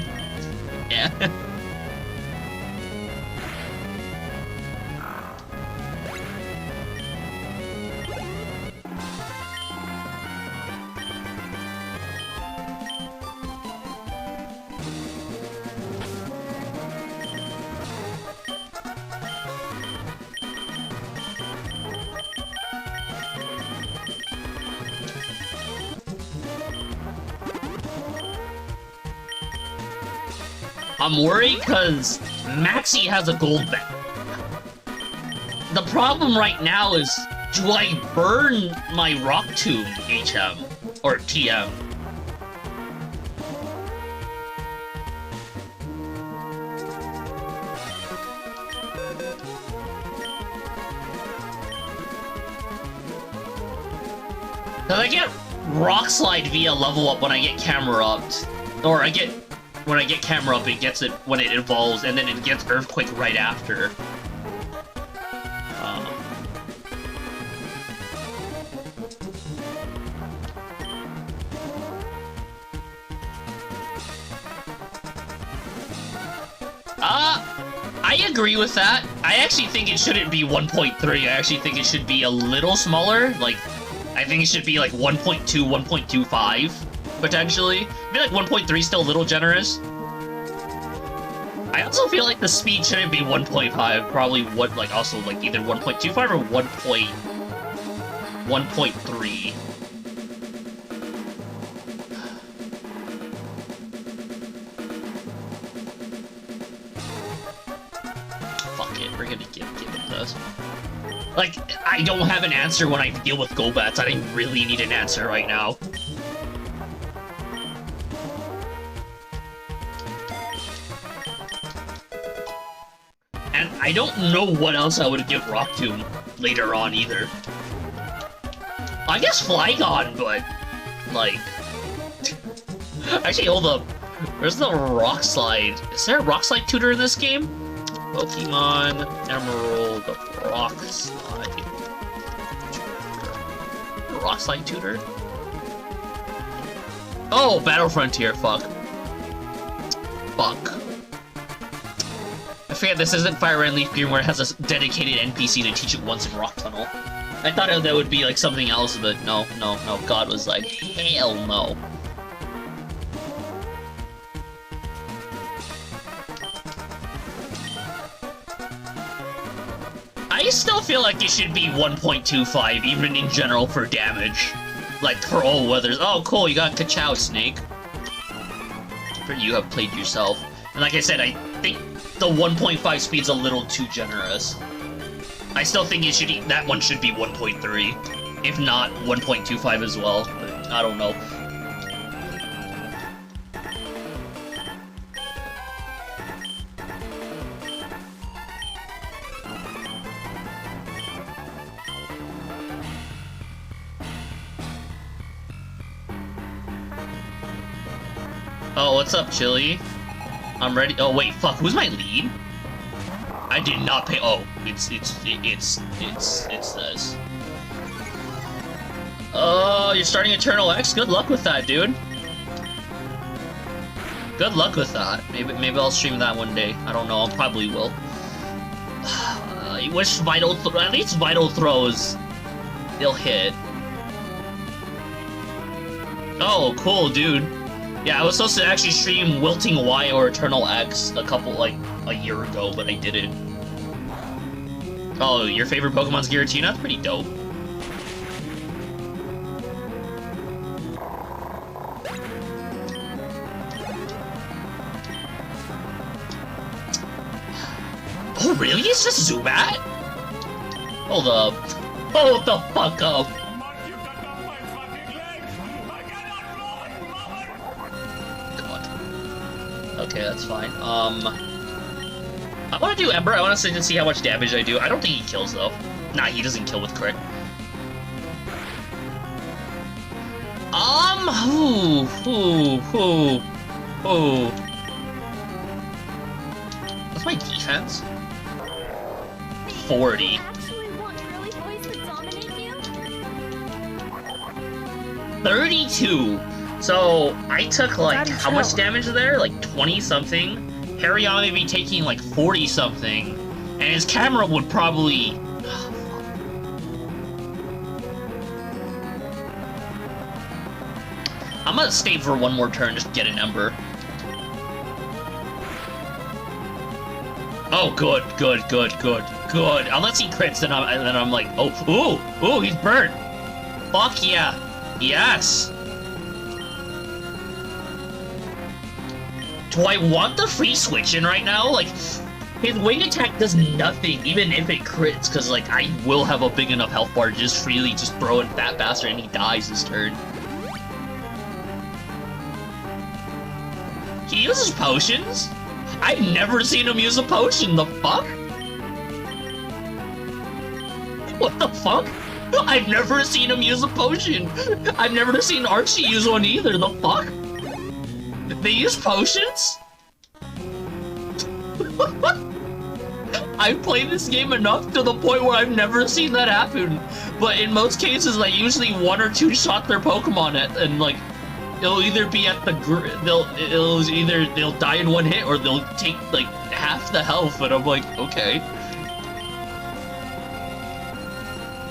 C: I'm worried because Maxie has a gold bag. The problem right now is, do I burn my rock tomb, HM? Or TM? Cause I get rock slide via level up when I get camera upped. Or when I get camera up, it gets it when it evolves, and then it gets earthquake right after. I agree with that. I actually think it shouldn't be 1.3. I actually think it should be a little smaller. Like, I think it should be like 1.2, 1.25, potentially. I feel like 1.3 is still a little generous. I also feel like the speed shouldn't be 1.5. Probably what, like, also like either 1.25 or 1.3. We're gonna give it this. Like, I don't have an answer when I deal with Golbats. I don't really need an answer right now. And I don't know what else I would give Rock Tomb later on either. I guess Flygon, but like actually hold up. Where's the Rock Slide? Is there a Rock Slide tutor in this game? Pokemon Emerald Rock Slide. Rock Slide tutor? Oh, Battle Frontier, fuck. Fuck. I forget this isn't Fire Red Leaf Green where it has a dedicated NPC to teach it once in Rock Tunnel. I thought that would be like something else, but no. God was like, hell no. I still feel like it should be 1.25, even in general, for damage. Like, for all weathers. Oh, cool, you got Ka-Chow, Snake. You have played yourself. And like I said, I think the 1.5 speed's a little too generous. I still think it should that one should be 1.3. If not, 1.25 as well. But I don't know. Oh, what's up, Chili? I'm ready. Oh, wait, fuck, who's my lead? I did not pay. Oh, it's this. Oh, you're starting Eternal X? Good luck with that, dude. Good luck with that. Maybe I'll stream that one day. I don't know, I probably will. I wish at least Vital Throws, they'll hit. Oh, cool, dude. Yeah, I was supposed to actually stream Wilting Y or Eternal X a year ago, but I didn't. Oh, your favorite Pokemon's Giratina? That's pretty dope. Oh, really? It's just Zubat? Hold up. Hold the fuck up. Okay, that's fine. I want to do Ember. I want to see how much damage I do. I don't think he kills, though. Nah, he doesn't kill with crit. What's my defense? 40. 32. So, I took, like, how much damage there? Like, 20-something? Harryana may be taking, like, 40-something. And his camera would probably... I'm gonna stay for one more turn, just to get an Ember. Oh, good. Unless he crits, then I'm like, oh, ooh, he's burnt. Fuck yeah. Yes. Do I want the free switch in right now? Like, His wing attack does nothing, even if it crits, because, like, I will have a big enough health bar to just freely just throw in that bastard and he dies his turn. He uses potions? I've never seen him use a potion, the fuck? What the fuck? I've never seen him use a potion! I've never seen Archie use one either, the fuck? They use potions? I've played this game enough to the point where I've never seen that happen. But in most cases, they usually one or two shot their Pokemon at, and like, it'll either be at the they'll die in one hit or they'll take like half the health, and I'm like, okay.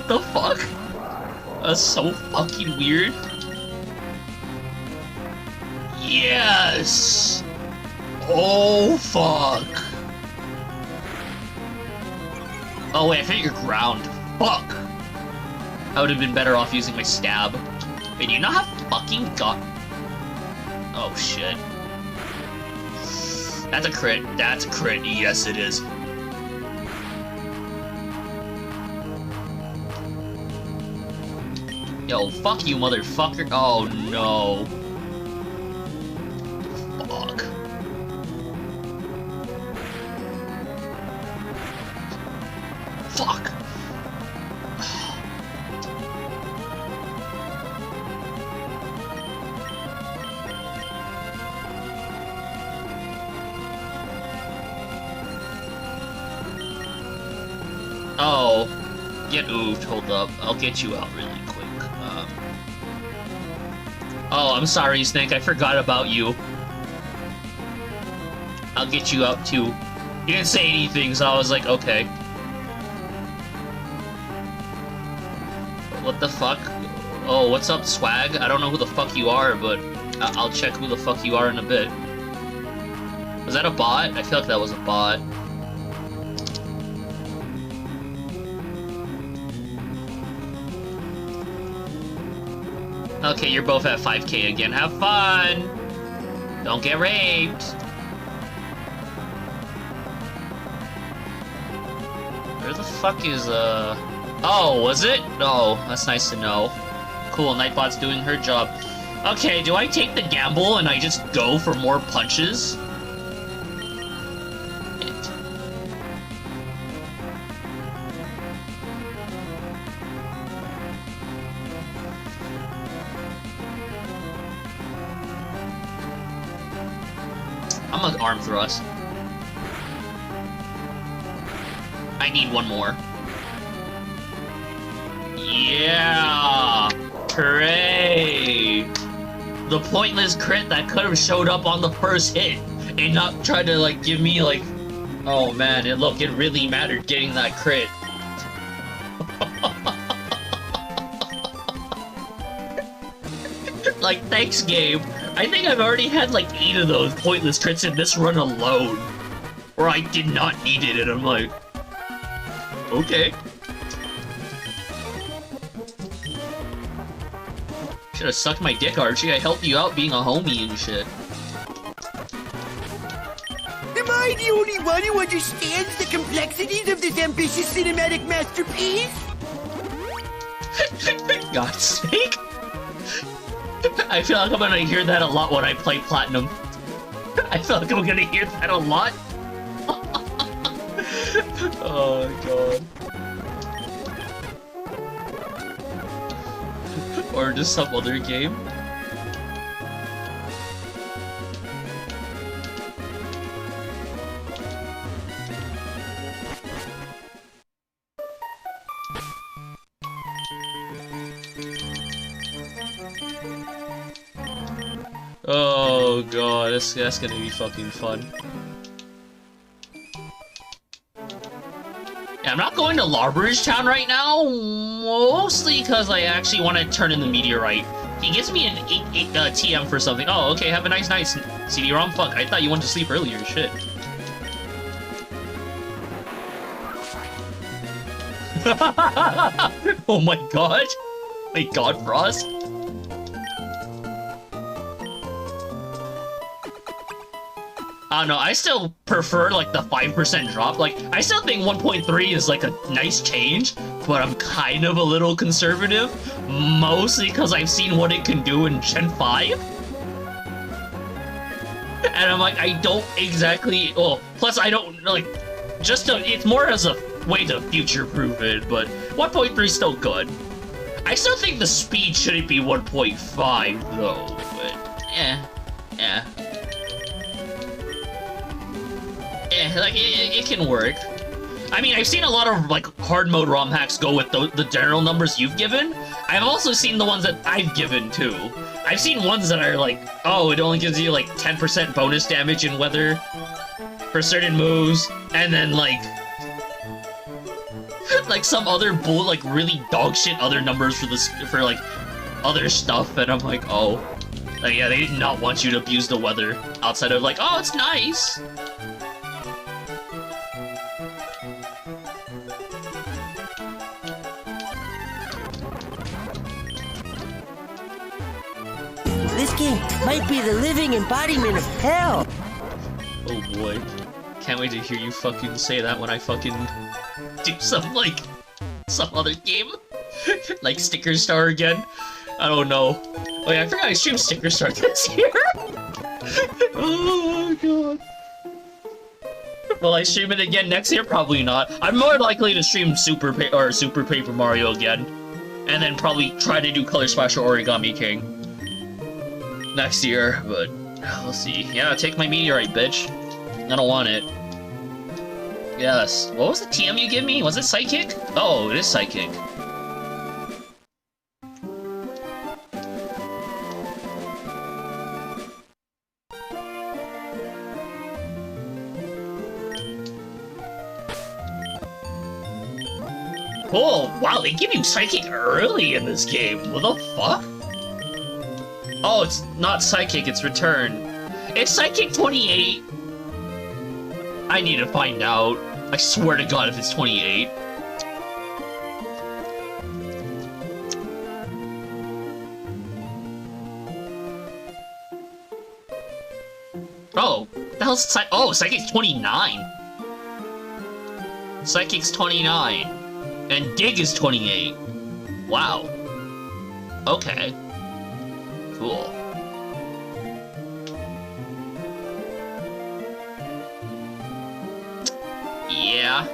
C: The fuck? That's so fucking weird. Yes! Oh fuck. Oh wait, I hit your ground. Fuck! I would have been better off using my stab. Wait, do you not have fucking got... Oh shit. That's a crit. That's a crit. Yes, it is. Yo, fuck you, motherfucker. Oh no. Fuck. Fuck. Oh, get oofed. Hold up. I'll get you out really quick. Oh, I'm sorry, Snake. I forgot about you. I'll get you out too. You didn't say anything, so I was like, okay. What the fuck? Oh, what's up, Swag? I don't know who the fuck you are, but I'll check who the fuck you are in a bit. Was that a bot? I feel like that was a bot. Okay, you're both at 5K again. Have fun! Don't get raped! Where the fuck is, Oh, was it? Oh, that's nice to know. Cool, Nightbot's doing her job. Okay, do I take the gamble and I just go for more punches? I'm gonna arm thrust. I need one more. Yeah! Hooray! The pointless crit that could have showed up on the first hit and not try to like give me like, oh man, look, it really mattered getting that crit. Like, thanks, game. I think I've already had like 8 of those pointless crits in this run alone, where I did not need it, and I'm like, okay. Should've sucked my dick, Archie. I helped you out being a homie and shit.
B: Am I the only one who understands the complexities of this ambitious cinematic masterpiece?
C: God's sake. I feel like I'm gonna hear that a lot when I play Platinum. I feel like I'm gonna hear that a lot. Oh, God. Or just some other game. Oh god, that's gonna be fucking fun. Yeah, I'm not going to Larbridge Town right now, mostly because I actually want to turn in the meteorite. He gives me an 8 TM for something. Oh, okay, have a nice night, CD-ROM. Fuck, I thought you went to sleep earlier, shit. Oh my god! Wait, God Frost? I don't know, I still prefer, like, the 5% drop. Like, I still think 1.3 is, like, a nice change, but I'm kind of a little conservative, mostly because I've seen what it can do in Gen 5. And I'm like, I don't exactly... Well, plus I don't, like, just to... It's more as a way to future-proof it, but 1.3 is still good. I still think the speed shouldn't be 1.5, though, but... Yeah. Like, it can work. I mean, I've seen a lot of, like, hard mode ROM hacks go with the general numbers you've given. I've also seen the ones that I've given, too. I've seen ones that are like, oh, it only gives you, like, 10% bonus damage in weather for certain moves, and then, like, like, some other like, really dog shit other numbers for, like, other stuff, and I'm like, oh. Like, yeah, they did not want you to abuse the weather outside of, like, oh, it's nice.
B: This game might be the living embodiment of hell.
C: Oh boy. Can't wait to hear you fucking say that when I fucking do some, like, some other game. Like Sticker Star again. I don't know. Oh yeah, I forgot I streamed Sticker Star this year. Oh my god. Will I stream it again next year? Probably not. I'm more likely to stream Super Paper Mario again. And then probably try to do Color Splash or Origami King next year, but we'll see. Yeah, take my meteorite, bitch. I don't want it. Yes. What was the TM you give me? Was it Psychic? Oh, it is Psychic. Cool. Wow, they give you Psychic early in this game. What the fuck? Oh, it's not Psychic, it's Return. It's Psychic 28. I need to find out. I swear to god if it's 28. Oh, the hell's oh, Psychic's 29. Psychic's 29. And Dig is 28. Wow. Okay. Cool. Yeah.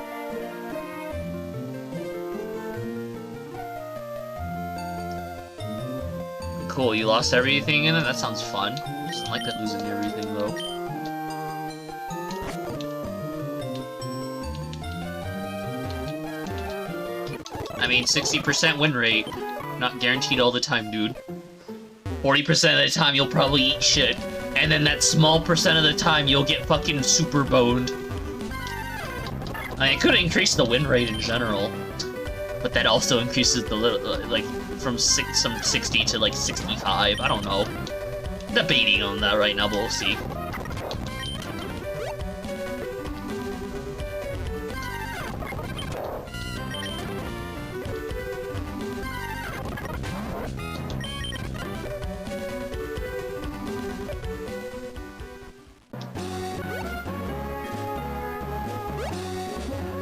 C: Cool, you lost everything in it? That sounds fun. I just don't like that losing everything, though. I mean, 60% win rate. Not guaranteed all the time, dude. 40% of the time you'll probably eat shit. And then that small percent of the time you'll get fucking super boned. I mean, it could increase the win rate in general. But that also increases the like, from some 60 to like 65. I don't know. Debating on that right now, but we'll see.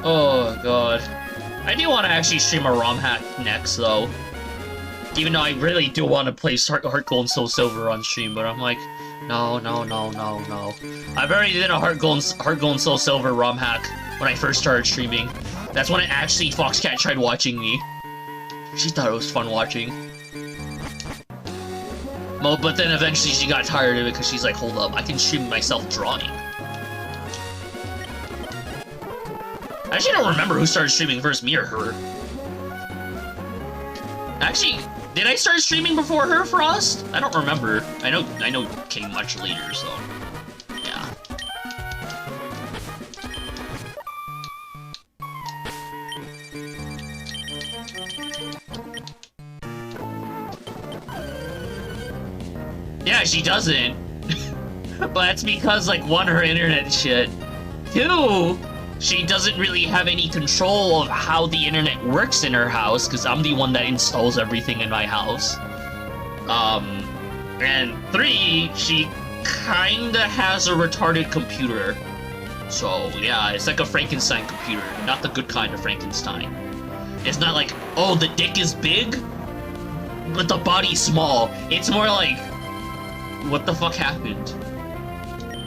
C: Oh god. I do want to actually stream a ROM hack next, though. Even though I really do want to play Heart Gold and Soul Silver on stream, but I'm like, no. I've already did a Heart Gold and Soul Silver ROM hack when I first started streaming. That's when actually Foxcat tried watching me. She thought it was fun watching. Well, but then eventually she got tired of it because she's like, hold up, I can stream myself drawing. I actually don't remember who started streaming first, me or her. Actually, did I start streaming before her, Frost? I don't remember. I know it came much later, so yeah. Yeah, she doesn't. But that's because, like, one, her internet shit. Two, she doesn't really have any control of how the internet works in her house, because I'm the one that installs everything in my house. And three, she kinda has a retarded computer. So, yeah, it's like a Frankenstein computer, not the good kind of Frankenstein. It's not like, oh, the dick is big, but the body's small. It's more like, what the fuck happened?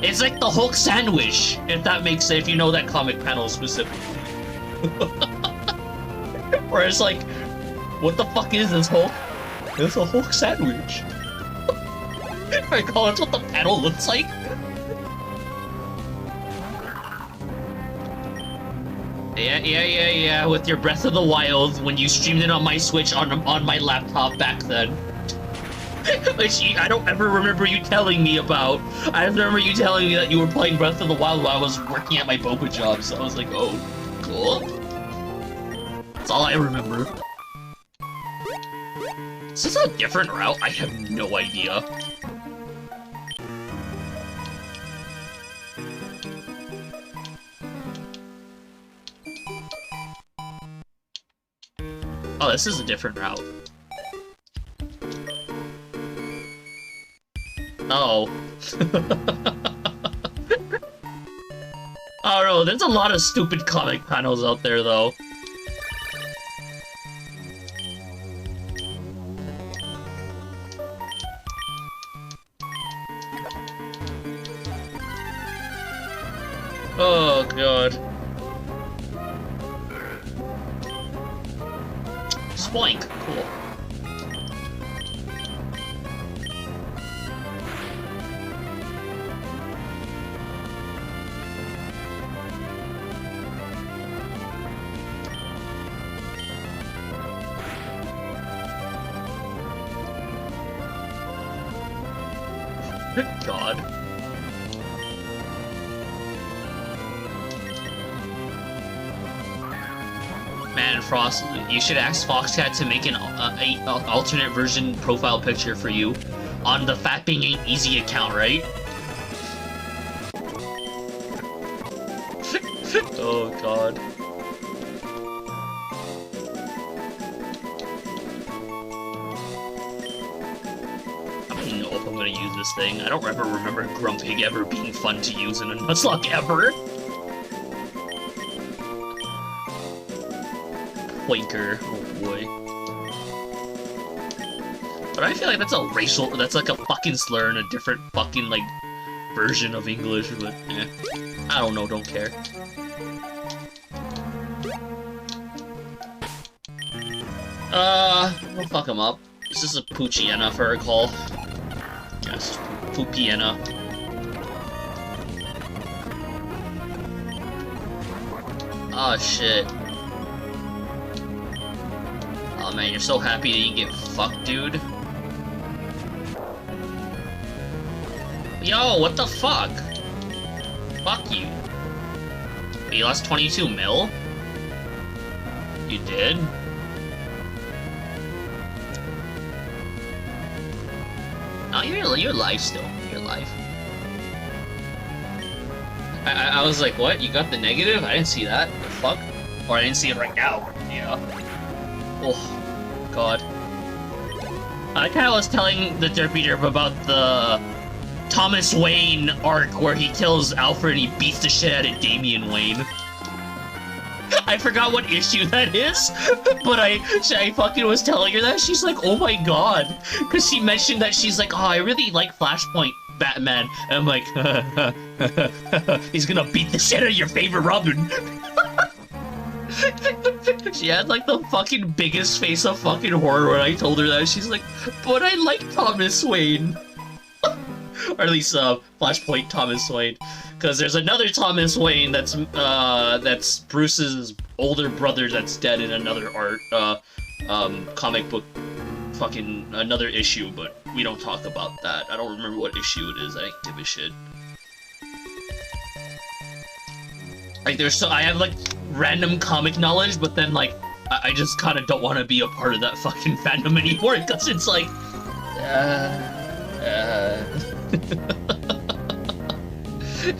C: It's like the Hulk sandwich, if that makes sense, if you know that comic panel specifically. Where it's like, what the fuck is this Hulk? It's a Hulk sandwich. I call it what the panel looks like. Yeah, with your Breath of the Wild, when you streamed it on my Switch on my laptop back then. Which I don't ever remember you telling me about. I remember you telling me that you were playing Breath of the Wild while I was working at my boba job, so I was like, oh, cool. That's all I remember. Is this a different route? I have no idea. Oh, this is a different route. Oh. I don't know, there's a lot of stupid comic panels out there, though. Oh, God. Spoink, cool. God. Man, Frost, you should ask Foxcat to make an alternate version profile picture for you on the Fapping Ain't Easy account, right? Oh, God. I don't know if I'm gonna use this thing. I don't ever remember Grumpig ever being fun to use in a Nuzlocke ever. Poinker, oh boy. But I feel like that's a racial, that's like a fucking slur in a different fucking, like, version of English, but, eh. I don't know, don't care. We'll fuck him up. This is a Poochiena, if I recall. Yes, Poopiena. Oh, shit. Oh man, you're so happy that you get fucked, dude. Yo, what the fuck? Fuck you. Wait, you lost 22 mil? You did? No, you're alive still. You're alive. I was like, what? You got the negative? I didn't see that. The fuck? Or I didn't see it right now. Yeah. Oh, God. I kinda was telling the Derpy Derp about the Thomas Wayne arc where he kills Alfred and he beats the shit out of Damian Wayne. I forgot what issue that is, but I fucking was telling her that. She's like, oh my God. Because she mentioned that she's like, oh, I really like Flashpoint Batman. And I'm like, he's gonna beat the shit out of your favorite Robin. She had like the fucking biggest face of fucking horror when I told her that. She's like, but I like Thomas Wayne. Or at least Flashpoint Thomas Wayne. Because there's another Thomas Wayne that's Bruce's older brother that's dead in another comic book fucking another issue, but we don't talk about that. I don't remember what issue it is. I didn't give a shit. Like, I have, like, random comic knowledge, but then, like, I just kind of don't want to be a part of that fucking fandom anymore, because it's like...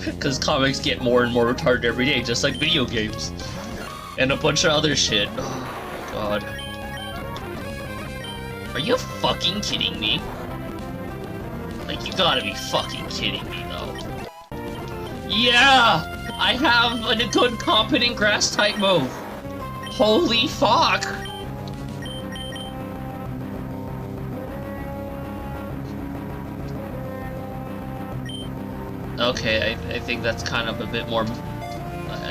C: Because comics get more and more retarded every day, just like video games. And a bunch of other shit. Oh, God. Are you fucking kidding me? Like, You gotta be fucking kidding me, though. Yeah! I have a good, competent grass-type move. Holy fuck! Okay, I think that's kind of a bit more...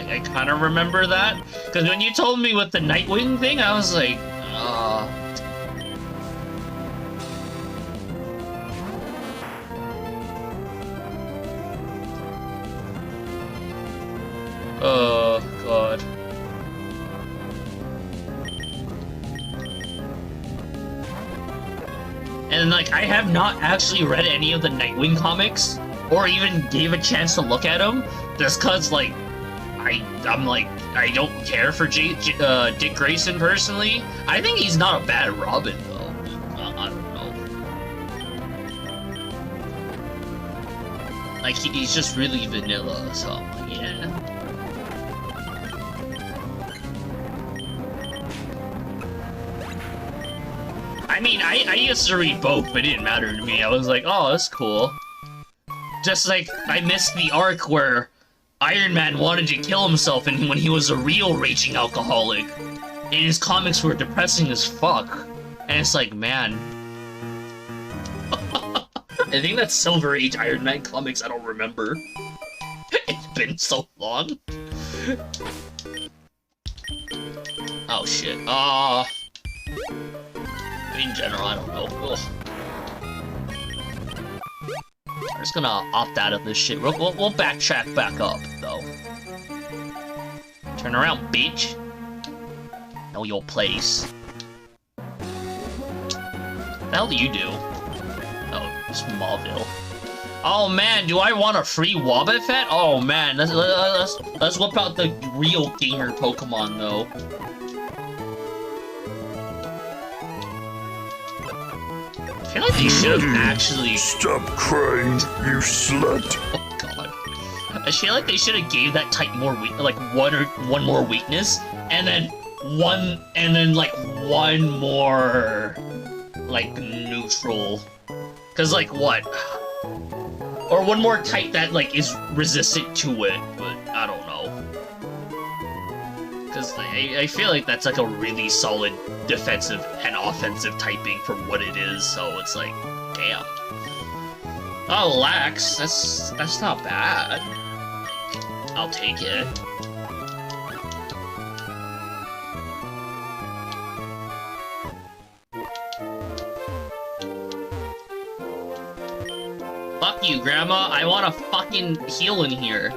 C: I kind of remember that. Because when you told me with the Nightwing thing, I was like, oh, God. And, like, I have not actually read any of the Nightwing comics, or even gave a chance to look at them, just cause, like, I'm like, I don't care for Dick Grayson personally. I think he's not a bad Robin, though. I don't know. Like, he's just really vanilla, so, yeah. I mean, I used to read both, but it didn't matter to me. I was like, oh, that's cool. Just like, I missed the arc where Iron Man wanted to kill himself and when he was a real raging alcoholic. And his comics were depressing as fuck. And it's like, man. I think that's Silver Age Iron Man comics, I don't remember. It's been so long. Oh shit. In general, I don't know. Ugh. I'm just gonna opt out of this shit. We'll backtrack back up, though. Turn around, bitch. Know your place. What the hell do you do? Oh, Smallville. Oh man, do I want a free Wobbuffet? Oh man, let's whip out the real gamer Pokemon, though. I feel like they should have actually...
D: Stop crying, you slut.
C: Oh god. I feel like they should have gave that type more like one more weakness, and then one more like neutral. Cause like what? Or one more type that like is resistant to it, but I don't know. Cause I feel like that's like a really solid defensive and offensive typing for what it is, so it's like, damn. Oh, Lax, that's not bad. I'll take it. Fuck you, Grandma. I want a fucking heal in here.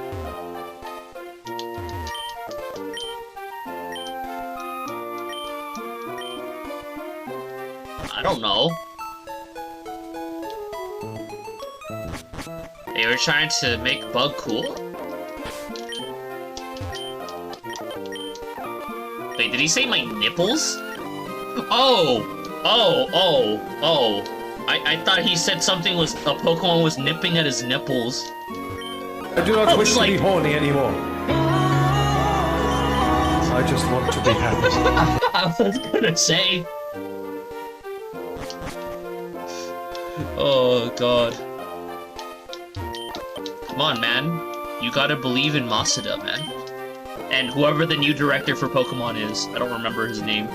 C: I don't know. They were trying to make Bug cool? Wait, did he say my nipples? Oh! I thought he said something was a Pokemon was nipping at his nipples.
E: I do not wish to be horny anymore. I just want to be happy.
C: I was gonna say. Oh god. Come on, man. You gotta believe in Masuda, man. And whoever the new director for Pokemon is, I don't remember his name.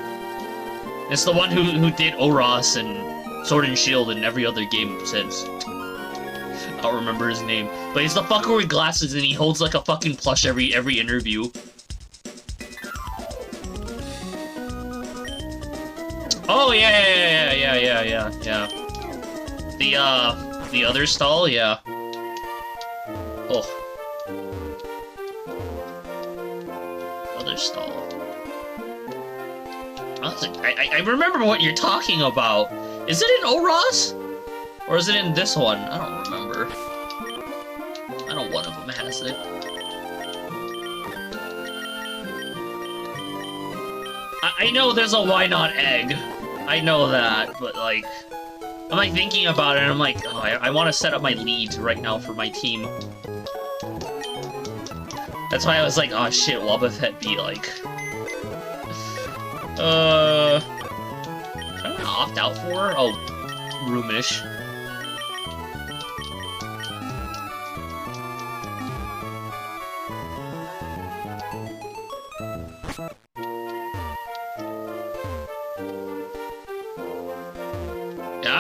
C: It's the one who did Oros and Sword and Shield and every other game since. I don't remember his name. But he's the fucker with glasses and he holds like a fucking plush every interview. Oh yeah. The other stall, yeah. Oh. Other stall. I remember what you're talking about. Is it in Oros? Or is it in this one? I don't remember. I know one of them has it. I know there's a why not egg. I know that, but like... I'm like thinking about it and I'm like, oh, I want to set up my lead right now for my team. That's why I was like, oh shit, Wobbuffet be like... What am I gonna opt out for? Oh, Roomish.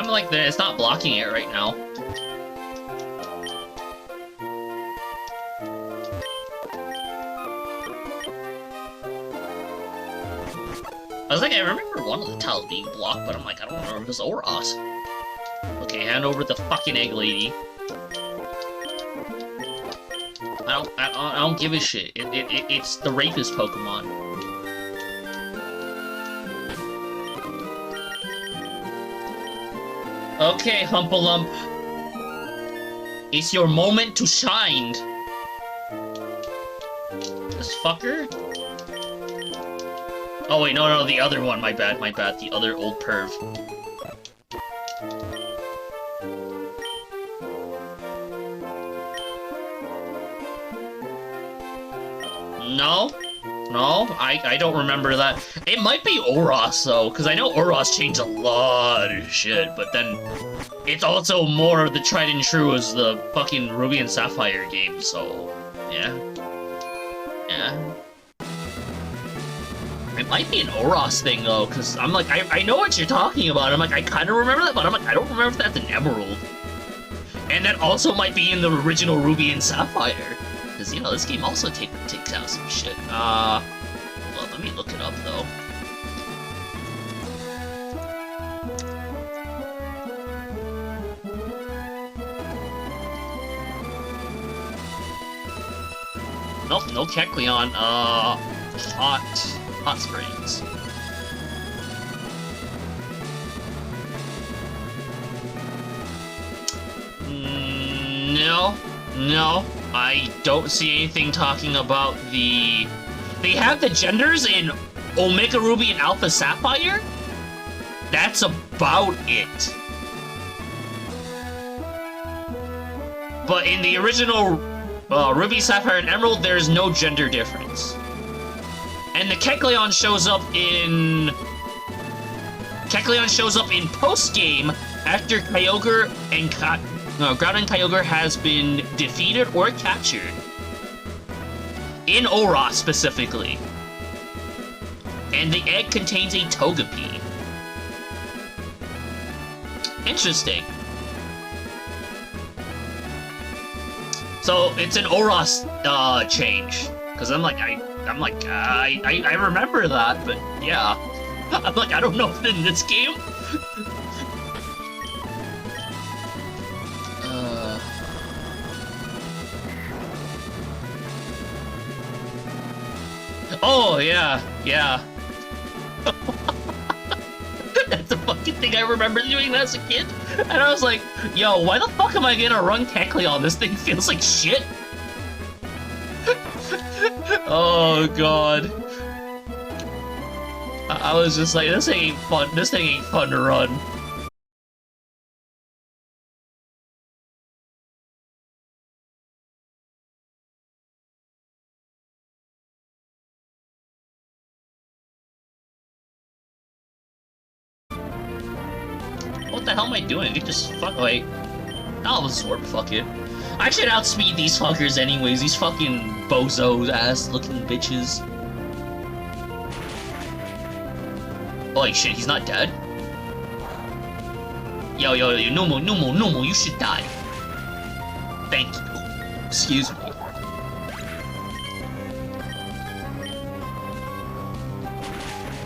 C: I'm like, it's not blocking it right now. I was like, I remember one of the tiles being blocked, but I'm like, I don't remember if it was Oros. Okay, hand over the fucking egg lady. I don't give a shit. It's the rapist Pokemon. Okay, Humpalump. It's your moment to shine. This fucker? Oh wait, no, the other one, my bad, the other old perv. No, I don't remember that. It might be Oros, though, because I know Oros changed a lot of shit, but then it's also more of the tried and true as the fucking Ruby and Sapphire game, so yeah. It might be an Oros thing, though, because I'm like, I know what you're talking about. I'm like, I kind of remember that, but I'm like, I don't remember if that's an Emerald. And that also might be in the original Ruby and Sapphire. Because, you know, this game also takes out some shit. Well, let me look it up, though. Nope, no Kecleon. Hot Springs. No, I don't see anything talking about the... They have the genders in Omega Ruby and Alpha Sapphire? That's about it. But in the original Ruby, Sapphire, and Emerald, there's no gender difference. And the Kecleon shows up in... post-game after Kyogre and Groudon and Kyogre has been defeated or captured. In Oros, specifically. And the egg contains a Togepi. Interesting. So, it's an Oros, change. Because I remember that, but yeah. I'm like, I don't know if in this game. Oh, yeah. That's the fucking thing I remember doing as a kid. And I was like, yo, why the fuck am I gonna run Kecleon? This thing feels like shit. Oh, God. I was just like, this thing ain't fun. This thing ain't fun to run. What the hell am I doing? You just fuck. Wait. I'll absorb. Fuck it. I should outspeed these fuckers anyways. These fucking bozo ass looking bitches. Holy shit, he's not dead? Yo, Numo, you should die. Thank you. Excuse me.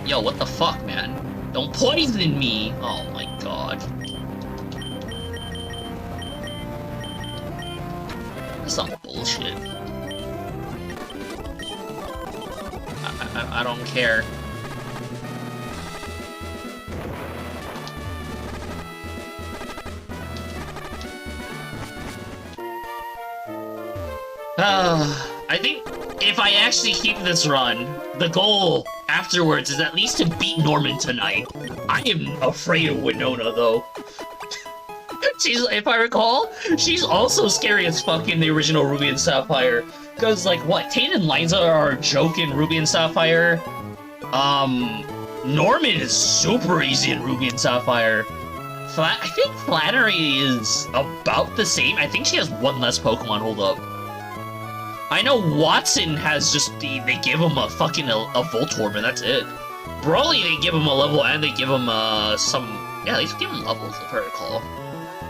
C: Yo, what the fuck, man? Don't poison me! Oh my god. That's some bullshit. I don't care. I think if I actually keep this run, the goal afterwards is at least to beat Norman tonight. I am afraid of Winona, though. If I recall, she's also scary as fuck in the original Ruby and Sapphire. Because, like, what, Tate and Liza are a joke in Ruby and Sapphire. Norman is super easy in Ruby and Sapphire. I think Flannery is about the same. I think she has one less Pokemon. Hold up. I know Watson has just they give him a fucking a Voltorb and that's it. Brawly, they give him a level and they give him some Yeah, at least give him levels, if I recall.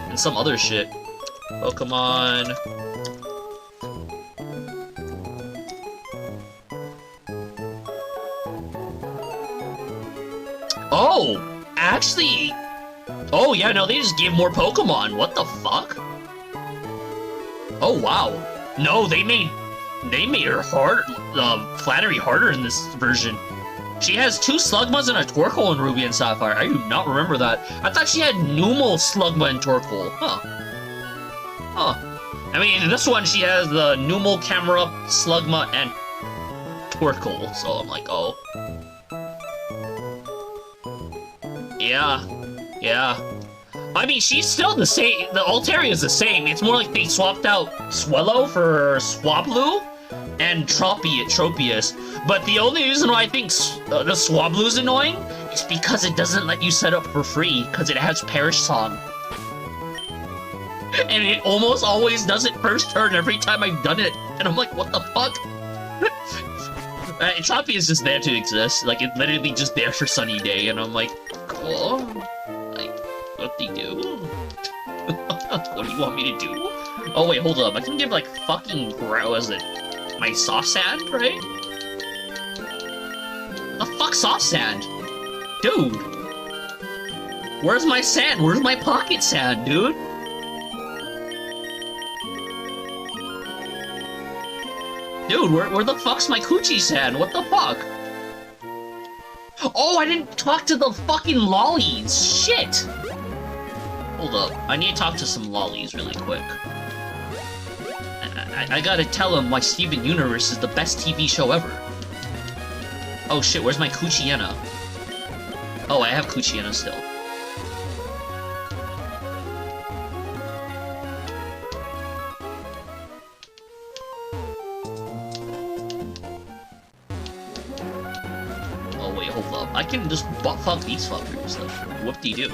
C: And some other shit. Pokemon... Oh! Actually... Oh, yeah, no, they just gave more Pokemon. What the fuck? Oh, wow. No, they made her hard, Flattery harder in this version. She has 2 Slugmas and a Torkoal in Ruby and Sapphire. I do not remember that. I thought she had Numel, Slugma, and Torkoal. Huh. Huh. I mean, in this one, she has the Numel, Camerupt, Slugma, and Torkoal. So I'm like, oh. Yeah. Yeah. I mean, she's still the same. The Altaria is the same. It's more like they swapped out Swellow for Swablu and Tropius. But the only reason why I think the Swablu is annoying is because it doesn't let you set up for free, because it has Perish Song. And it almost always does it first turn every time I've done it. And I'm like, what the fuck? Tropius is just there to exist. Like, it's literally just there for Sunny Day. And I'm like, cool. Like, what do you do? What do you want me to do? Oh, wait, hold up. I can give, like, fucking was it my soft sand, right? The fuck soft sand? Dude! Where's my sand? Where's my pocket sand, dude? Dude, where the fuck's my coochie sand? What the fuck? Oh, I didn't talk to the fucking lollies! Shit! Hold up. I need to talk to some lollies really quick. I gotta tell them why Steven Universe is the best TV show ever. Oh shit, where's my Coochiena? Oh, I have Coochiena still. Oh wait, hold up. I can just fuck these fuckers, like, whoop-de-doo.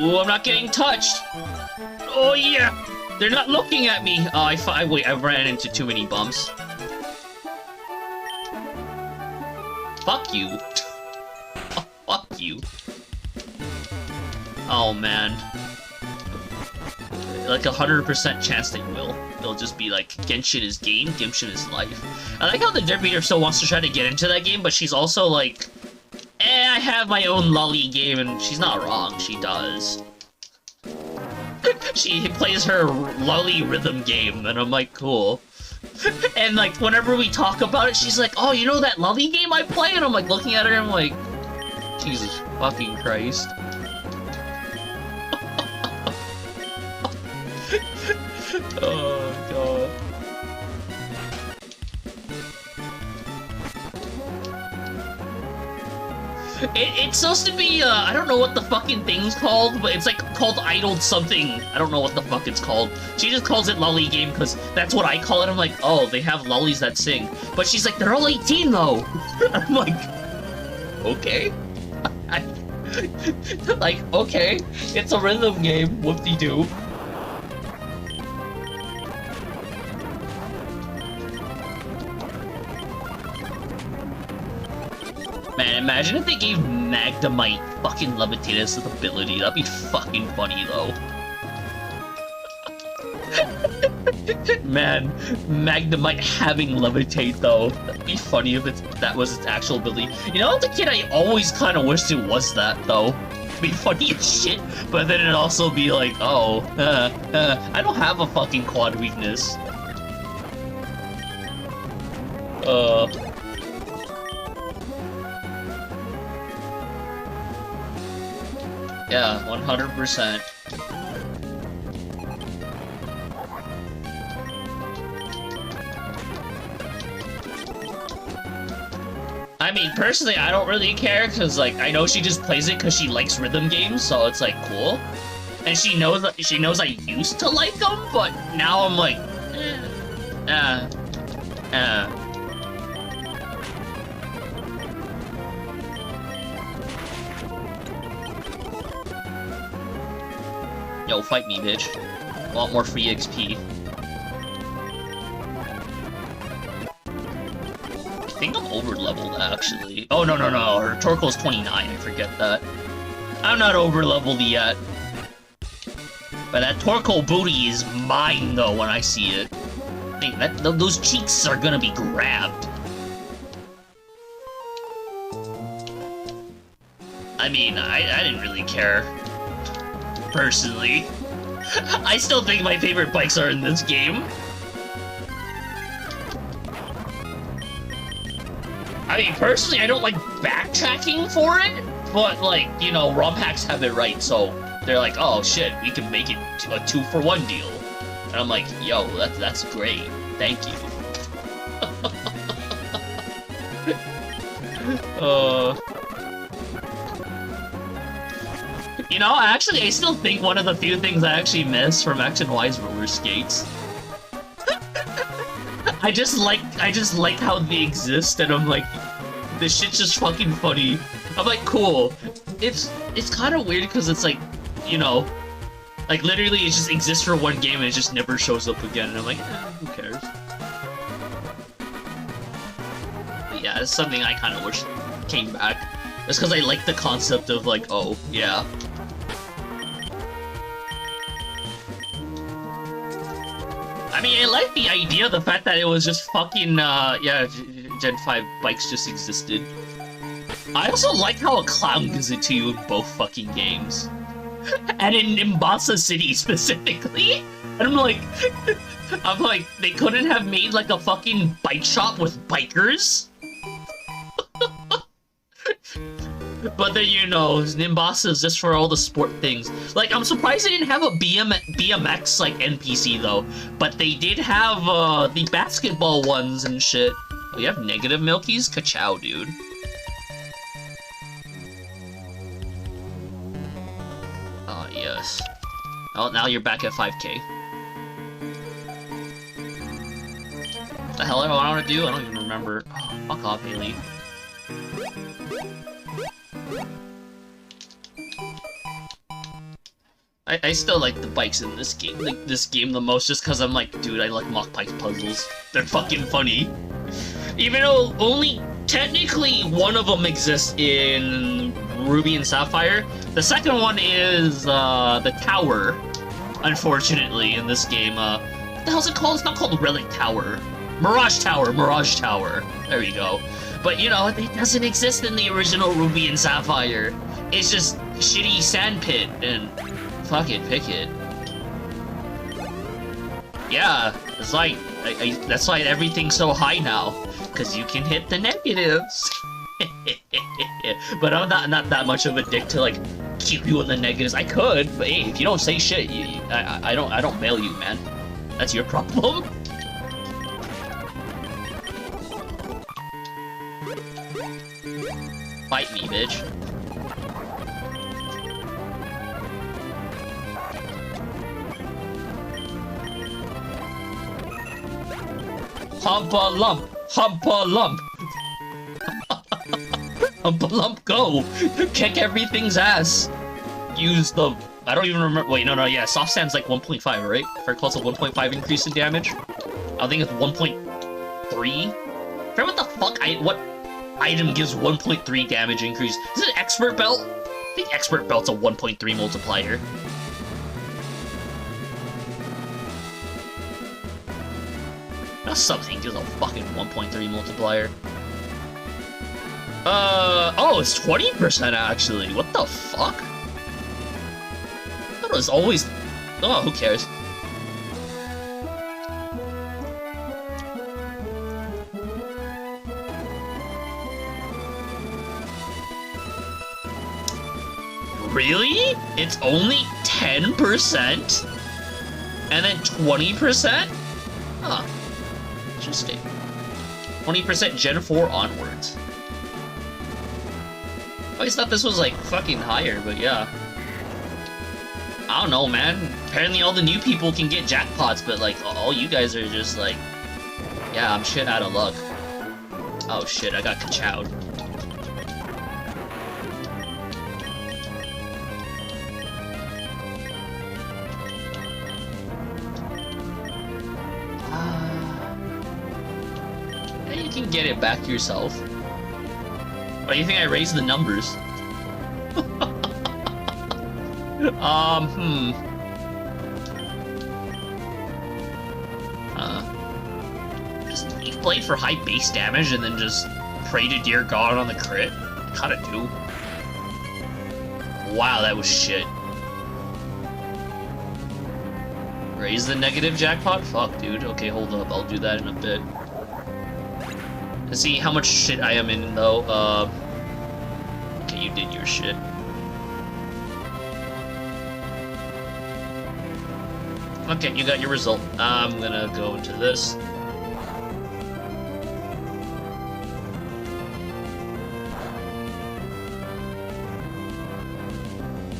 C: Ooh, I'm not getting touched! Oh yeah! They're not looking at me! Oh, wait, I ran into too many bumps. Fuck you. Oh, fuck you. Oh man. Like 100% chance they will. They'll just be like, Genshin is game, Genshin is life. I like how the Derp Beater still wants to try to get into that game, but she's also like, I have my own lolly game, and she's not wrong, she does. She plays her lolly rhythm game, and I'm like, cool. And like, whenever we talk about it, she's like, oh, you know that lolly game I play? And I'm like, looking at her, and I'm like, Jesus fucking Christ. Oh, God. It's supposed to be, I don't know what the fucking thing's called, but it's like called Idled something. I don't know what the fuck it's called. She just calls it lolly game because that's what I call it. I'm like, oh, they have lollies that sing. But she's like, they're all 18 though. I'm like, okay. Like, okay, it's a rhythm game, whoop-de-doo. Man, imagine if they gave Magnemite fucking Levitatus this ability. That'd be fucking funny, though. Man, Magnemite having Levitate, though. That'd be funny if that was its actual ability. You know, as a kid, I always kind of wished it was that, though. It'd be funny as shit, but then it'd also be like, oh, I don't have a fucking quad weakness. Yeah, 100%. I mean, personally, I don't really care, because, like, I know she just plays it because she likes rhythm games, so it's, like, cool. And she knows I used to like them, but now I'm like, Yo, fight me, bitch. I want more free XP. over-leveled, actually. Oh, no, her Torko's 29, I forget that. I'm not over-leveled yet. But that Torko booty is mine, though, when I see it. I think those cheeks are gonna be grabbed. I mean, I didn't really care. Personally. I still think my favorite bikes are in this game. I mean, personally, I don't like backtracking for it, but, like, you know, ROM hacks have it right, so they're like, oh, shit, we can make it a 2-for-1 deal. And I'm like, yo, that's great. Thank you. You know, actually, I still think one of the few things I actually miss from X and Y's roller skates. I just like how they exist, and I'm like, this shit's just fucking funny. I'm like, cool. It's kind of weird because it's like, you know, like literally it just exists for one game and it just never shows up again, and I'm like, who cares? But yeah, it's something I kind of wish came back. Just because I like the concept of like, oh, yeah. I mean, I like the idea, the fact that it was just fucking, yeah, Gen 5 bikes just existed. I also like how a clown gives it to you in both fucking games. And in Mombasa City, specifically. And I'm like, they couldn't have made, like, a fucking bike shop with bikers? But then, you know, Nimbasa is just for all the sport things. Like, I'm surprised they didn't have a BMX, like, NPC, though. But they did have, the basketball ones and shit. Oh, you have negative Milkies? Ka-chow, dude. Oh, yes. Oh, now you're back at 5K. What the hell do I want to do? I don't even remember. Oh, fuck off, Haley. I still like the bikes in this game, the most, just because I'm like, dude, I like Mock Pike puzzles. They're fucking funny. Even though only technically one of them exists in Ruby and Sapphire, the second one is the tower. Unfortunately, in this game, what the hell's it called? It's not called Relic Tower. Mirage Tower. Mirage Tower. There you go. But you know, it doesn't exist in the original Ruby and Sapphire. It's just shitty sand pit and. Fuck it, pick it. Yeah, it's like, that's why everything's so high now, because you can hit the negatives. But I'm not that much of a dick to, like, keep you in the negatives. I could, but hey, if you don't say shit, I don't bail you, man. That's your problem. Fight me, bitch. Humpa lump! Humpa lump! Humpa lump, go! Kick everything's ass! Use the... I don't even remember... Wait, no, yeah, soft sand's like 1.5, right? Fair call's a 1.5 increase in damage? I think it's 1.3? Forget what the fuck what item gives 1.3 damage increase? Is it Expert Belt? I think Expert Belt's a 1.3 multiplier. Something gives a fucking 1.3 multiplier. Oh, it's 20% actually. What the fuck? I thought it was always... Oh, who cares? Really? It's only 10%? And then 20%? Huh. Interesting. 20% Gen 4 onwards. I always thought this was like fucking higher, but yeah. I don't know, man. Apparently all the new people can get jackpots, but like all you guys are just like, yeah, I'm shit out of luck. Oh shit, I got ka-chowed. get it back yourself. Why do you think I raised the numbers? Just leaf blade for high base damage and then just pray to dear God on the crit? Kinda do. Wow, that was shit. Raise the negative jackpot? Fuck, dude. Okay, hold up. I'll do that in a bit. Let's see how much shit I am in, though. Okay, you did your shit. Okay, you got your result. I'm gonna go into this.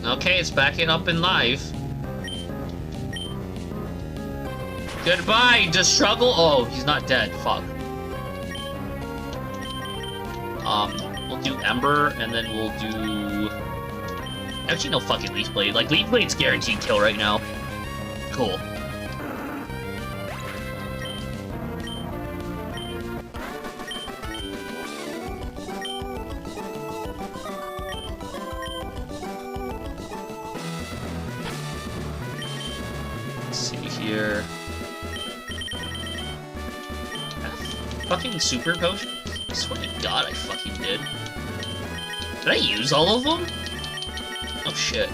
C: Okay, it's backing up in live. Goodbye, just struggle. Oh, he's not dead. Fuck. We'll do Ember, and then we'll do... Actually, no fucking Leaf Blade. Like, Leaf Blade's guaranteed kill right now. Cool. Let's see here. Fucking super potion? I swear to God, I fucking did. Did I use all of them? Oh shit.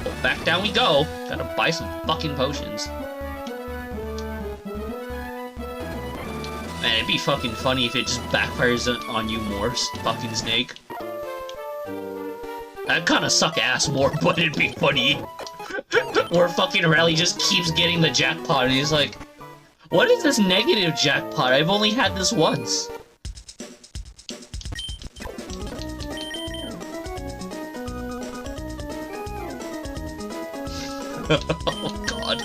C: Well, back down we go. Gotta buy some fucking potions. Man, it'd be fucking funny if it just backfires on you more, fucking Snake. That'd kinda suck ass more, but it'd be funny. Where fucking Rally just keeps getting the jackpot and he's like, what is this negative jackpot? I've only had this once. Oh god.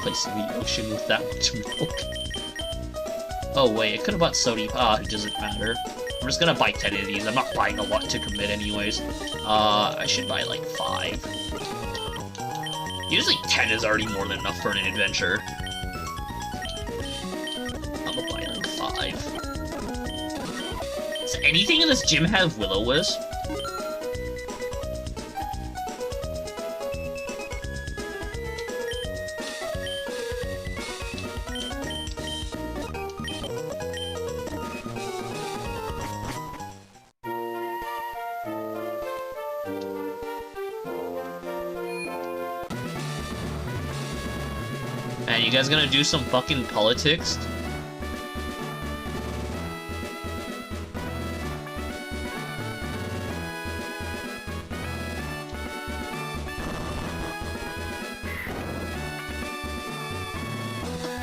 C: Place in the ocean with that much milk. Oh wait, I could have bought sodium. Ah, it doesn't matter. I'm just gonna buy 10 of these. I'm not buying a lot to commit anyways. I should buy like 5. Usually 10 is already more than enough for an adventure. I'm gonna buy like 5. Does anything in this gym have Will-O-Wisp? Man, you guys gonna do some fucking politics?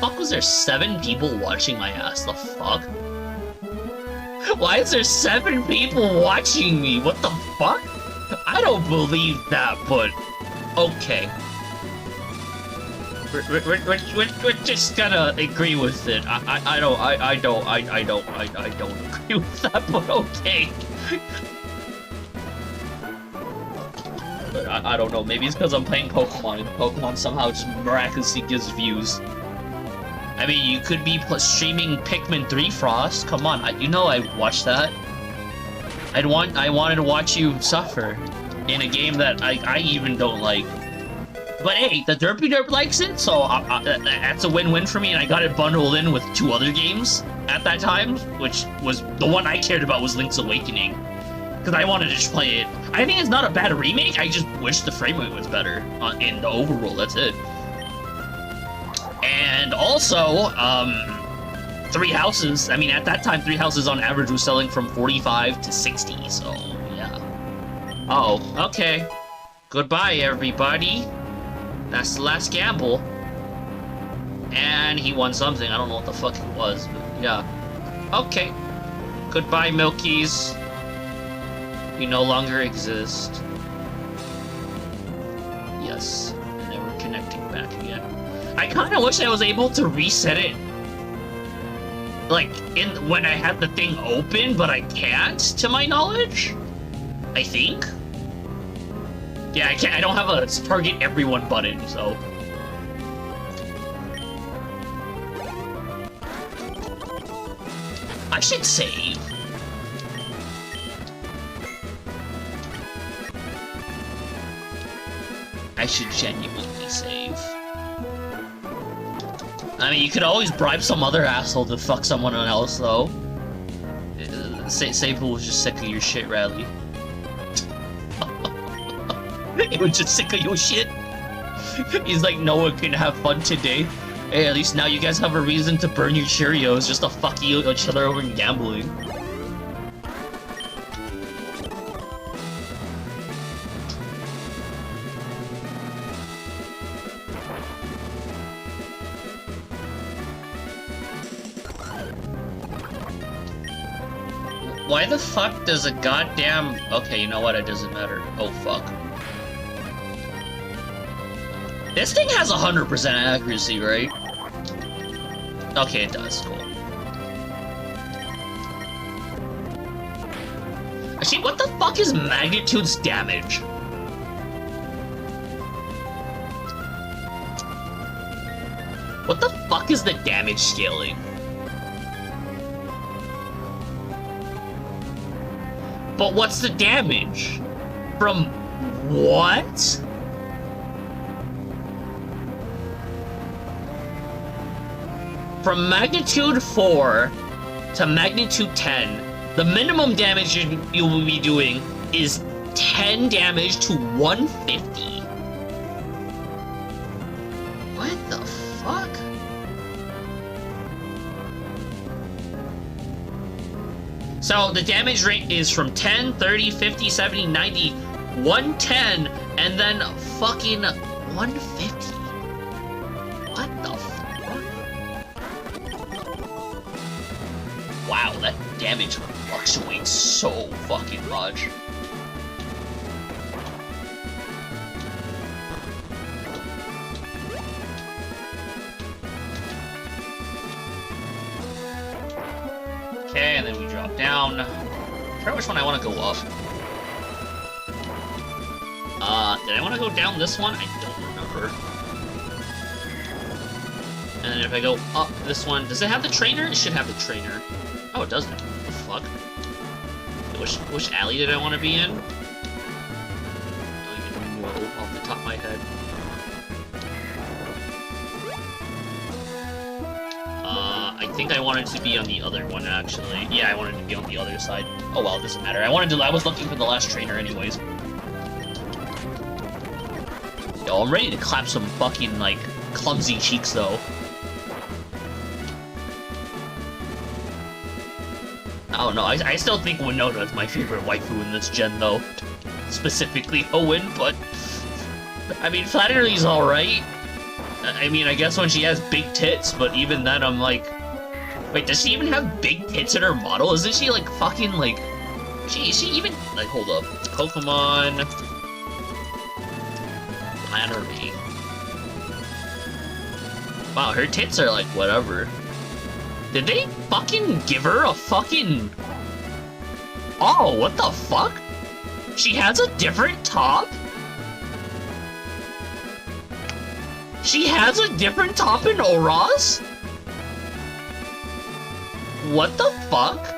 C: Fuck, was there 7 people watching my ass? The fuck? Why is there 7 people watching me? What the fuck? I don't believe that, but okay. We're just gonna agree with it. I don't agree with that, but okay. But I don't know, maybe it's because I'm playing Pokemon, and Pokemon somehow just miraculously gives views. I mean, you could be streaming Pikmin 3 Frost. Come on, you know I watched that. I wanted to watch you suffer in a game that I even don't like. But hey, the Derpy Derp likes it, so that's a win-win for me, and I got it bundled in with 2 other games at that time, which was the one I cared about was Link's Awakening. Because I wanted to just play it. I think it's not a bad remake, I just wish the frame rate was better in the overworld, that's it. And also, 3 Houses, I mean, at that time, 3 Houses on average was selling from 45 to 60, so yeah. Oh, okay. Goodbye, everybody. That's the last gamble. And he won something. I don't know what the fuck it was, but yeah. Okay. Goodbye, Milkies. You no longer exist. Yes. And then we're connecting back again. I kinda wish I was able to reset it. Like, when I had the thing open, but I can't, to my knowledge. I think. Yeah, I don't have a target everyone button, so. I should save. I should genuinely save. I mean, you could always bribe some other asshole to fuck someone else, though. Sable was just sick of your shit, Riley. He was just sick of your shit. He's like, no one can have fun today. Hey, at least now you guys have a reason to burn your Cheerios just to fuck each other over in gambling. Why the fuck does a goddamn... Okay, you know what? It doesn't matter. Oh, fuck. This thing has 100% accuracy, right? Okay, it does. Cool. Actually, what the fuck is Magnitude's damage? What the fuck is the damage scaling? But what's the damage? From what? From magnitude 4 to magnitude 10, the minimum damage you will be doing is 10 damage to 150. What the fuck? So the damage rate is from 10, 30, 50, 70, 90, 110, and then fucking 150. What the fuck? Wow, that damage fluctuates so fucking much. Okay, and then we drop down. I forget which one I want to go up. Did I want to go down this one? I don't remember. And then if I go up this one, does it have the trainer? It should have the trainer. Oh, it doesn't. What the fuck? Which alley did I want to be in? I don't even know off the top of my head. I think I wanted to be on the other one, actually. Yeah, I wanted to be on the other side. Oh well, it doesn't matter. I was looking for the last trainer anyways. Yo, I'm ready to clap some fucking, like, clumsy cheeks, though. I don't know, I still think Winona is my favorite waifu in this gen, though. Specifically Owen, but... I mean, Flannery's alright. I mean, I guess when she has big tits, but even then I'm like... Wait, does she even have big tits in her model? Isn't she, like, fucking, like... Is she even... Like, hold up. Pokemon... Flannery. Wow, her tits are, like, whatever. Did they fucking give her a fucking... Oh, what the fuck? She has a different top? She has a different top in Oras? What the fuck?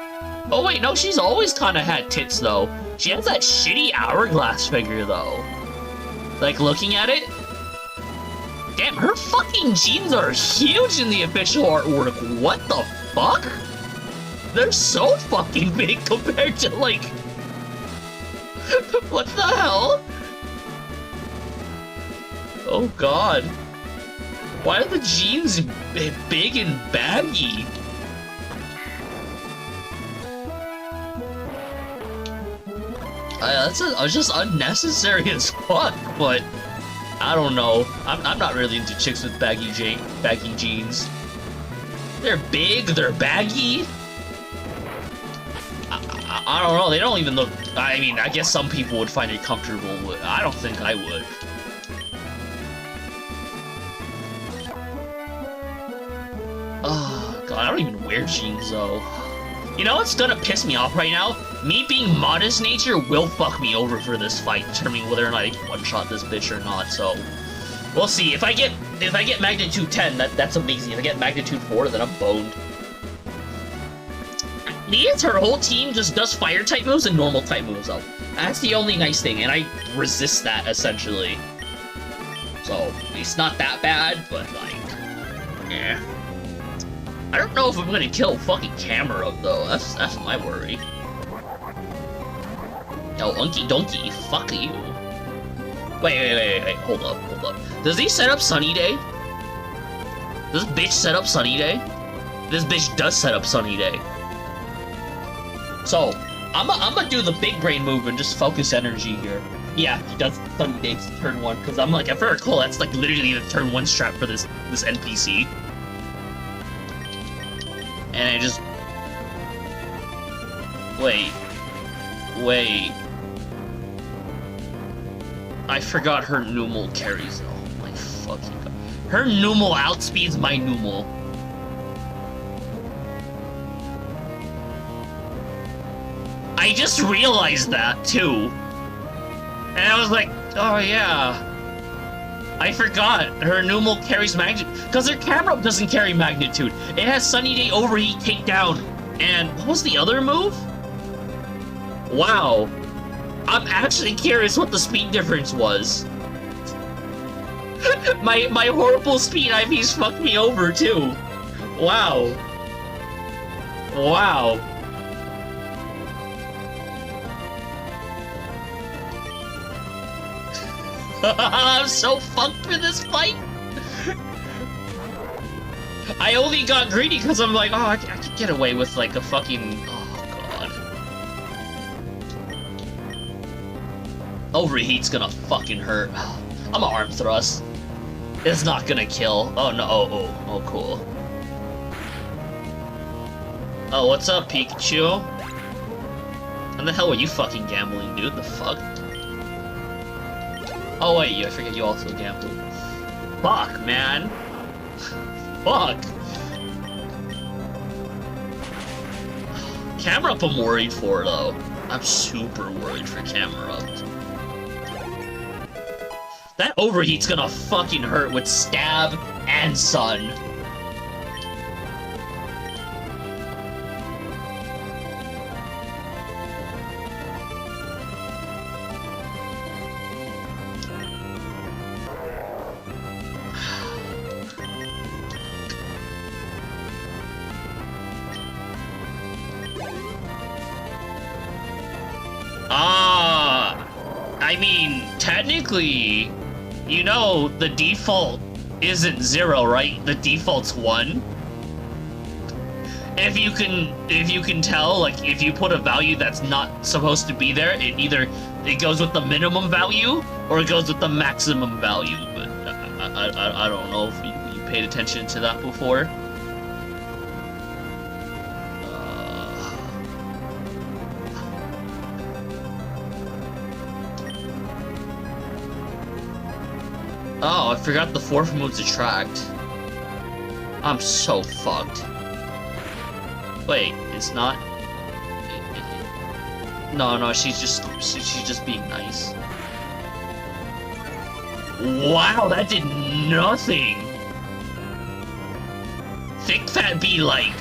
C: Oh wait, no, she's always kind of had tits, though. She has that shitty hourglass figure, though. Like, looking at it... Damn, her fucking jeans are huge in the official artwork. What the fuck? They're so fucking big compared to, like... What the hell? Oh god. Why are the jeans big and baggy? That's just unnecessary as fuck, but I don't know. I'm not really into chicks with baggy jeans. They're big, they're baggy. I don't know, they don't even look... I mean, I guess some people would find it comfortable, but I don't think I would. Oh, God, I don't even wear jeans, though. You know what's gonna piss me off right now? Me being modest nature will fuck me over for this fight, determining whether or not I can one-shot this bitch or not, so... We'll see. If I get magnitude 10, that's amazing. If I get magnitude 4, then I'm boned. least her whole team just does fire type moves and normal type moves though. That's the only nice thing, and I resist that essentially. So it's not that bad, but like, yeah. I don't know if I'm gonna kill fucking Camera though. That's my worry. Yo, Unky Donkey, fuck you. Wait, hold up. Does he set up Sunny Day? Does this bitch set up Sunny Day? This bitch does set up Sunny Day. So, I'm gonna do the big brain move and just focus energy here. Yeah, he does Sunny Day turn 1, because I'm like, if I recall, that's like literally the turn 1 strat for this NPC. And I just... Wait. I forgot her Numal carries. Oh my fucking god. Her Numal outspeeds my Numal. I just realized that, too. And I was like, oh yeah. I forgot. Her Numal carries magnitude. Because her Camera doesn't carry magnitude. It has Sunny Day Overheat Takedown. And what was the other move? Wow. I'm actually curious what the speed difference was. my horrible speed IVs fucked me over too. Wow. I'm so fucked for this fight. I only got greedy because I'm like, oh, I could get away with like a fucking... Overheat's gonna fucking hurt. I'm a arm thrust. It's not gonna kill. Oh no, oh cool. Oh, what's up, Pikachu? When the hell were you fucking gambling, dude? The fuck? Oh wait, I forget you also gambled. Fuck, man. Fuck. Camera Up I'm worried for, though. I'm super worried for Camera Up. That Overheat's gonna fucking hurt with Stab and Sun. I mean, technically, you know, the default isn't 0, right? The default's 1. If you can tell, like, if you put a value that's not supposed to be there, it goes with the minimum value, or it goes with the maximum value. But I don't know if you paid attention to that before. Oh, I forgot the 4th move's Attract. I'm so fucked. Wait, it's not? No, she's just being nice. Wow, that did nothing! Thick Fat be like...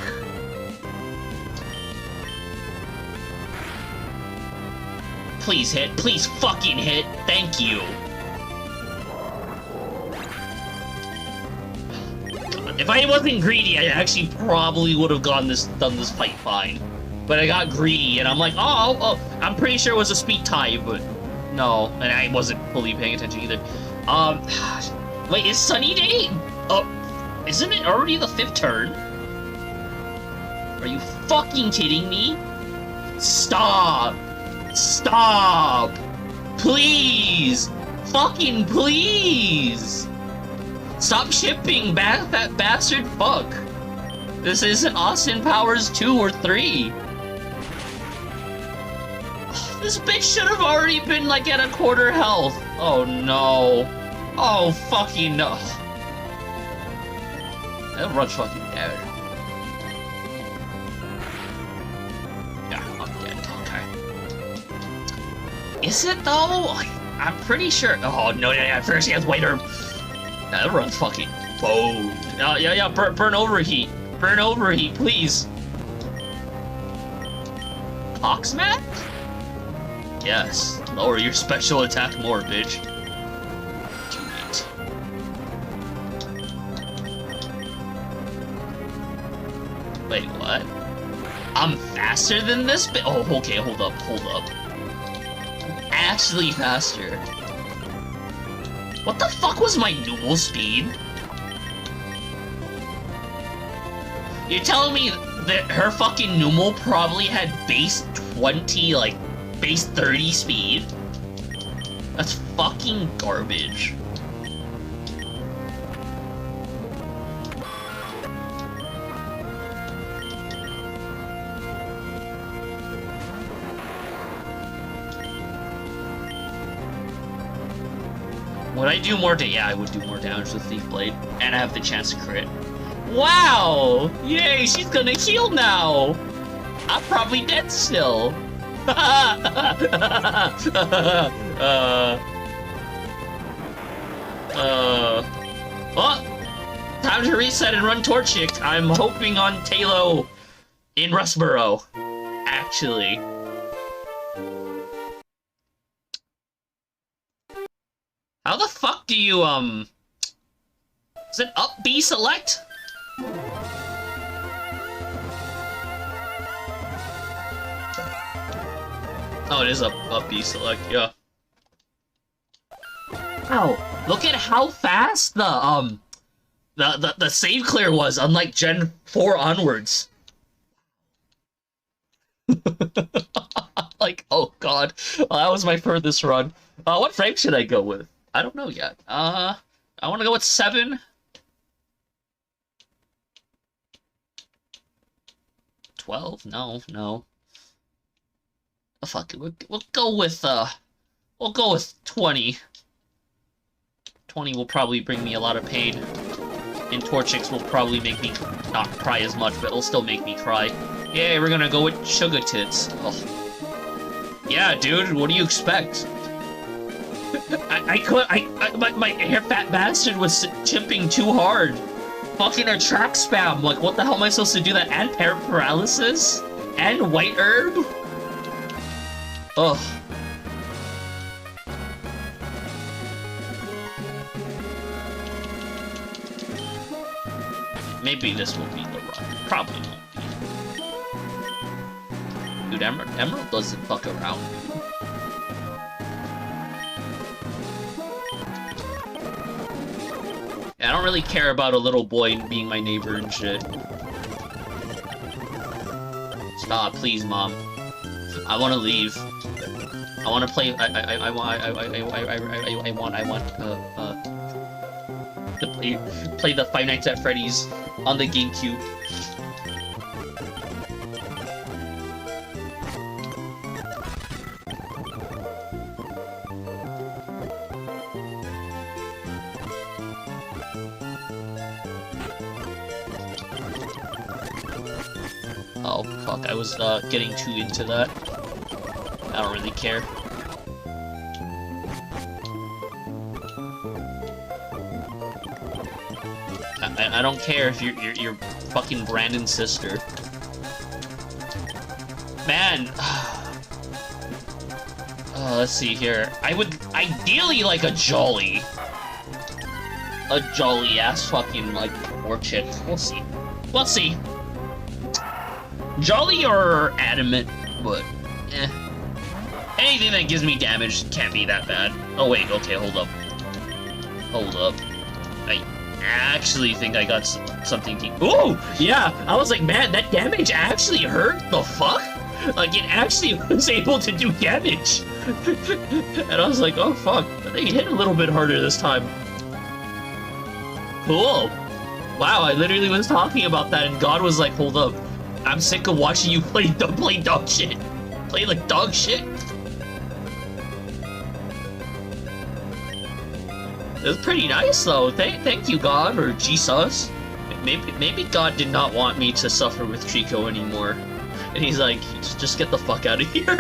C: Please hit, please fucking hit, thank you! If I wasn't greedy, I actually probably would have done this fight fine. But I got greedy, and I'm like, oh, I'm pretty sure it was a speed tie, but no, and I wasn't fully paying attention either. Wait, is Sunny Day? Oh, isn't it already the 5th turn? Are you fucking kidding me? Stop! Stop! Please! Fucking please! Stop shipping that bastard fuck! This isn't Austin Powers 2 or 3! This bitch should have already been like at a quarter health! Oh no! Oh fucking no! That run's fucking dead. Yeah, I'm dead, okay. Is it though? I'm pretty sure. Oh no, first he has White Herb. That run's fucking boned. Yeah, burn overheat. Burn overheat, please. Oxmat? Yes. Lower your special attack more, bitch. Do it. Wait, what? I'm faster than this bit? Oh, okay, hold up. Actually faster. What the fuck was my normal speed? You're telling me that her fucking Numal probably had base 20, like, base 30 speed? That's fucking garbage. Would I do more damage? Yeah, I would do more damage with Thief Blade. And I have the chance to crit. Wow! Yay, she's gonna heal now! I'm probably dead still. Oh! Time to reset and run Torchic. I'm hoping on Talo in Rustboro. Actually. How the fuck do you, is it up B select? Oh, it is up B select, yeah. Wow, look at how fast the save clear was, unlike Gen 4 onwards. Like, oh god. Well, that was my furthest run. What frame should I go with? I don't know yet. I want to go with 7. 12? No. Oh, fuck it. We'll go with 20. 20 will probably bring me a lot of pain. And Torchics will probably make me not cry as much, but it'll still make me cry. Yay, we're gonna go with Sugar Tits. Oh. Yeah, dude, what do you expect? My hair fat bastard was chimping too hard. Fucking attract spam. Like, what the hell am I supposed to do that? And paralysis? And white herb? Ugh. Maybe this will be the run. Probably won't be. Dude, Emerald doesn't fuck around. I don't really care about a little boy being my neighbor and shit. Stop, please, Mom. I want to leave. I want to play. I want to play the Five Nights at Freddy's on the GameCube. Oh, fuck, I was, getting too into that. I don't really care. I don't care if you're fucking Brandon's sister. Man! Oh, let's see here. I would ideally like a jolly. A jolly-ass fucking, like, orchid. We'll see. We'll see. Jolly or adamant, but eh. Anything that gives me damage can't be that bad. Oh wait, okay, hold up. Hold up. I actually think I got something deep. Ooh! Yeah! I was like, man, that damage actually hurt? The fuck? Like, it actually was able to do damage! And I was like, oh fuck, they hit a little bit harder this time. Cool! Wow, I literally was talking about that and God was like, hold up. I'm sick of watching you play dog shit. Play like dog shit. It was pretty nice though. Thank you, God, or Jesus. Maybe God did not want me to suffer with Trico anymore. And he's like, just get the fuck out of here.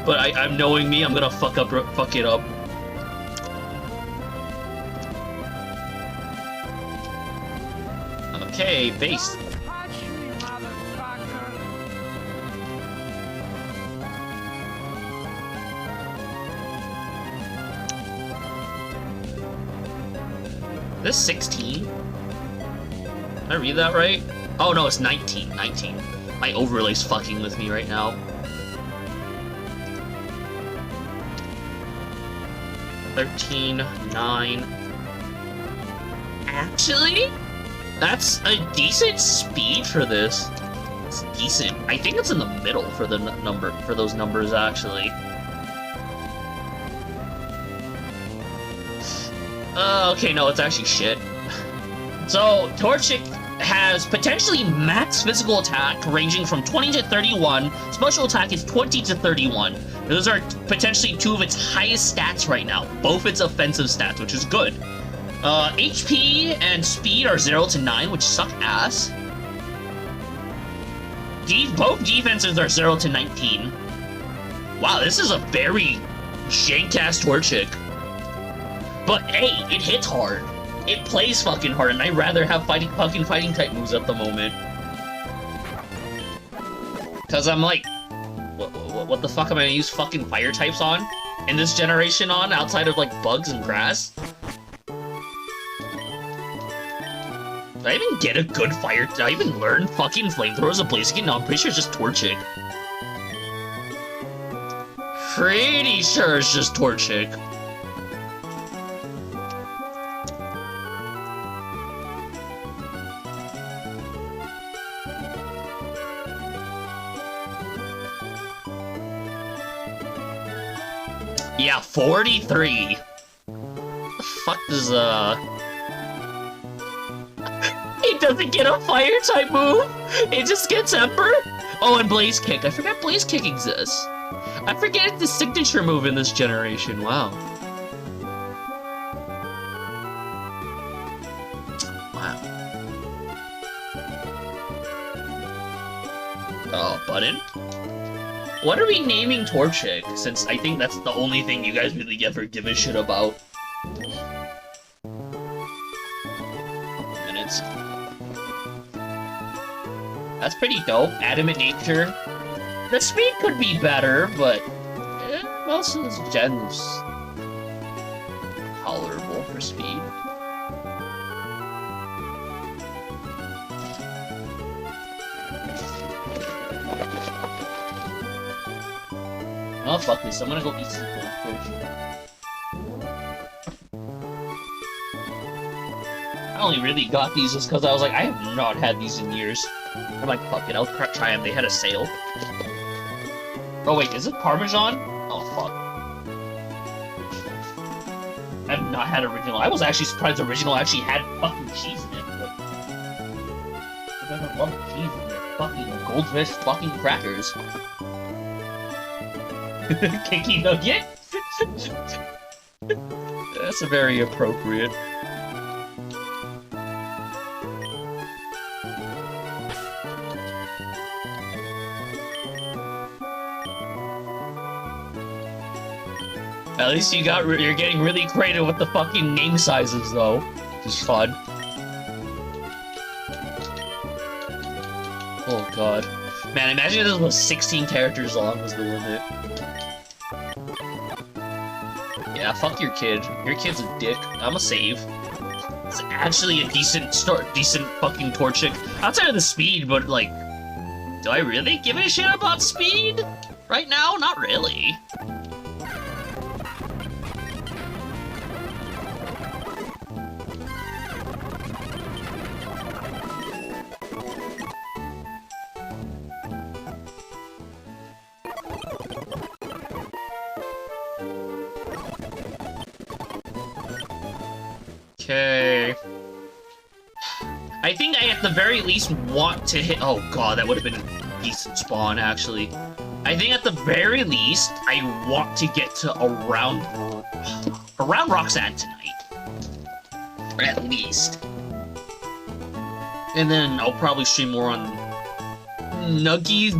C: But I'm knowing me, I'm gonna fuck it up. Okay, base. this 16? Did I read that right? Oh no, it's 19. 19. My overlay's fucking with me right now. 13, 9. Actually, that's a decent speed for this. It's decent. I think it's in the middle for the number for those numbers actually. Okay, no, it's actually shit. So, Torchic has potentially max physical attack ranging from 20 to 31. Special attack is 20 to 31. Those are potentially two of its highest stats right now. Both its offensive stats, which is good. HP and speed are 0 to 9, which suck ass. Both defenses are 0 to 19. Wow, this is a very jank-ass Torchic. But hey, it hits hard. It plays fucking hard, and I'd rather have fighting type moves at the moment. Cause I'm like, what the fuck am I gonna use fucking fire types on? In this generation on, outside of like bugs and grass? Did I even get a good fire? Did I even learn fucking flamethrowers of Blaziken? No, I'm pretty sure it's just Torchic. Pretty sure it's just Torchic. Yeah, 43. The fuck does, It doesn't get a fire type move! It just gets Ember? Oh, and Blaze Kick. I forgot Blaze Kick exists. I forget it's the signature move in this generation. Wow. Wow. Oh, button? What are we naming Torchic? Since I think that's the only thing you guys really ever give a shit about. Minutes. That's pretty dope. Adamant nature. The speed could be better, but most of this gen's tolerable for speed. Oh, fuck this. I'm gonna go eat some goldfish. I only really got these just because I was like, I have not had these in years. I'm like, fuck it, I'll try them. They had a sale. Oh, wait, is it Parmesan? Oh, fuck. I've not had original. I was actually surprised original actually had fucking cheese in it. But I don't love cheese in their fucking goldfish fucking crackers. Kinky Nugget? That's a very appropriate. At least you're getting really creative with the fucking name sizes though, which is fun. Oh god. Man, imagine if this was 16 characters long was the limit. Yeah, fuck your kid. Your kid's a dick. I'm a save. It's actually a decent fucking Torchic. Outside of the speed, but like, do I really give a shit about speed? Right now? Not really. Okay. I think I at the very least want to hit— oh god, that would have been a decent spawn, actually. I think at the very least, I want to get to around Roxanne tonight. At least. And then I'll probably stream more on Nuggies.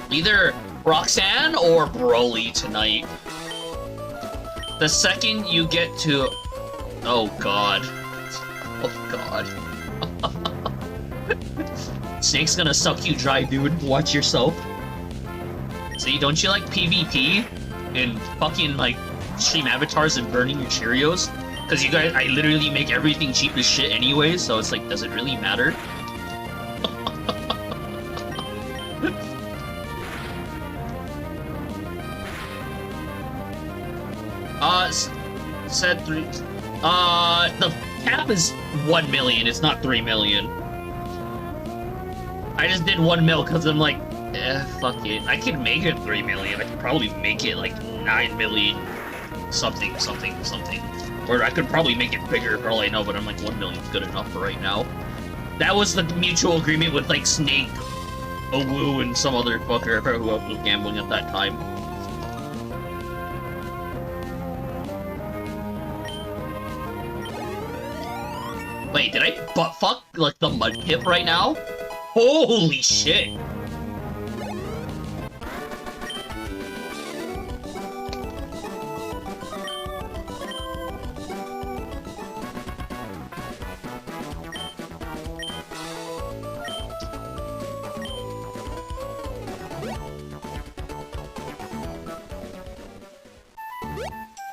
C: Either Roxanne or Broly tonight. The second you get to— oh god. Oh god. Snake's gonna suck you dry, dude. Watch yourself. See, don't you like PvP? And fucking, like, stream avatars and burning your Cheerios? Because you guys, I literally make everything cheap as shit anyway, so it's like, does it really matter? Said 3. The cap is 1 million, it's not 3 million. I just did 1 mil because I'm like, fuck it. I can make it 3 million. I could probably make it like 9 million. Something. Or I could probably make it bigger for all I know, but I'm like, 1 million's good enough for right now. That was the mutual agreement with like Snake, Olu, and some other fucker. I forgot who else was gambling at that time. Wait, did I butt fuck like the mud pit right now? Holy shit!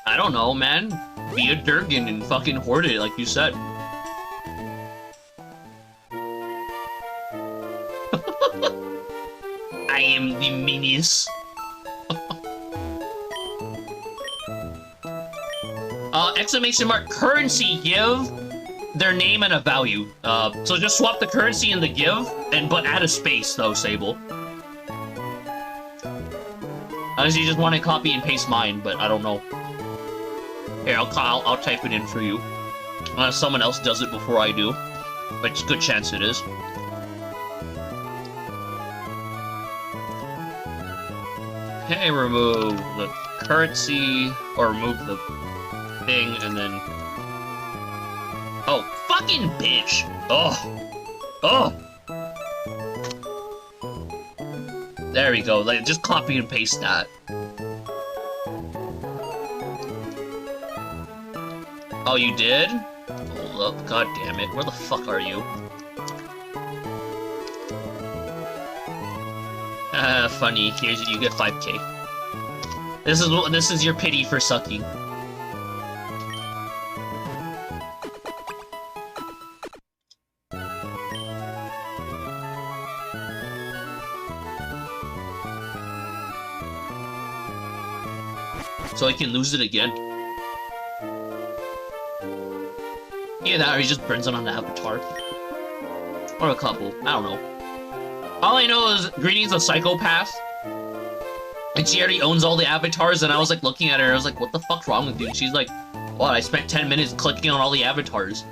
C: I don't know, man. Be a Durgan and fucking hoard it, like you said. I am the meanest. Exclamation mark currency give their name and a value. So just swap the currency and the give, but add a space though, Sable. Unless you just want to copy and paste mine, but I don't know. Here, I'll type it in for you. Unless someone else does it before I do, which good chance it is. Okay, remove the currency, or remove the thing, and then... Oh, fucking bitch! Oh! Oh! There we go, like, just copy and paste that. Oh, you did? Hold up, god damn it, where the fuck are you? Funny. Here's you get 5k. This is your pity for sucking. So I can lose it again. Either that or he just burns it on the avatar. Or a couple. I don't know. All I know is Greeny's a psychopath. And she already owns all the avatars, and I was like looking at her, I was like, what the fuck's wrong with you? And she's like, what, I spent 10 minutes clicking on all the avatars.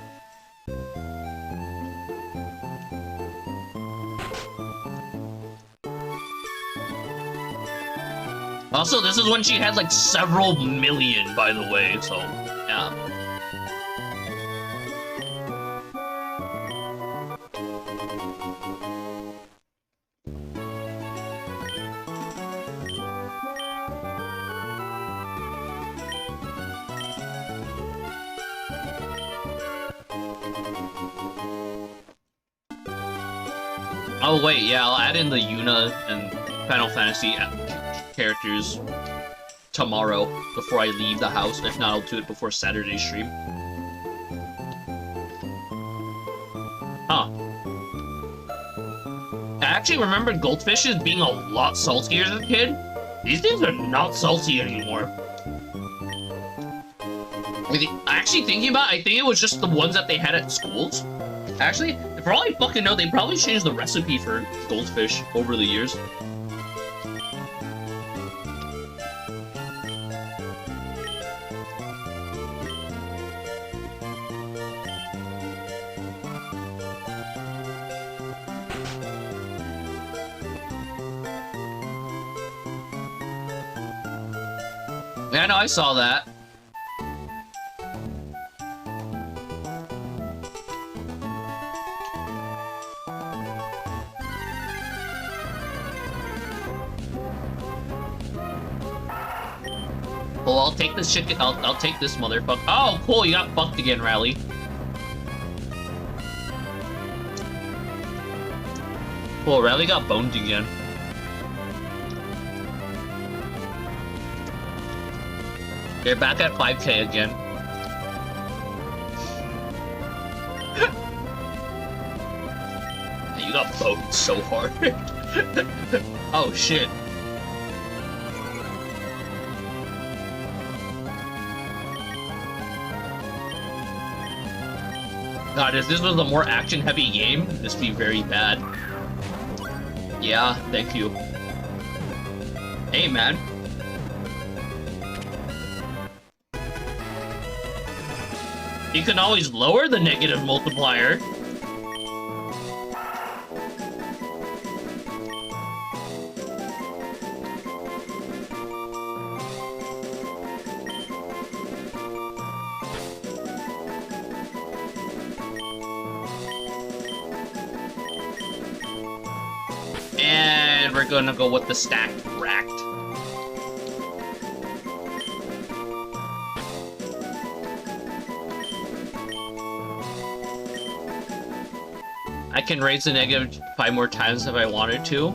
C: Also, this is when she had like several million, by the way, so, yeah. Oh wait, yeah, I'll add in the Yuna and Final Fantasy characters tomorrow before I leave the house. If not, I'll do it before Saturday's stream. Huh. I actually remember goldfishes being a lot saltier as a kid. These things are not salty anymore. Actually, thinking about it, I think it was just the ones that they had at schools. Actually, for all I fucking know, they probably changed the recipe for goldfish over the years. Yeah, no, I saw that. Well, I'll take this chicken. I'll take this motherfucker. Oh, cool! You got fucked again, Rally. Cool, Rally got boned again. They're back at 5k again. so hard. Oh shit. God, if this was a more action-heavy game, this would be very bad. Yeah, thank you. Hey, man. You can always lower the negative multiplier. And we're gonna go with the stacked racked. I can raise the negative 5 more times if I wanted to.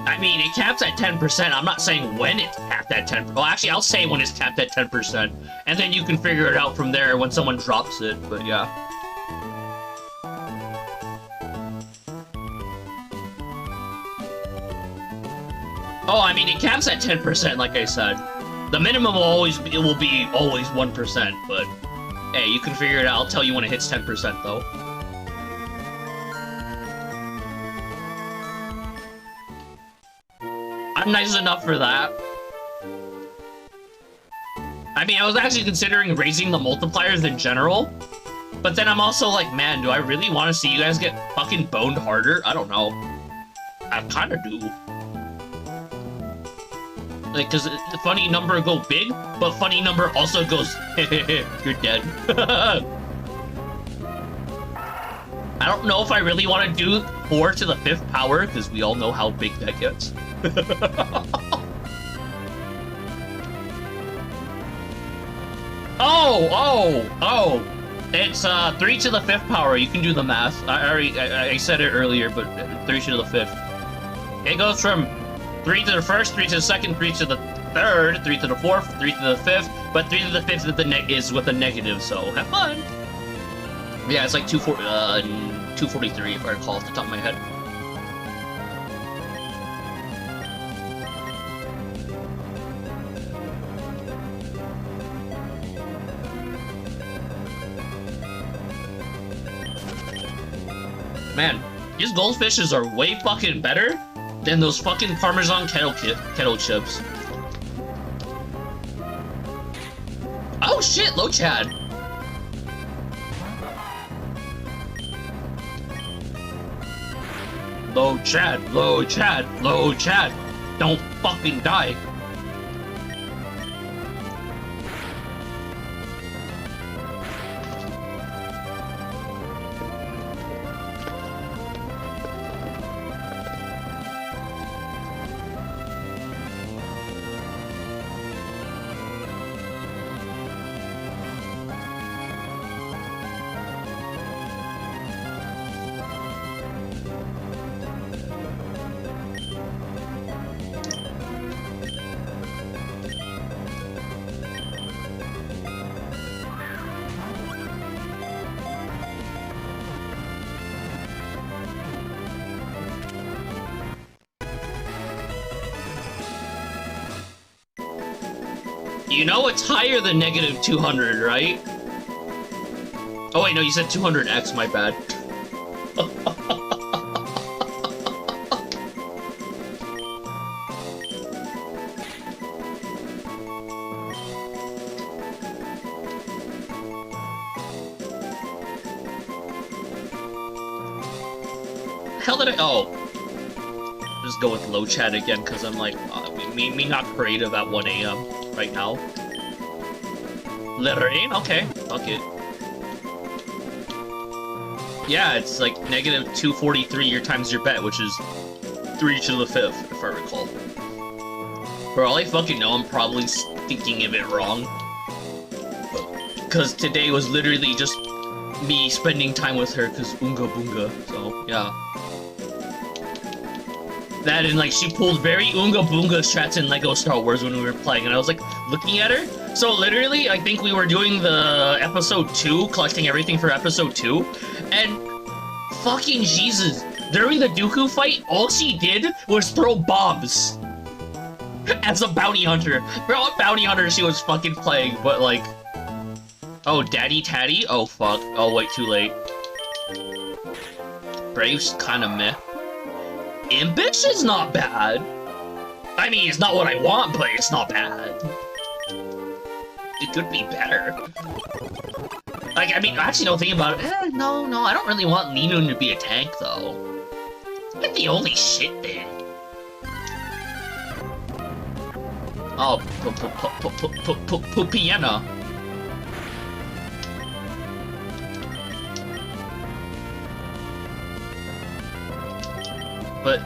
C: I mean, it caps at 10%. I'm not saying when it's capped at 10%. Well, actually, I'll say when it's capped at 10%. And then you can figure it out from there when someone drops it, but yeah. Oh, I mean, it caps at 10%, like I said. The minimum will always be 1%, but hey, you can figure it out. I'll tell you when it hits 10%, though. I'm nice enough for that. I mean, I was actually considering raising the multipliers in general, but then I'm also like, man, do I really want to see you guys get fucking boned harder? I don't know. I kind of do. Like, cause the funny number go big, but funny number also goes, you're dead. I don't know if I really want to do 4 to the 5th power, because we all know how big that gets. Oh! It's 3 to the 5th power. You can do the math. I said it earlier, but 3 to the 5th. It goes from 3 to the 1st, 3 to the 2nd, 3 to the 3rd, 3 to the 4th, 3 to the 5th, but 3 to the 5th is with a negative, so have fun. Yeah, it's like 243 if I recall off the top of my head. Man, these goldfishes are way fucking better than those fucking Parmesan kettle chips. Oh shit, low Chad. Low Chad, low Chad, low Chad. Don't fucking die. You know it's higher than negative 200, right? Oh wait, no, you said 200x, my bad. Hell did I? Oh. Just go with low chat again, because I'm like, me not creative at 1 AM right now. Lorraine? Okay, fuck it. Yeah, it's like negative 243 your times your bet, which is 3 to the 5th, if I recall. For all I fucking know, I'm probably thinking of it wrong. Because today was literally just me spending time with her, because Oonga Boonga, so, yeah. That and like, she pulled very Oonga Boonga strats in LEGO Star Wars when we were playing, and I was like, looking at her. So literally, I think we were doing the episode 2, collecting everything for episode 2, and fucking Jesus, during the Dooku fight, all she did was throw bombs. As a bounty hunter. For what bounty hunter she was fucking playing, but like... Oh, Daddy Tatty? Oh, fuck. Oh, wait, too late. Brave's kinda meh. Impish is not bad. I mean, it's not what I want, but it's not bad. It could be better. Like, I mean, actually, no, thinking about it, no, I don't really want Linun to be a tank, though. It's the only shit thing. Oh, Pupiena. But,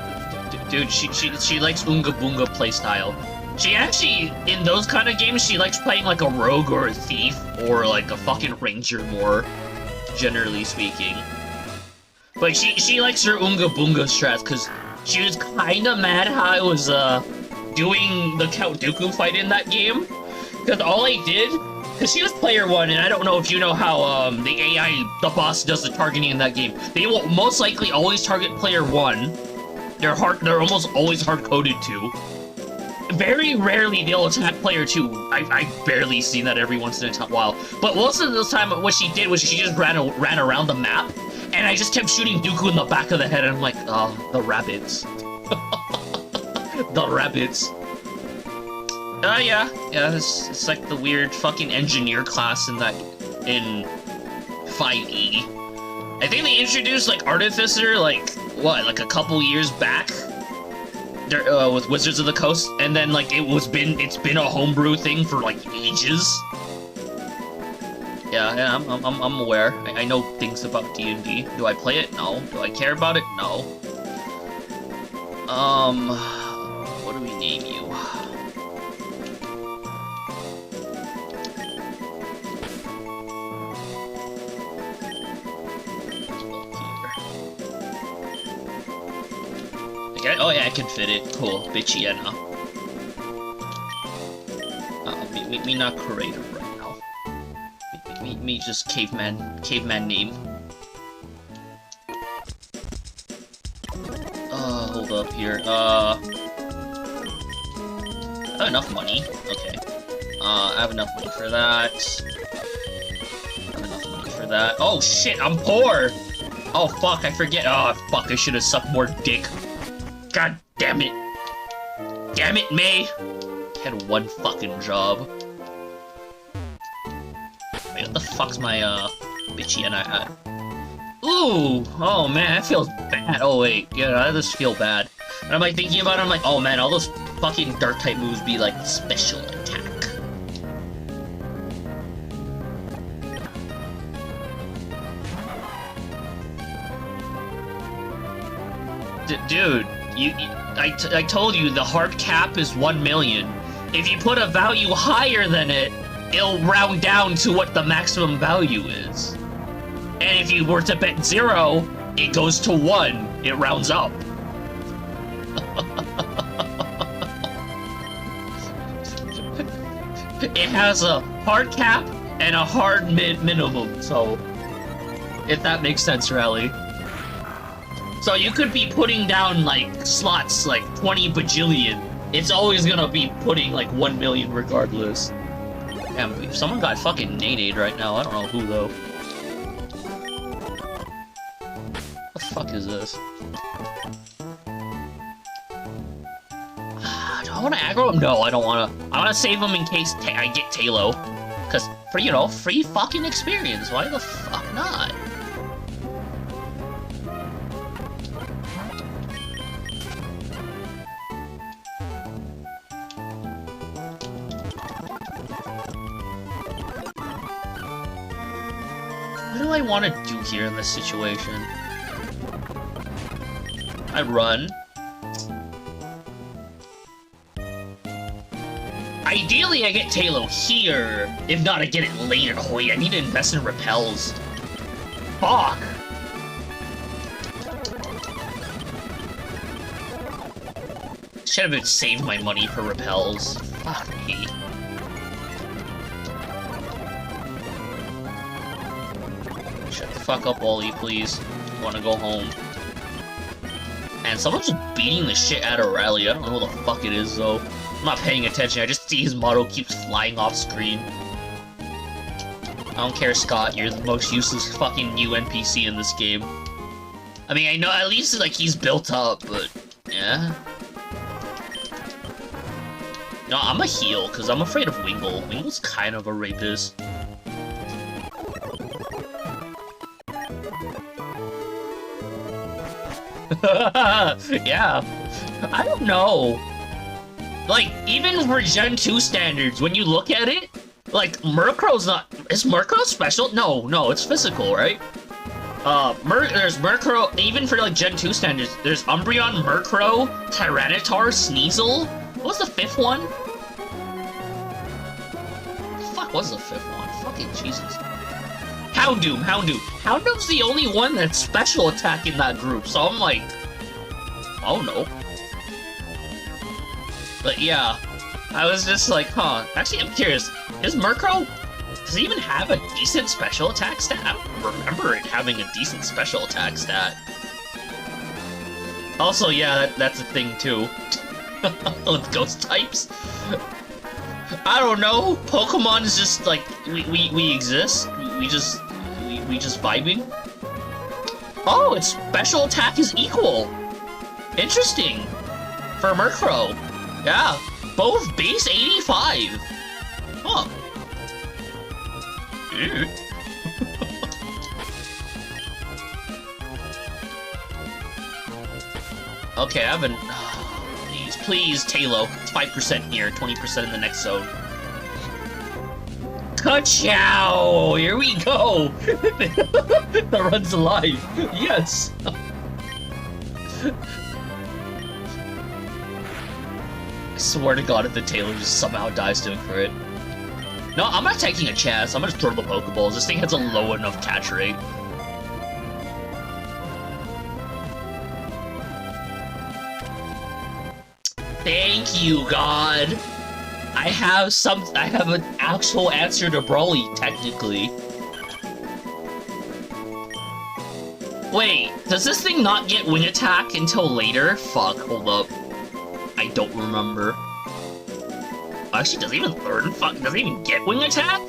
C: dude, she likes Unga Boonga playstyle. She actually, in those kind of games, she likes playing like a rogue or a thief or like a fucking ranger more, generally speaking. But she likes her Unga Boonga strats because she was kinda mad how I was doing the Count Dooku fight in that game. Because all I did, because she was player 1, and I don't know if you know how the AI, the boss, does the targeting in that game. They will most likely always target player 1. They're almost always hard-coded too. Very rarely they'll attack player 2. I've barely seen that every once in a while. But most of the time, what she did was she just ran around the map, and I just kept shooting Dooku in the back of the head, and I'm like, oh, the rabbits. The rabbits. Yeah, it's like the weird fucking engineer class in 5E. I think they introduced, like, Artificer, like, what, like a couple years back? With Wizards of the Coast, and then, like, it's been a homebrew thing for, like, ages. Yeah, I'm aware. I know things about D&D. Do I play it? No. Do I care about it? No. What do we name you? Okay. Oh yeah, I can fit it. Cool. Bitchiena. Me not creative right now. Me just caveman name. Hold up here. I have enough money. Okay. I have enough money for that. I have enough money for that. Oh shit, I'm poor! Oh fuck, I forget. Oh fuck, I should have sucked more dick. God damn it. Damn it, May! Had one fucking job. Wait, what the fuck's my, bitchiena at? Ooh! Oh man, that feels bad. Oh wait, yeah, that does feel bad. And I'm like thinking about it, I'm like, oh man, all those fucking dark type moves be like special attack. Dude, I told you the hard cap is 1 million. If you put a value higher than it, it'll round down to what the maximum value is. And if you were to bet 0, it goes to 1. It rounds up. It has a hard cap and a hard minimum, so... If that makes sense, Rally. So you could be putting down, like, slots, like, 20 bajillion. It's always gonna be putting, like, 1 million regardless. Damn, if someone got fucking nade right now, I don't know who, though. What the fuck is this? Do I want to aggro him? No, I don't want to. I want to save him in case I get Talo. Because, for, you know, free fucking experience. Why the fuck not? What do I want to do here in this situation? I run. Ideally, I get Talo here. If not, I get it later. Oh, yeah, I need to invest in repels. Fuck! Should have been saved my money for repels. Fuck me. Shut the fuck up, Ollie, please. I wanna go home. And someone's just beating the shit out of Riley. I don't know what the fuck it is, though. I'm not paying attention. I just see his model keeps flying off screen. I don't care, Scott. You're the most useless fucking new NPC in this game. I mean, I know at least, like, he's built up, but... yeah. No, I'm a heel, because I'm afraid of Wingle. Wingle's kind of a rapist. Yeah. I don't know. Like, even for Gen 2 standards, when you look at it, like, Murkrow's not... is Murkrow special? No, it's physical, right? There's Murkrow, even for, like, Gen 2 standards, there's Umbreon, Murkrow, Tyranitar, Sneasel. What was the fifth one? The fuck was the fifth one? Fucking Jesus. Houndoom. Houndoom's the only one that's special attack in that group, so I'm like... I don't know. But yeah, I was just like, huh. Actually, I'm curious, is Murkrow... does he even have a decent special attack stat? I don't remember it having a decent special attack stat. Also, yeah, that's a thing too. With ghost types. I don't know. Pokemon is just like we exist. We just vibing. Oh, its special attack is equal. Interesting. For Murkrow. Yeah. Both base 85. Huh. Okay, I haven't... oh, please, Talo. It's 5% here, 20% in the next zone. Ka-chow! Here we go! That runs alive. Yes! I swear to God if the Talo just somehow dies doing for it. No, I'm not taking a chance. I'm gonna throw the Pokeballs. This thing has a low enough catch rate. Thank you, God. I have an actual answer to Brawly, technically. Wait, does this thing not get Wing Attack until later? Fuck, hold up. I don't remember. Actually, does it even learn? Fuck, does it even get Wing Attack?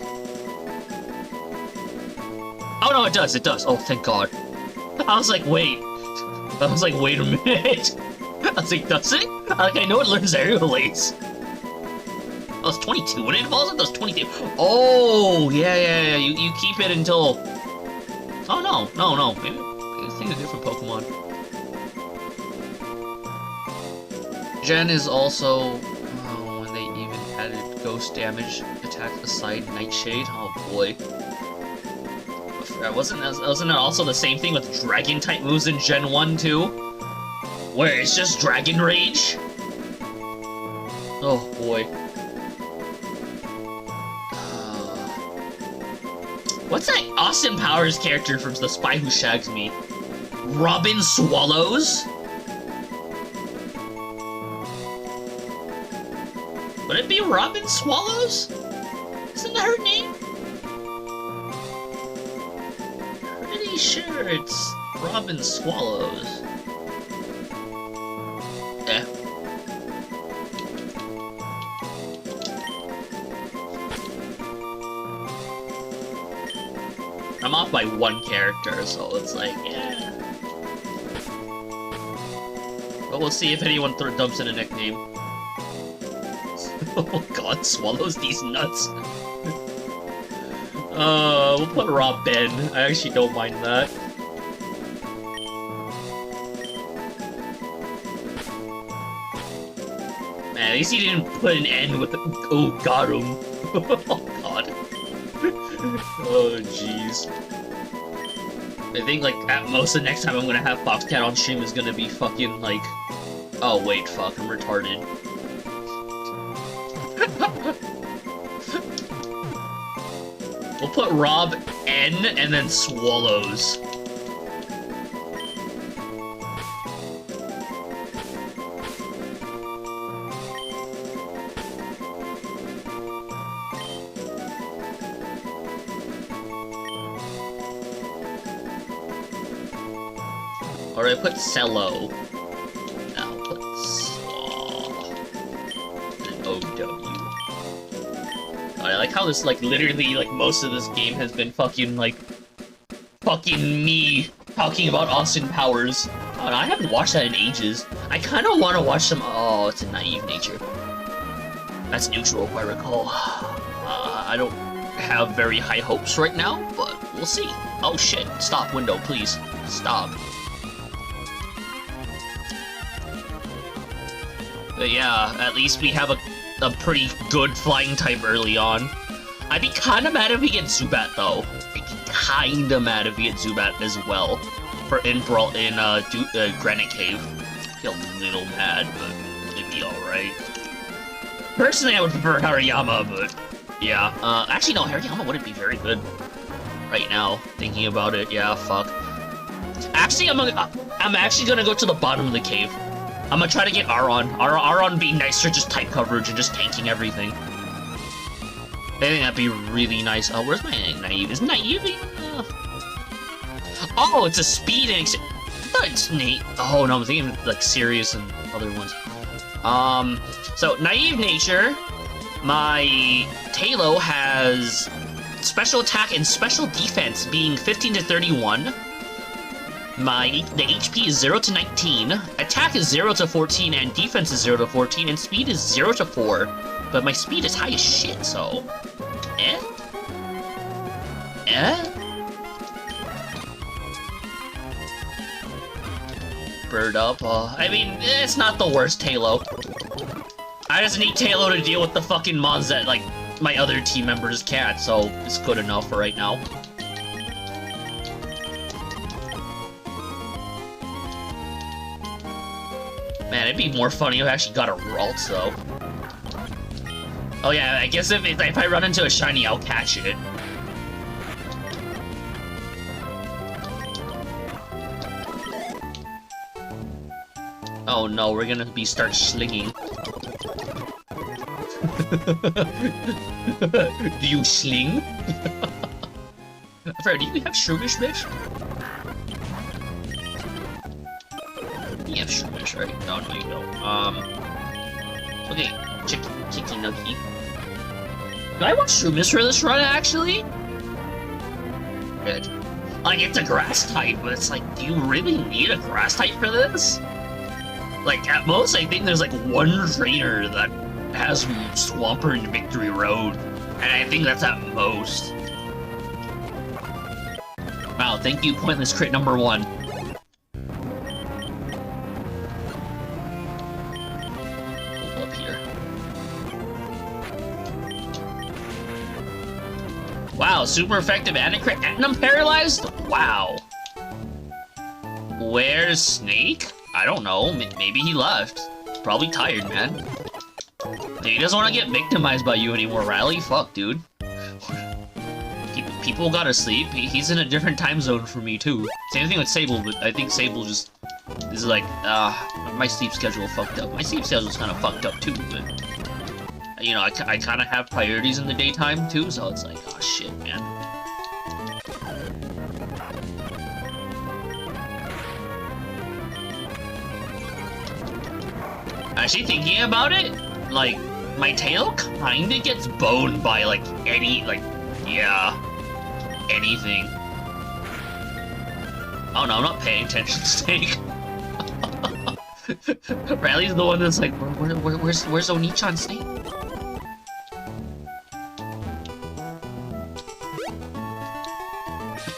C: Oh no, it does. Oh, thank God. I was like, wait a minute. I was like, does it? Like, I know it learns Aerial Ace. Oh, it's 22. When it evolves, it does 22. Oh, yeah. You keep it until... oh, no. Maybe it's a different Pokemon. Gen is also... when they even added ghost damage attack aside Nightshade. Oh, boy. Wasn't it also the same thing with Dragon-type moves in Gen 1, too? Where it's just Dragon Rage? Oh, boy. What's that Austin Powers character from The Spy Who Shagged Me? Robin Swallows? Would it be Robin Swallows? Isn't that her name? Pretty sure it's Robin Swallows. Eh. I'm off by one character, so it's like, yeah. But we'll see if anyone dumps in a nickname. Oh God, swallows these nuts. We'll put Rob Ben. I actually don't mind that. Man, at least he didn't put an N with the... oh, got him. Oh God. Oh jeez. I think like at most the next time I'm gonna have Foxcat on stream is gonna be fucking like... oh wait, fuck, I'm retarded. We'll put Rob N and then Swallows. Or I put Cello. OW. I like how this, like, literally, like, most of this game has been fucking, like, fucking me talking about Austin Powers. Oh, I haven't watched that in ages. I kind of want to watch some. Oh, it's a Naive Nature. That's neutral, if I recall. I don't have very high hopes right now, but we'll see. Oh shit! Stop, window, please. Stop. But yeah, at least we have a pretty good flying type early on. I'd be kinda mad if we get Zubat though. I'd be kinda mad if we get Zubat as well. In Granite Cave. I'd be a little mad, but it'd be alright. Personally, I would prefer Hariyama, but yeah. Actually no, Hariyama wouldn't be very good right now, thinking about it. Yeah, fuck. Actually, I'm actually gonna go to the bottom of the cave. I'm gonna try to get Aron. Aron being nice for just type coverage and just tanking everything. I think that'd be really nice. Oh, where's my Naive? Is Naive even? Oh, it's a speed and... I thought it's Nate. Oh, no, I'm thinking like Sirius and other ones. So, Naive Nature, my Talo has special attack and special defense being 15 to 31. The HP is 0 to 19, attack is 0 to 14, and defense is 0 to 14, and speed is 0 to 4. But my speed is high as shit, so... Bird up, I mean, it's not the worst Talo. I just need Talo to deal with the fucking mons that, like, my other team members can't, so it's good enough for right now. Man, it'd be more funny if I actually got a Ralts, though. Oh yeah, I guess if I run into a shiny, I'll catch it. Oh no, we're gonna start slinging. Do you sling? Fred, do you have Shroomish, bitch? You have Shroomish, right? No, you don't. Okay, Chicky Nuggy. Do I want Shroomish for this run, actually? Good. Like, it's a grass type, but it's like, do you really need a grass type for this? Like, at most, I think there's like one trainer that has Swampert and Victory Road, and I think that's at most. Wow, thank you, Pointless Crit number 1. Hold up here. Wow, super effective and a crit, and I'm paralyzed? Wow. Where's Snake? I don't know, maybe he left. He's probably tired, man. He doesn't want to get victimized by you anymore, Riley. Fuck, dude. People gotta sleep. He's in a different time zone from me, too. Same thing with Sable, but I think Sable just is like, my sleep schedule fucked up. My sleep schedule's kind of fucked up, too, but... You know, I kind of have priorities in the daytime, too, so it's like, oh, shit, man. Actually, thinking about it, like, my tail kinda gets boned by, like, anything. Oh no, I'm not paying attention, Snake. Riley's the one that's like, where's Onichan, Snake?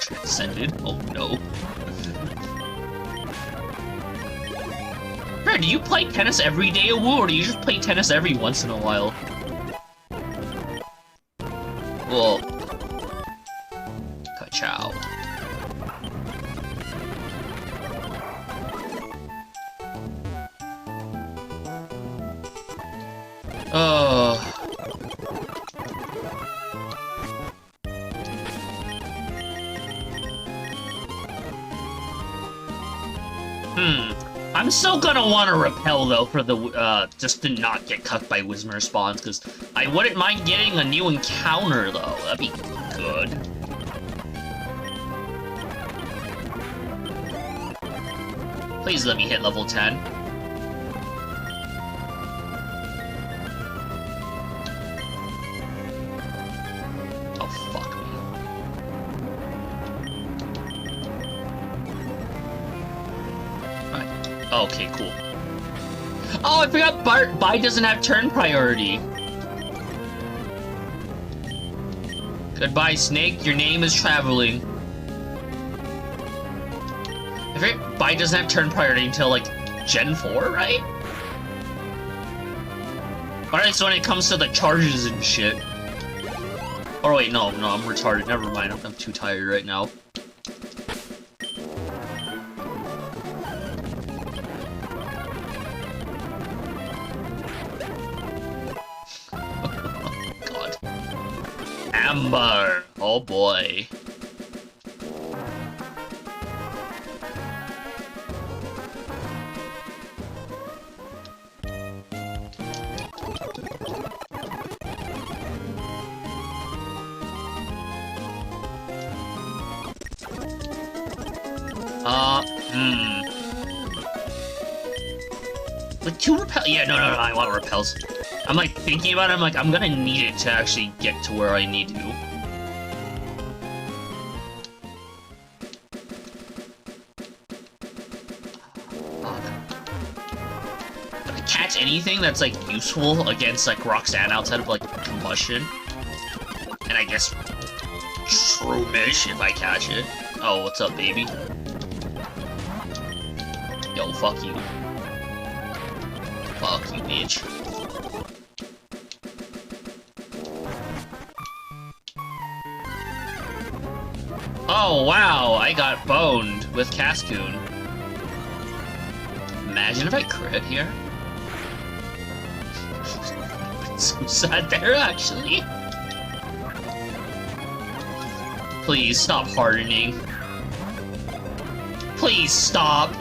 C: Transcended? Oh no. Do you play tennis every day, or do you just play tennis every once in a while? Well... Ka-chow. I'm still gonna want to repel, though, for the, just to not get cut by Whismur spawns, because I wouldn't mind getting a new encounter, though. That'd be good. Please let me hit level 10. Okay, cool. Oh, I forgot Bai doesn't have turn priority. Goodbye, Snake. Your name is traveling. I forget Bai doesn't have turn priority until, like, Gen 4, right? Alright, so when it comes to the charges and shit. Oh, wait, no, I'm retarded. Never mind. I'm too tired right now. God. Amber! Oh boy. Like, 2 repel- yeah, no, I want repels. I'm, like, thinking about it, I'm like, I'm gonna need it to actually get to where I need to. If I catch anything that's, like, useful against, like, Roxanne outside of, like, combustion, and I guess Shroomish if I catch it. Oh, what's up, baby? Yo, fuck you. Fuck you, bitch. Oh, wow, I got boned with Cascoon. Imagine if I crit here. So sad there, actually. Please stop hardening. Please stop.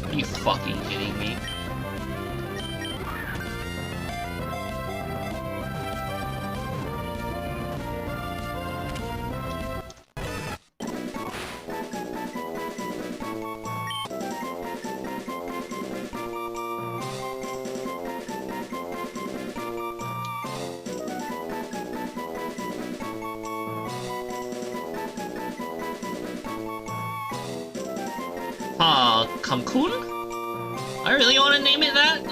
C: Are you fucking kidding me? Kamkun? I really want to name it that?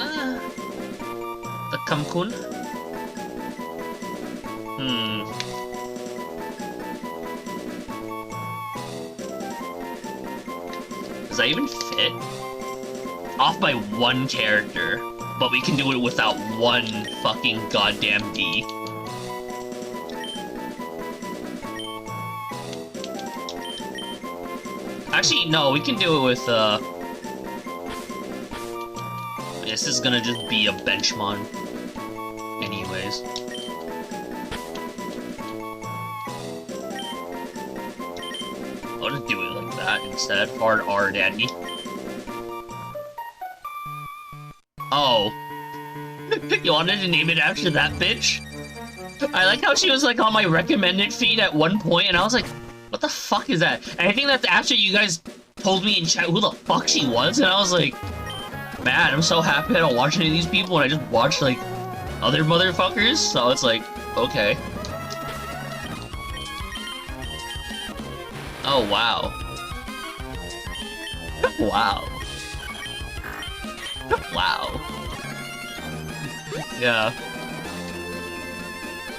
C: The Kamkun? Does that even fit? Off by 1 character, but we can do it without 1 fucking goddamn D. Actually, no, we can do it with, I guess this is gonna just be a benchmon. Anyways. I'll just do it like that instead. Hard R, daddy. Oh. You wanted to name it after that bitch? I like how she was, like, on my recommended feed at one point, and I was like, what the fuck is that? And I think that's after you guys told me in chat who the fuck she was, and I was like, man, I'm so happy I don't watch any of these people, and I just watch, like, other motherfuckers, so it's like, okay. Oh, wow. Wow. Wow. Yeah.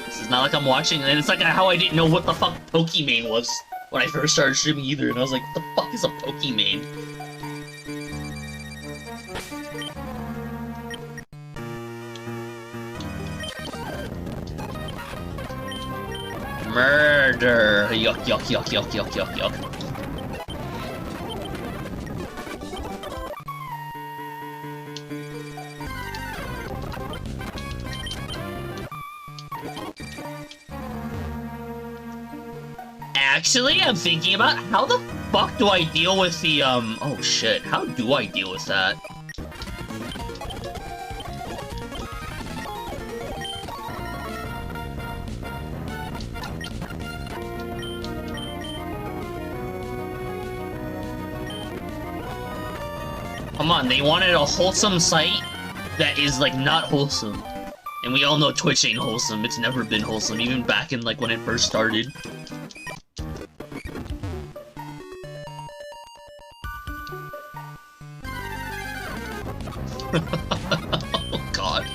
C: This is not like I'm watching, and it's like how I didn't know what the fuck Pokimane was when I first started streaming either, and I was like, what the fuck is a Pokimane? Murder! Yuck, yuck, yuck, yuck, yuck, yuck, yuck. Actually, I'm thinking about how the fuck do I deal with the, oh shit, how do I deal with that? Come on, they wanted a wholesome site that is, like, not wholesome. And we all know Twitch ain't wholesome. It's never been wholesome, even back in, like, when it first started. Oh, God.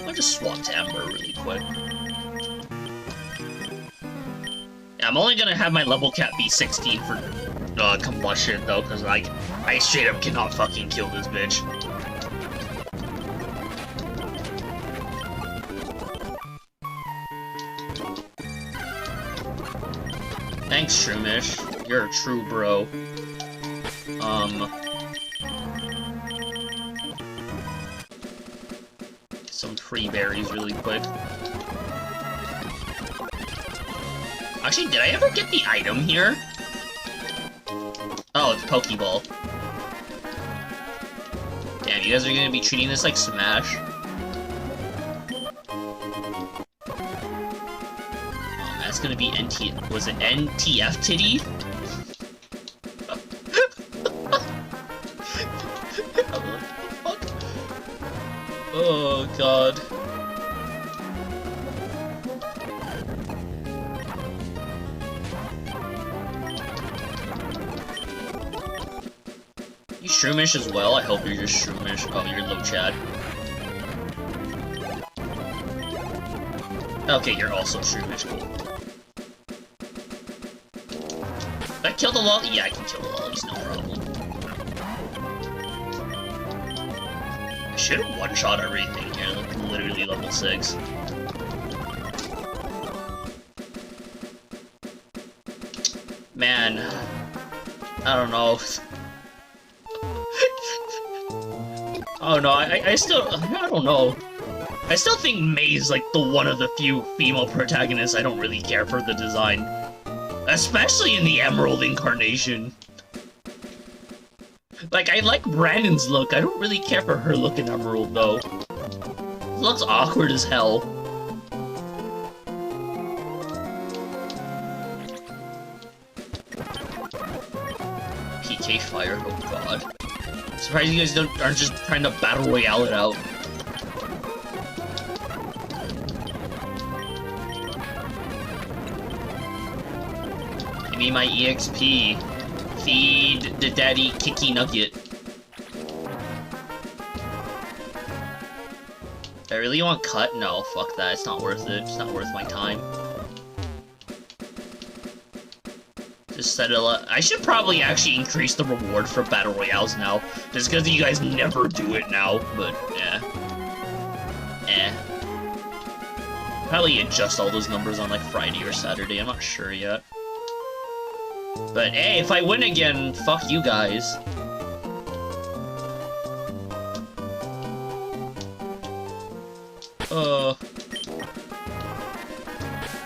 C: I'll just swap to Ember really quick. Yeah, I'm only gonna have my level cap be 16 for combustion, though, because, like, I straight up cannot fucking kill this bitch. Thanks, Shroomish. You're a true bro. Some free berries really quick. Actually, did I ever get the item here? Oh, it's Pokeball. Damn, you guys are gonna be treating this like Smash. Oh, that's gonna be was it NTF Titty? What the fuck? Oh, God. You Shroomish as well? I hope you're just Shroomish. Oh, you're low Chad. Okay, you're also Shroomish. Cool. Did I kill the lolly? Yeah, I can kill the lollies, no problem. I should have one-shot everything here, like literally level 6. Man, I don't know. Oh no, I don't know. I still think May's like the one of the few female protagonists I don't really care for the design. Especially in the Emerald incarnation. Like, I like Brandon's look, I don't really care for her look in Emerald though. It looks awkward as hell. PK Fire, oh god. Surprised you guys aren't just trying to battle royale it out. Give me my EXP. Feed the daddy Kicky Nugget. Do I really want cut? No, fuck that. It's not worth it. It's not worth my time. Just set it up. I should probably actually increase the reward for battle royales now, just because you guys never do it now. But yeah, probably adjust all those numbers on like Friday or Saturday. I'm not sure yet. But hey, if I win again, fuck you guys.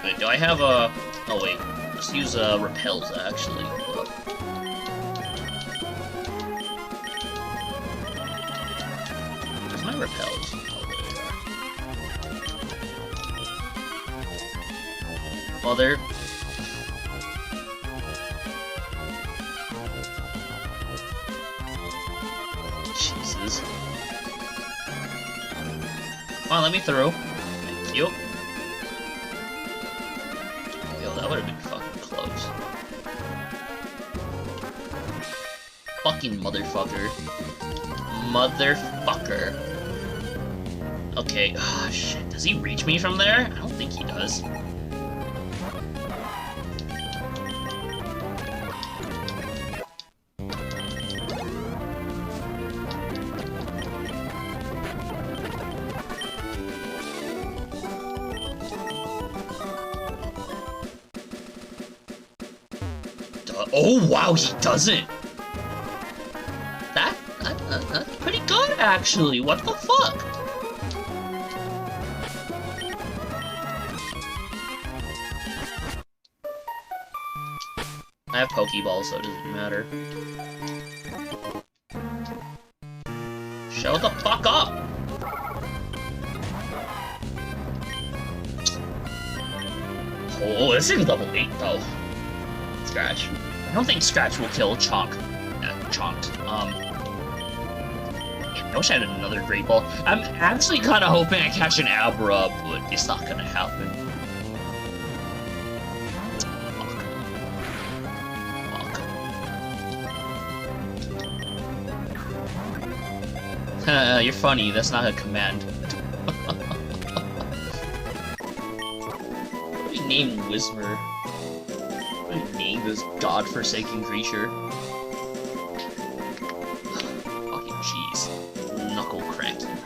C: Wait, do I have a? Oh wait. Let's use repels actually. Where's my repels? Oh, there. Jesus. Come on, let me through. Thank you. Yo, that would have been fucking close. Fucking motherfucker. Motherfucker. Okay, ah, shit. Does he reach me from there? I don't think he does. Oh wow, he doesn't. That's pretty good actually. What the fuck? I have Pokeballs, so it doesn't matter. Show the fuck up! Oh, this is level 8 though. Scratch. I don't think Scratch will kill Chalk. chonked. I wish I had another Great Ball. I'm actually kind of hoping I catch an Abra, but it's not gonna happen. Fuck. You're funny, that's not a command. What do we name Whismer? What do we name this godforsaken creature? Fucking jeez. Knuckle cracking.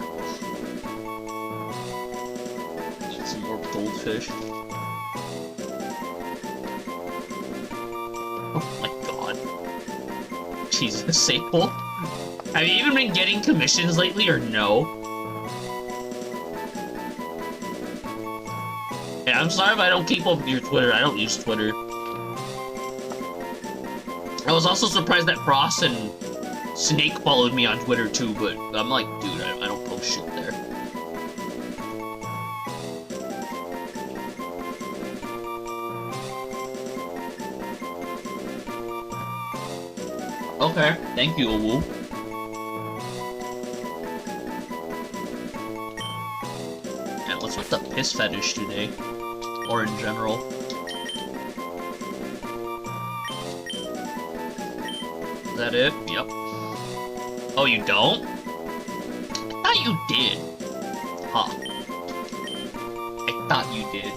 C: Eat some more goldfish. Oh my god. Jesus, Sable. Have you even been getting commissions lately, or no? Yeah, I'm sorry if I don't keep up with your Twitter. I don't use Twitter. I was also surprised that Frost and Snake followed me on Twitter too, but I'm like, dude, I don't post shit there. Okay, thank you, Awu. Yeah, what's with the piss fetish today? Or in general? Is that it? Yep. Oh, you don't? I thought you did. Huh. I thought you did.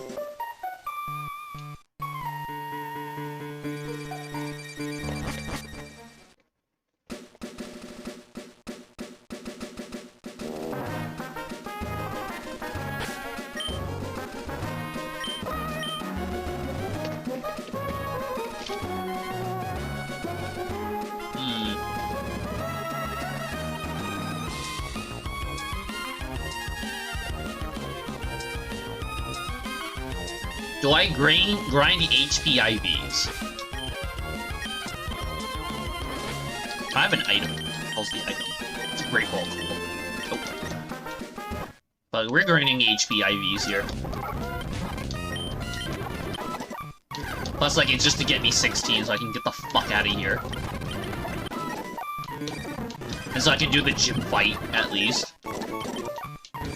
C: Do I grind HP IVs? I have an item. How's the item? It's a Great Ball tool. Oh. But we're grinding HP IVs here. Plus, like, it's just to get me 16 so I can get the fuck out of here. And so I can do the gym fight, at least.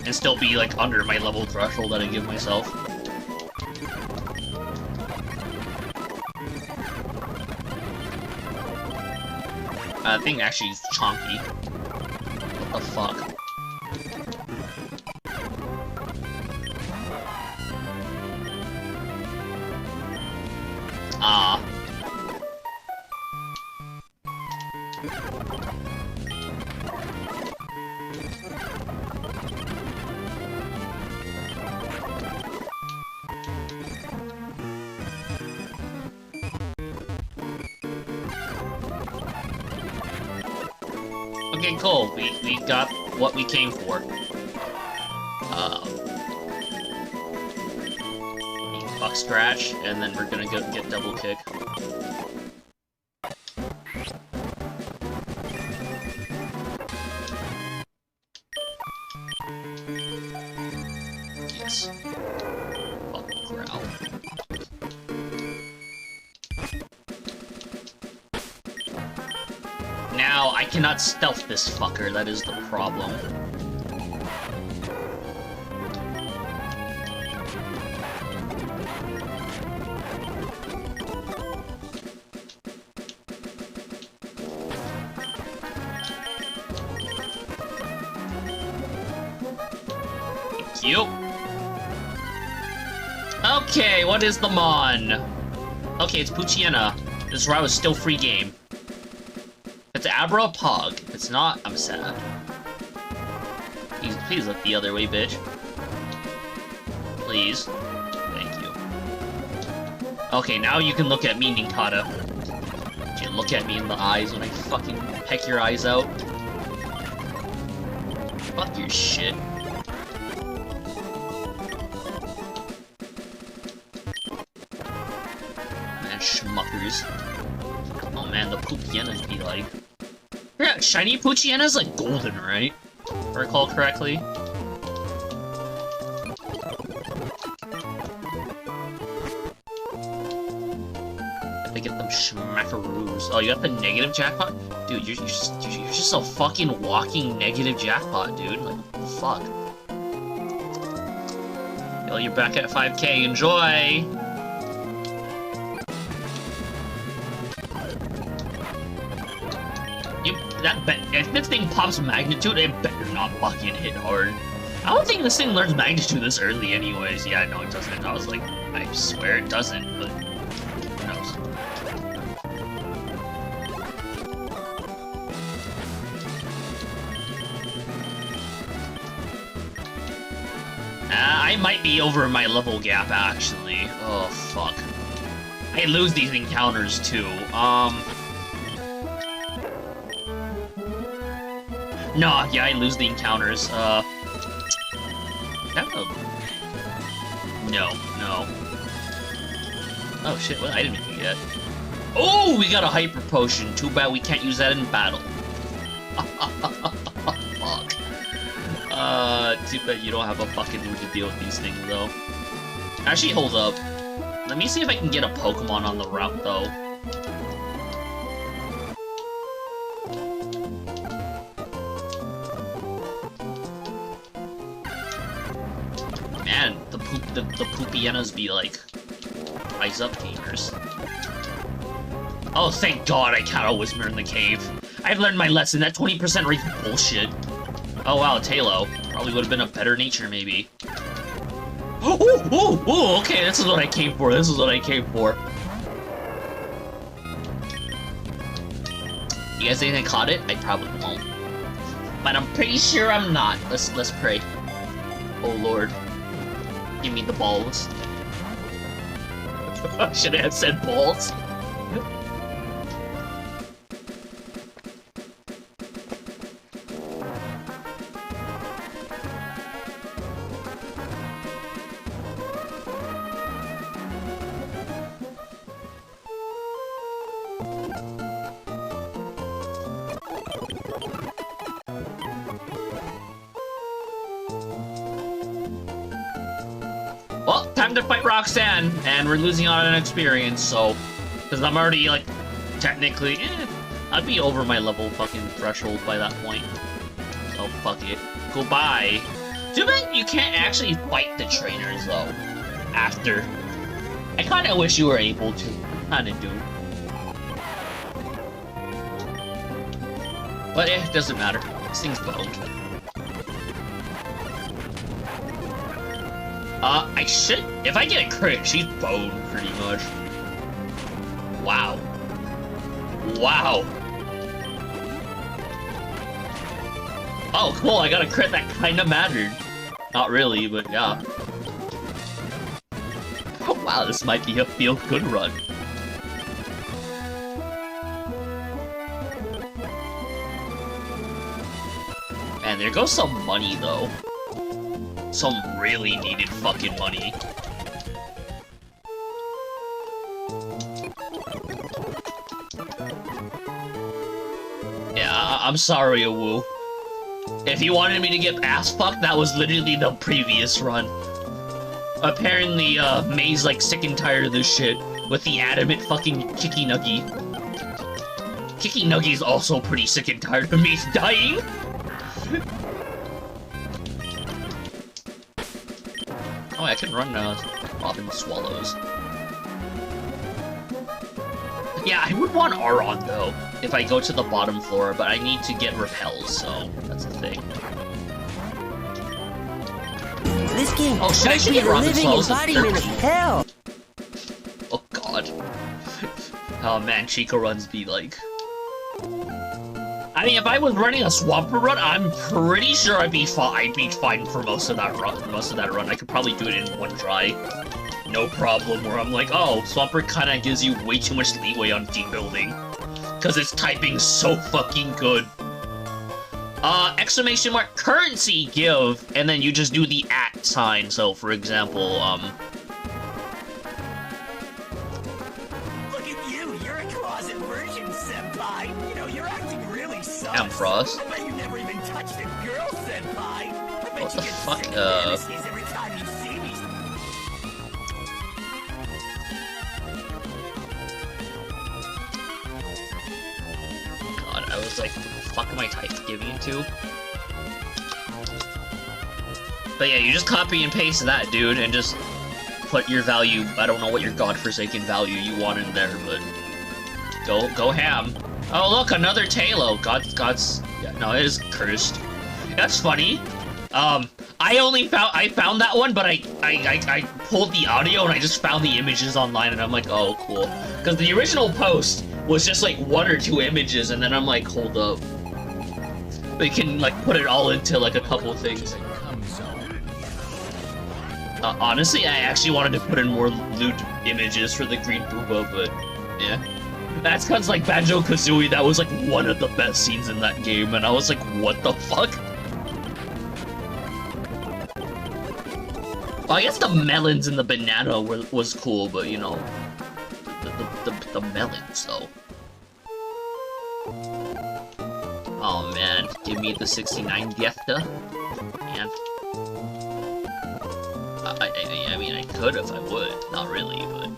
C: And still be, like, under my level threshold that I give myself. That thing actually is chonky. What the fuck? Ah. Okay, cool. We got what we came for. Buck scratch, and then we're gonna get double kick. Yes. Fucking growl. Now, I cannot stealth this fucker, that is the problem. Thank you. Okay, what is the Mon? Okay, it's Poochyena. This route is still free game. It's Abra Pog. If it's not, I'm sad. Please look the other way, bitch. Please. Thank you. Okay, now you can look at me, Ninkata. You can look at me in the eyes when I fucking peck your eyes out. Fuck your shit. Man, schmuckers. Oh man, the Poochyenas be like... Yeah, shiny Poochyena's like golden, right? If I recall correctly. Gotta get them schmackaroos. Oh, you got the negative jackpot? Dude, you're just a fucking walking negative jackpot, dude. Like, what the fuck? Yo, you're back at 5K. Enjoy! If this thing pops magnitude, it better not fucking hit hard. I don't think this thing learns magnitude this early anyways. Yeah, no, it doesn't. I was like, I swear it doesn't, but who knows? I might be over my level gap, actually. Oh, fuck. I lose these encounters, too. No, yeah, I lose the encounters. No. Oh shit, what item did we get? Oh, we got a hyper potion. Too bad we can't use that in battle. Fuck. Too bad you don't have a fucking mood to deal with these things, though. Actually, hold up. Let me see if I can get a Pokemon on the route, though. Man, the Poopienas be like, rise up gamers. Oh, thank God I caught a Whisper in the cave. I've learned my lesson, that 20% rate's bullshit. Oh wow, Talo. Probably would have been a better nature, maybe. Oh, okay, this is what I came for, You guys think I caught it? I probably won't. But I'm pretty sure I'm not. Let's pray. Oh Lord. Give me the balls. Should I have said balls? Well, time to fight Roxanne, and we're losing on an experience, so... Because I'm already, like, technically, I'd be over my level fucking threshold by that point. So, fuck it. Goodbye. Too bad you can't actually fight the trainers, though, after. I kinda wish you were able to. Kinda do. But, it doesn't matter. This thing's boned. I should... If I get a crit, she's boned, pretty much. Wow. Wow. Oh, cool, I got a crit that kinda mattered. Not really, but yeah. Oh, wow, this might be a feel-good run. And there goes some money, though. Some really needed fucking money. Yeah, I'm sorry, Awu. If you wanted me to get ass fucked, that was literally the previous run. Apparently, May's like sick and tired of this shit with the adamant fucking Kiki Nuggy. Kiki Nuggy's also pretty sick and tired of me dying. Oh, I can run Robin Swallows. Yeah, I would want Aron, though, if I go to the bottom floor, but I need to get repels, so that's the thing.
B: This game
C: oh, shit, I should get Robin Swallows
B: embodiment of hell.
C: Oh, God. Oh, man, Chica runs be like... I mean, if I was running a Swampert run, I'm pretty sure I'd be fine for most of that run. I could probably do it in one try. No problem, where I'm like, oh, Swampert kinda gives you way too much leeway on team building. Cause its typing's so fucking good. Exclamation mark, currency give, and then you just do the @ sign, so for example,
B: Look at you, you're a closet virgin, senpai. You know, you're acting really sus.
C: Ampharos.
B: I bet you never even touched a girl, senpai. I bet
C: What
B: you
C: the
B: get
C: fuck,
B: sick fantasies every time you see me.
C: God, I was fuck am I giving it to? But yeah, you just copy and paste that, dude, and just put your value. I don't know what your godforsaken value you want in there, but go ham. Oh look, another Talo. God's yeah, no, it is cursed. That's funny. I found that one, but I pulled the audio and I just found the images online, and I'm like, oh cool, because the original post was just like 1 or 2 images, and then I'm like, hold up, they can like put it all into like a couple things. Honestly, I actually wanted to put in more loot images for the Green Booba, but yeah. That's cause like Banjo-Kazooie, that was like one of the best scenes in that game, and I was like, what the fuck? Well, I guess the melons and the banana was cool, but you know, the melons though. Oh man, give me the 69 Gefta, and I mean, I could if I would. Not really, but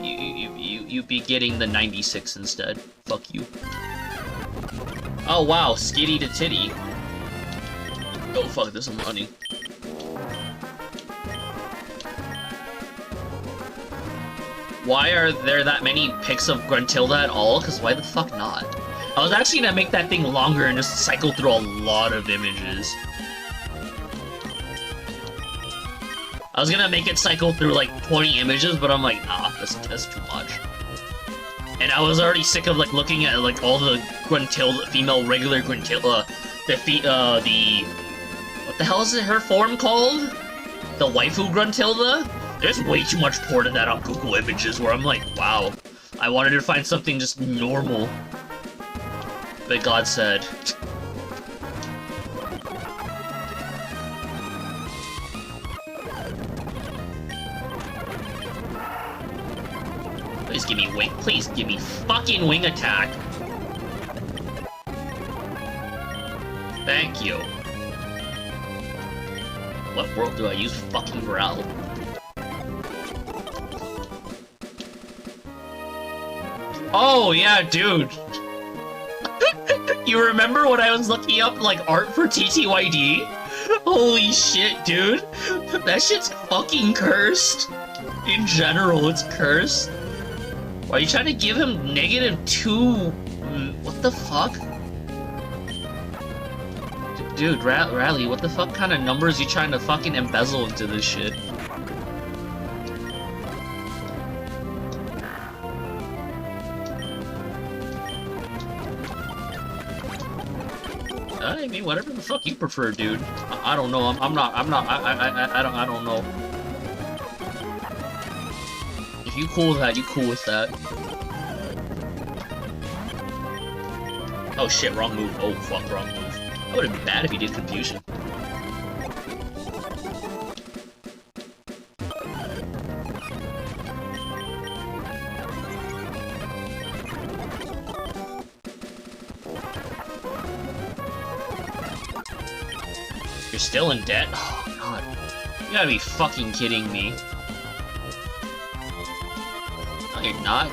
C: you'd be getting the 96 instead. Fuck you. Oh wow, skitty to titty. Oh fuck this, I'm running. Why are there that many pics of Gruntilda at all? Because why the fuck not? I was actually gonna make that thing longer and just cycle through a lot of images. I was gonna make it cycle through like 20 images, but I'm like, nah, that's too much. And I was already sick of like looking at like all the Gruntilda, female regular Gruntilda, the what the hell is her form called? The waifu Gruntilda? There's way too much porn of that on Google Images where I'm like, wow, I wanted to find something just normal. But God said, please give me wing. Please give me fucking wing attack. Thank you. What world do I use fucking Growl? Oh yeah, dude. You remember when I was looking up like art for TTYD? Holy shit, dude. That shit's fucking cursed. In general, it's cursed. Why are you trying to give him -2? What the fuck? Dude, Rally, what the fuck kind of numbers you trying to fucking embezzle into this shit? I mean, whatever the fuck you prefer, dude. I don't know. I don't know. If you cool with that, you cool with that. Oh shit, wrong move. Oh fuck, wrong move. That would've been bad if he did confusion. You're still in debt? Oh god. You gotta be fucking kidding me. No, you're not.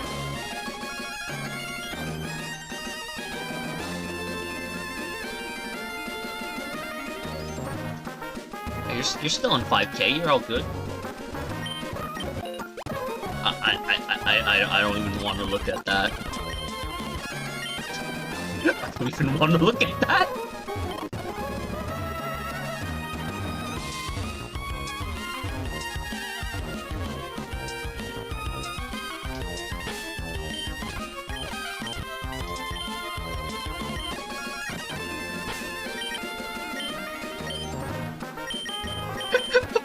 C: You're still in 5K, you're all good. I don't even want to look at that. I don't even want to look at that!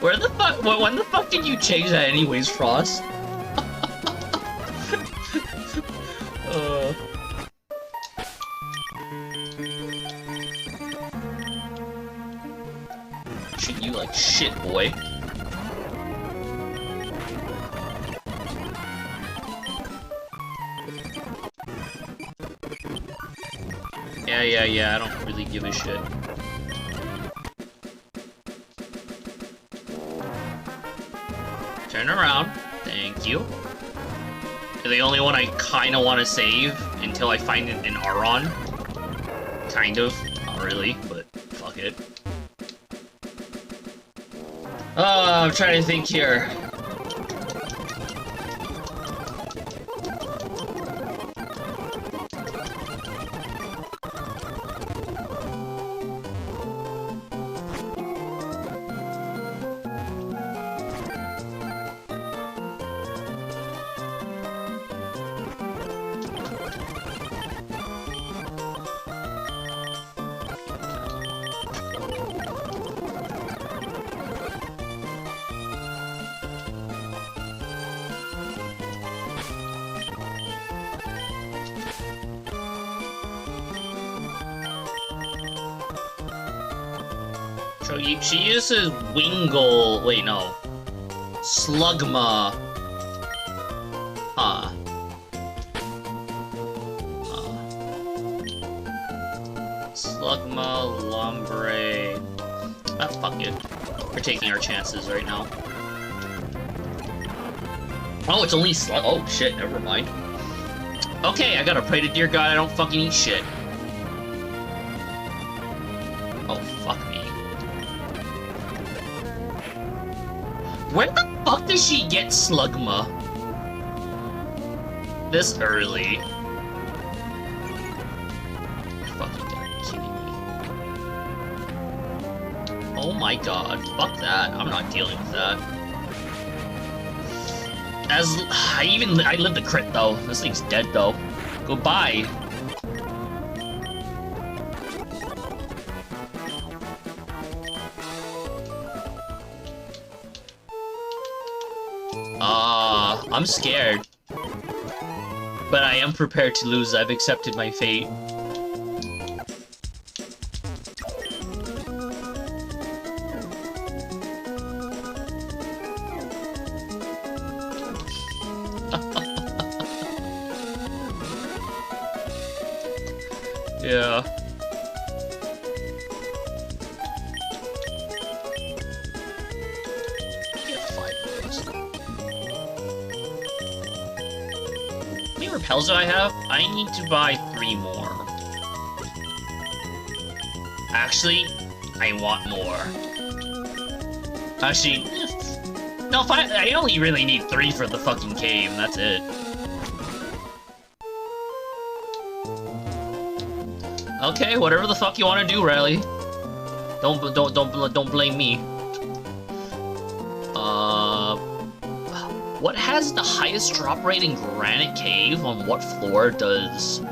C: Where the fuck? When the fuck did you change that anyways, Frost? Treat you like shit, boy. Yeah, I don't really give a shit. Turn around. Thank you. You're the only one I kinda want to save until I find an Aron. Kind of. Not really, but fuck it. I'm trying to think here. So she uses Wingle. Wait, no. Slugma. Huh. Slugma, Lombre. Ah, fuck it. We're taking our chances right now. Oh, it's only Slug. Oh, shit, never mind. Okay, I gotta pray to dear God I don't fucking eat shit. Oh, fuck me. Where the fuck does she get Slugma? This early? Fucking gotta be kidding me. Oh my god, fuck that. I'm not dealing with that. I lived the crit though. This thing's dead though. Goodbye. I'm scared. But I am prepared to lose. I've accepted my fate. Yeah. How many repels do I have? I need to buy 3 more. Actually, I want more. Actually, no, I only really need 3 for the fucking cave, and that's it. Okay, whatever the fuck you want to do, Riley. Don't blame me. What has the highest drop rate in Granite Cave? On what floor does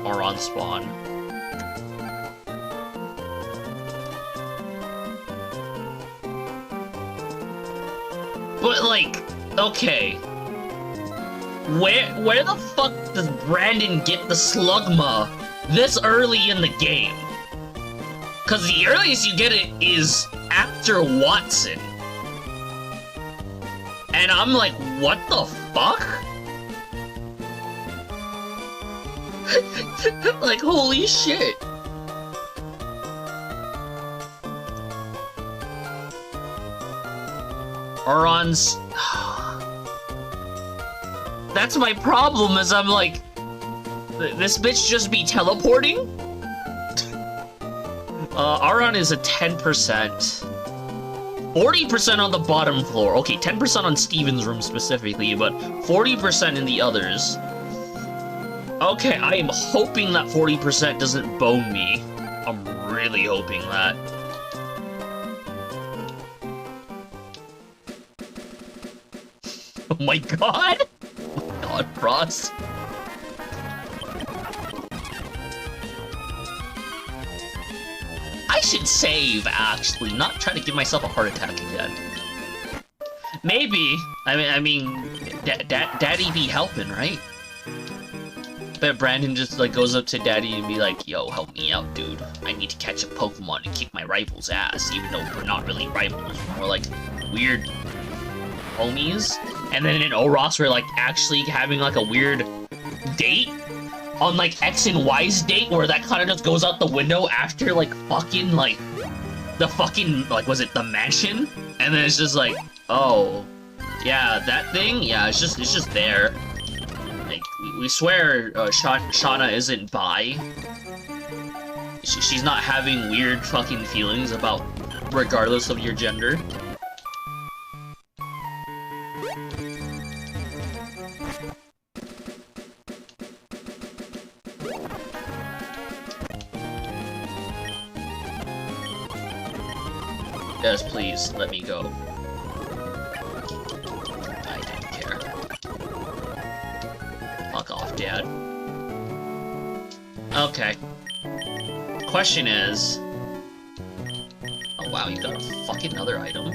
C: Auron spawn? But like, okay. Where the fuck does Brandon get the Slugma this early in the game? Cause the earliest you get it is after Watson. And I'm like, what the fuck? Like, holy shit. Auron's... That's my problem, is I'm like... This bitch just be teleporting? Auron is a 10%. 40% on the bottom floor. Okay, 10% on Steven's room specifically, but 40% in the others. Okay, I am hoping that 40% doesn't bone me. I'm really hoping that. Oh my god! Oh my god, Frost. I should save, actually, not try to give myself a heart attack again. Maybe. I mean, Daddy be helping, right? Bet Brandon just, like, goes up to Daddy and be like, yo, help me out, dude. I need to catch a Pokemon and kick my rival's ass, even though we're not really rivals. We're, like, weird homies. And then in Oros, we're, like, actually having, like, a weird date. On, like, X and Y's date, where that kind of just goes out the window after, like, fucking, like, the fucking, like, was it the mansion? And then it's just like, oh, yeah, that thing? Yeah, it's just there. Like, we swear Shauna isn't bi. She's not having weird fucking feelings about regardless of your gender. Yes, please, let me go. I don't care. Fuck off, Dad. Okay. Question is... Oh wow, you got a fucking other item.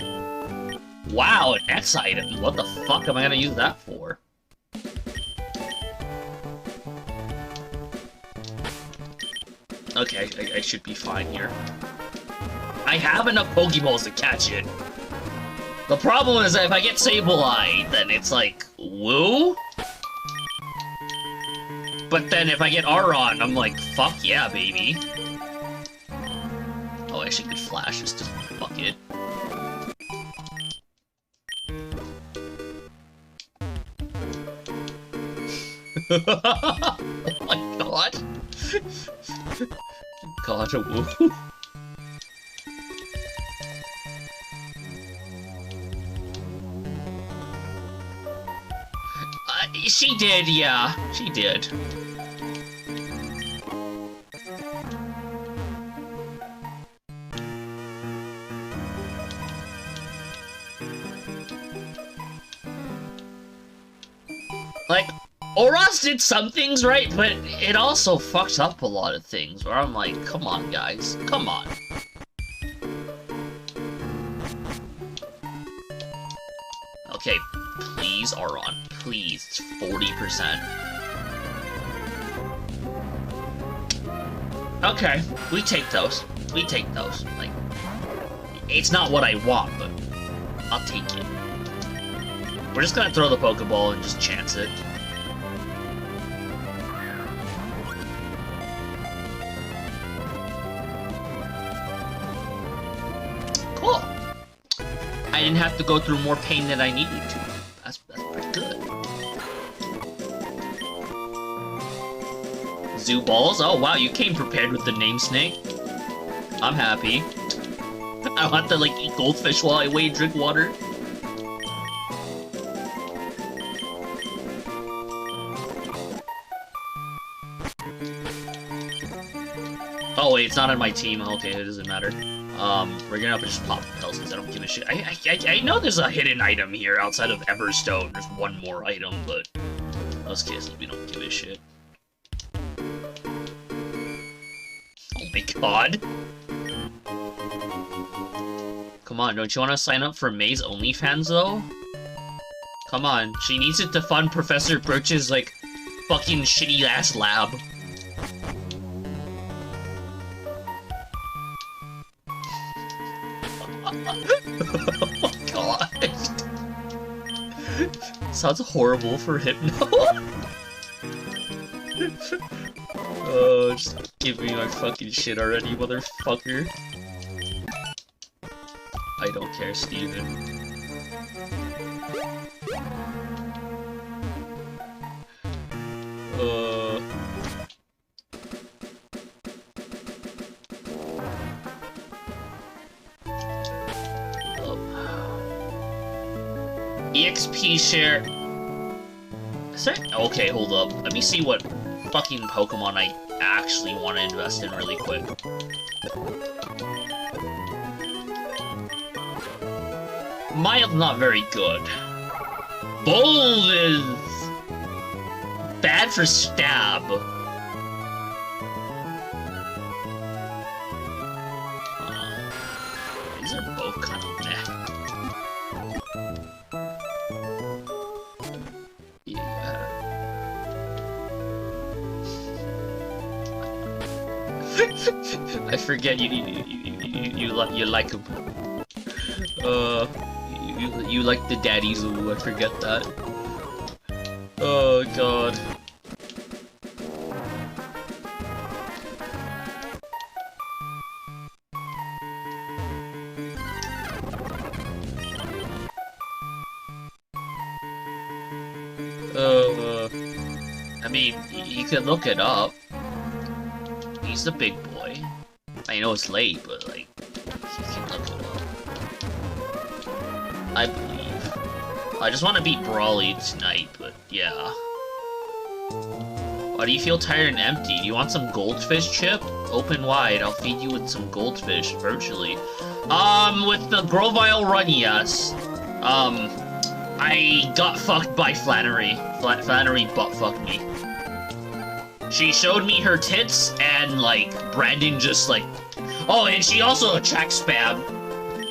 C: Wow, an X item! What the fuck am I gonna use that for? Okay, I should be fine here. I have enough Pokeballs to catch it. The problem is that if I get Sableye, then it's like, woo? But then if I get Aron, I'm like, fuck yeah, baby. Oh, I actually could flash just to fuck it. Oh my god. God, woo. She did, yeah. She did. Like, Oras did some things right, but it also fucked up a lot of things, where I'm like, come on, guys. Come on. Okay, please, Aron. Please, it's 40%. Okay, we take those. We take those. Like, it's not what I want, but I'll take it. We're just gonna throw the Pokeball and just chance it. Cool. I didn't have to go through more pain than I needed to. That's pretty good. Zoo balls? Oh wow, you came prepared with the name snake. I'm happy. I'll have to like eat goldfish while I wait and drink water. Oh wait, it's not on my team. Okay, it doesn't matter. We're gonna have to just pop pills because I don't give a shit. I know there's a hidden item here outside of Everstone. There's one more item, but in most cases we don't give a shit. Oh my god. Come on, don't you want to sign up for May's OnlyFans though? Come on, she needs it to fund Professor Birch's like fucking shitty ass lab. Oh god. Sounds horrible for Hypno. Oh, just give me my fucking shit already, motherfucker. I don't care, Steven. EXP share. Is there... Okay, hold up. Let me see what fucking Pokemon I actually want to invest in really quick. Mild's not very good. Bold is bad for stab. These are both kind of meh. I forget you like him. You like the daddy zoo. I forget that. Oh god. I mean, he could look it up. He's the big boy. I know it's late, but like, you can look it up. I believe. I just want to beat Brawly tonight, but yeah. Why do you feel tired and empty? Do you want some goldfish, Chip? Open wide, I'll feed you with some goldfish, virtually. With the Grovile run, yes. I got fucked by Flannery. Flannery butt-fucked me. She showed me her tits, and, like, Brandon just, like... Oh, and she also track spam.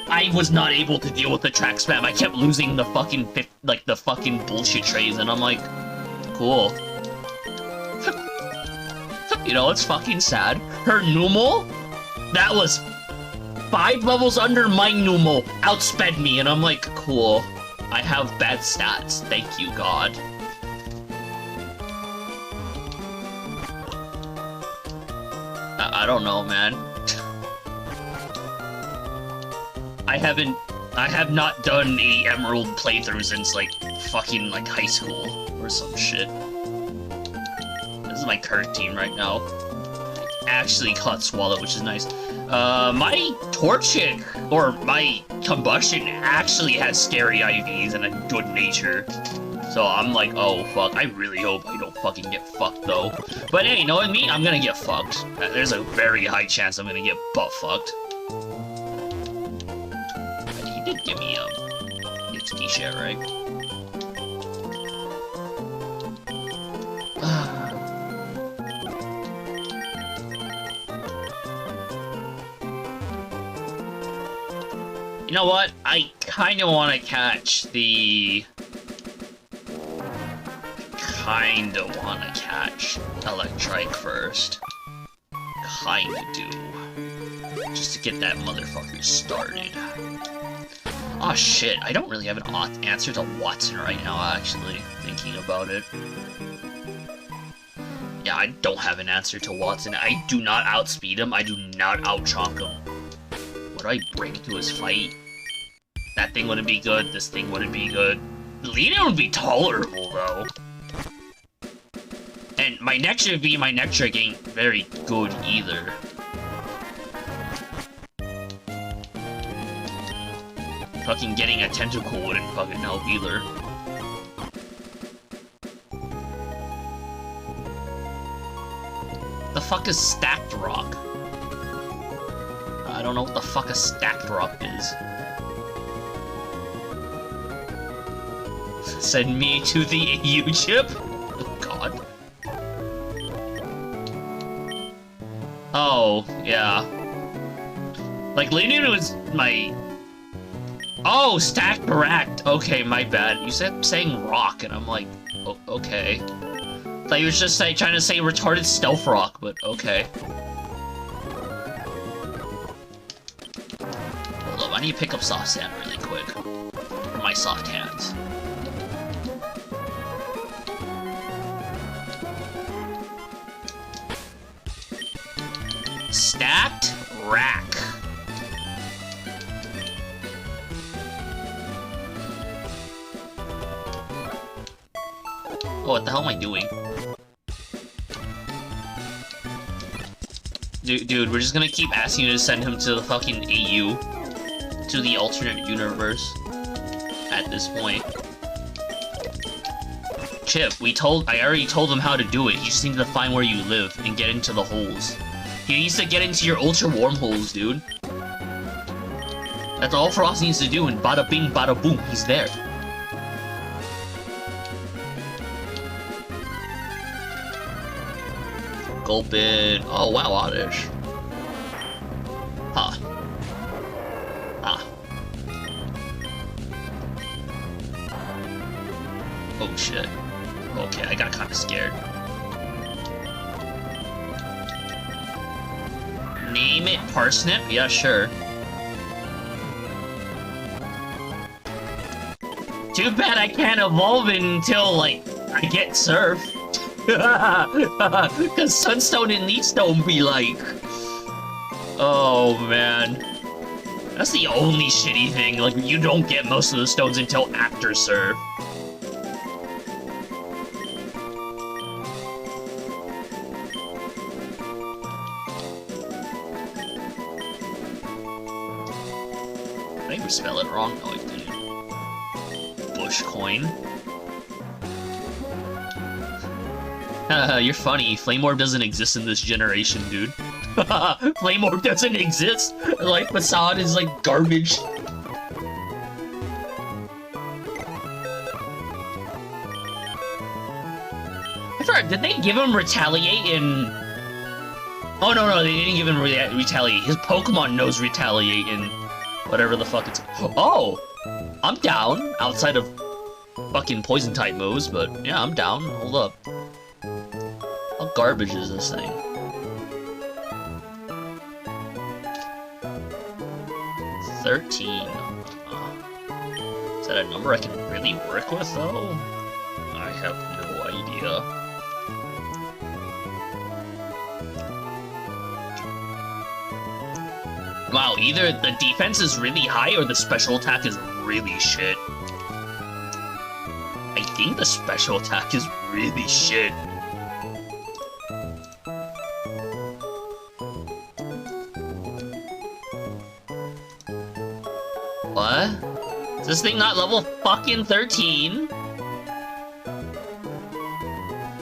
C: I was not able to deal with the track spam. I kept losing the fucking, the fucking bullshit trays, and I'm like, cool. You know, it's fucking sad. Her Numal, that was 5 levels under my Numal, outsped me, and I'm like, cool. I have bad stats, thank you, God. I don't know, man. I have not done a Emerald playthrough since, like, fucking, like, high school or some shit. This is my current team right now. Actually caught Swallow, which is nice. My Torchic, or my Combustion, actually has scary IVs and a good nature. So I'm like, oh, fuck, I really hope I don't fucking get fucked, though. But hey, knowing me, I'm gonna get fucked. There's a very high chance I'm gonna get butt-fucked. He did give me, XP share, right? You know what? I kinda wanna catch the... Kinda wanna catch Electrike first. Kinda do. Just to get that motherfucker started. Aw, shit, I don't really have an answer to Watson right now, actually, thinking about it. Yeah, I don't have an answer to Watson. I do not outspeed him, I do not outchonk him. What do I bring to his fight? That thing wouldn't be good, this thing wouldn't be good. Lina would be tolerable, though. And my Nectric ain't very good either. Fucking getting a tentacle wouldn't fucking help either. The fuck is Stacked Rock? I don't know what the fuck a Stacked Rock is. Send me to the AU chip? Oh god. Oh, yeah. Like, Lenin was my... Oh, Stacked Racked. Okay, my bad. You said saying rock, and I'm like, oh, okay. Thought you was just trying to say retarded stealth rock, but okay. Hold up, I need to pick up soft sand really quick. For my soft hands. Stacked Rack. Oh, what the hell am I doing? Dude, we're just gonna keep asking you to send him to the fucking AU. To the alternate universe. At this point. Chip, I already told him how to do it. You just need to find where you live and get into the holes. He needs to get into your ultra wormholes, dude. That's all Frost needs to do, and bada bing, bada boom, he's there. Gulpin. Oh, wow, Oddish. Huh. Huh. Oh, shit. Okay, I got kinda scared. Name it Parsnip? Yeah, sure. Too bad I can't evolve it until, like, I get Surf. Cause Sunstone and Leechstone be like... Oh, man. That's the only shitty thing, like, you don't get most of the stones until after Surf. I even spell it wrong? No, I didn't. Bush coin. You're funny. Flame Orb doesn't exist in this generation, dude. Flame Orb doesn't exist. Life Facade is like garbage. I forgot, did they give him Retaliate in... Oh, no, they didn't give him Retaliate. His Pokemon knows Retaliate in whatever the fuck it's... Oh! I'm down, outside of fucking Poison-type moves, but yeah, I'm down. Hold up. How garbage is this thing? $13. Is that a number I can really work with, though? I have no idea. Wow, either the defense is really high or the special attack is really shit. I think the special attack is really shit. What? Is this thing not level fucking 13?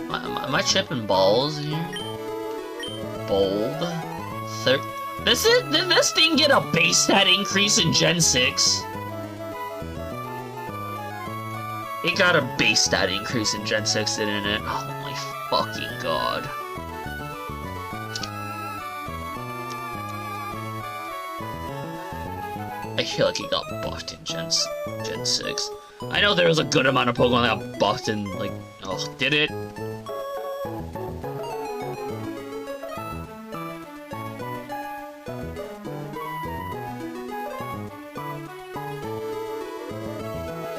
C: Am I chipping balls here? Bold. Did this thing get a base stat increase in Gen 6? It got a base stat increase in Gen 6, didn't it? Oh my fucking god. I feel like it got buffed in Gen 6. I know there was a good amount of Pokemon that got buffed in, like... Oh, did it?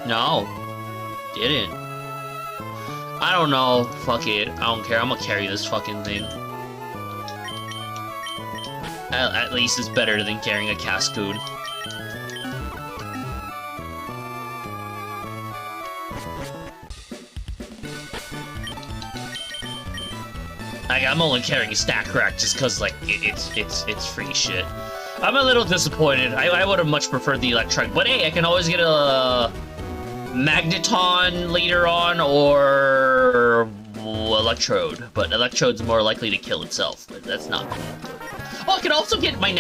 C: No. Didn't. I don't know. Fuck it. I don't care. I'm gonna carry this fucking thing. At least it's better than carrying a Cascoon. I'm only carrying a Stack Rack just cause like it's free shit. I'm a little disappointed. I would have much preferred the Electric, but hey, I can always get a Magneton later on or Electrode, but Electrode's more likely to kill itself, but that's not cool. Oh, I can also get my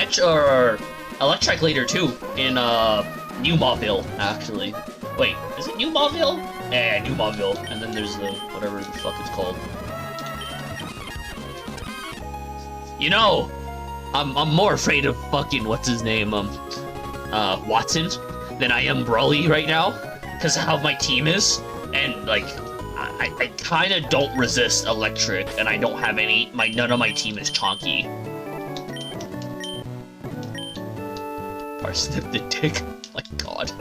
C: Electric later too in New Mauville, actually. Wait, is it New Mauville? Yeah, New Mauville, and then there's the whatever the fuck it's called. You know, I'm more afraid of fucking what's his name, Watson, than I am Brawly right now, because of how my team is, and like, I kind of don't resist Electric, and I don't have any. None of my team is chonky. Parsnip the dick. My God.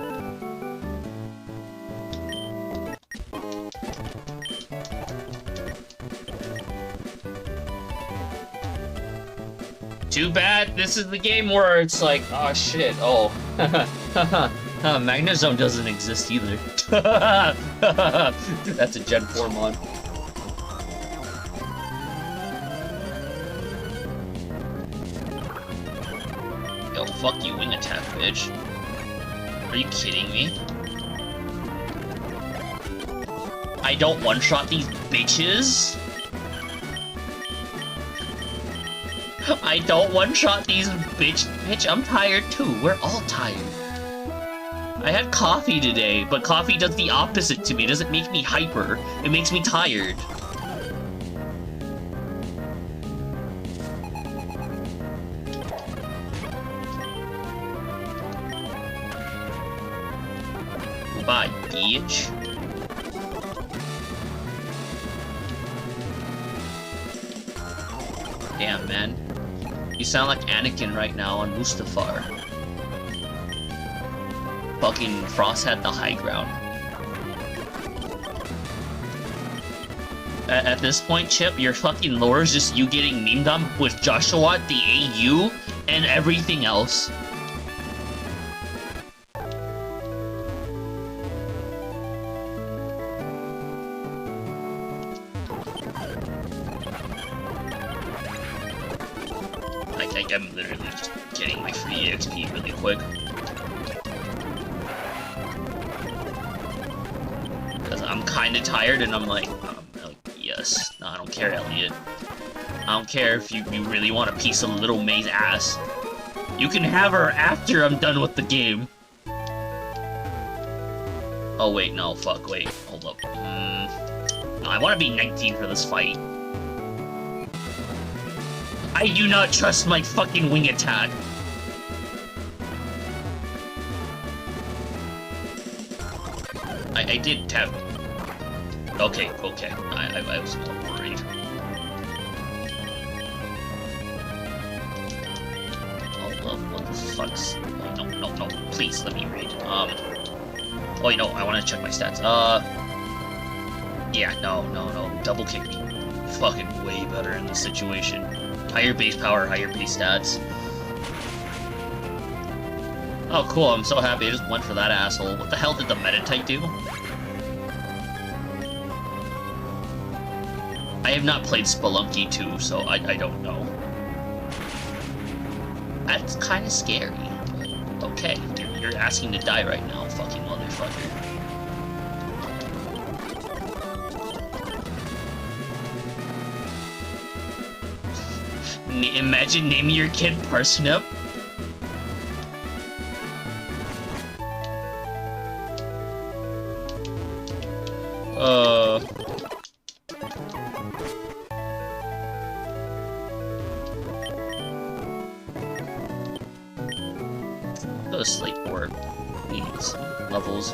C: Too bad this is the game where it's like, oh shit, oh. Magnezone doesn't exist either. That's a Gen 4 mod. Yo, fuck you, wing attack, bitch. Are you kidding me? I don't one-shot these bitches? I don't one-shot these bitch, I'm tired too. We're all tired. I had coffee today, but coffee does the opposite to me. It doesn't make me hyper. It makes me tired. Bye, bitch. Damn, man. You sound like Anakin right now on Mustafar. Fucking Frost had the high ground. At this point, Chip, your fucking lore is just you getting memed on with Joshua, the AU, and everything else. I'm literally just getting my free EXP really quick. I'm kind of tired, and I'm like, yes. No, I don't care, Elliot. I don't care if you really want a piece of little May's ass. You can have her after I'm done with the game. Oh, wait, no, fuck, wait, hold up. I want to be 19 for this fight. I do not trust my fucking wing attack. I did tap. Okay. I was a little worried. Oh, what the fuck's... Oh, no, please let me read. Oh, you know, I want to check my stats. Yeah, no, double kick me. Fucking way better in this situation. Higher base power, higher base stats. Oh, cool, I'm so happy I just went for that asshole. What the hell did the Meditite do? I have not played Spelunky 2, so I don't know. That's kind of scary. Okay, you're asking to die right now, fucking motherfucker. Imagine naming your kid Parsnip. Go to sleep or needs levels.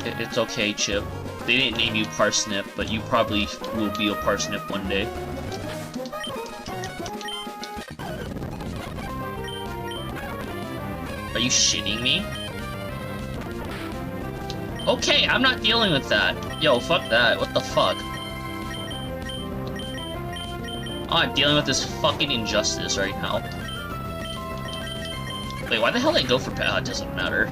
C: It's okay, Chip. They didn't name you Parsnip, but you probably will be a Parsnip one day. Are you shitting me? Okay, I'm not dealing with that. Yo, fuck that. What the fuck? Oh, I'm dealing with this fucking injustice right now. Wait, why the hell did I go for pet? It doesn't matter.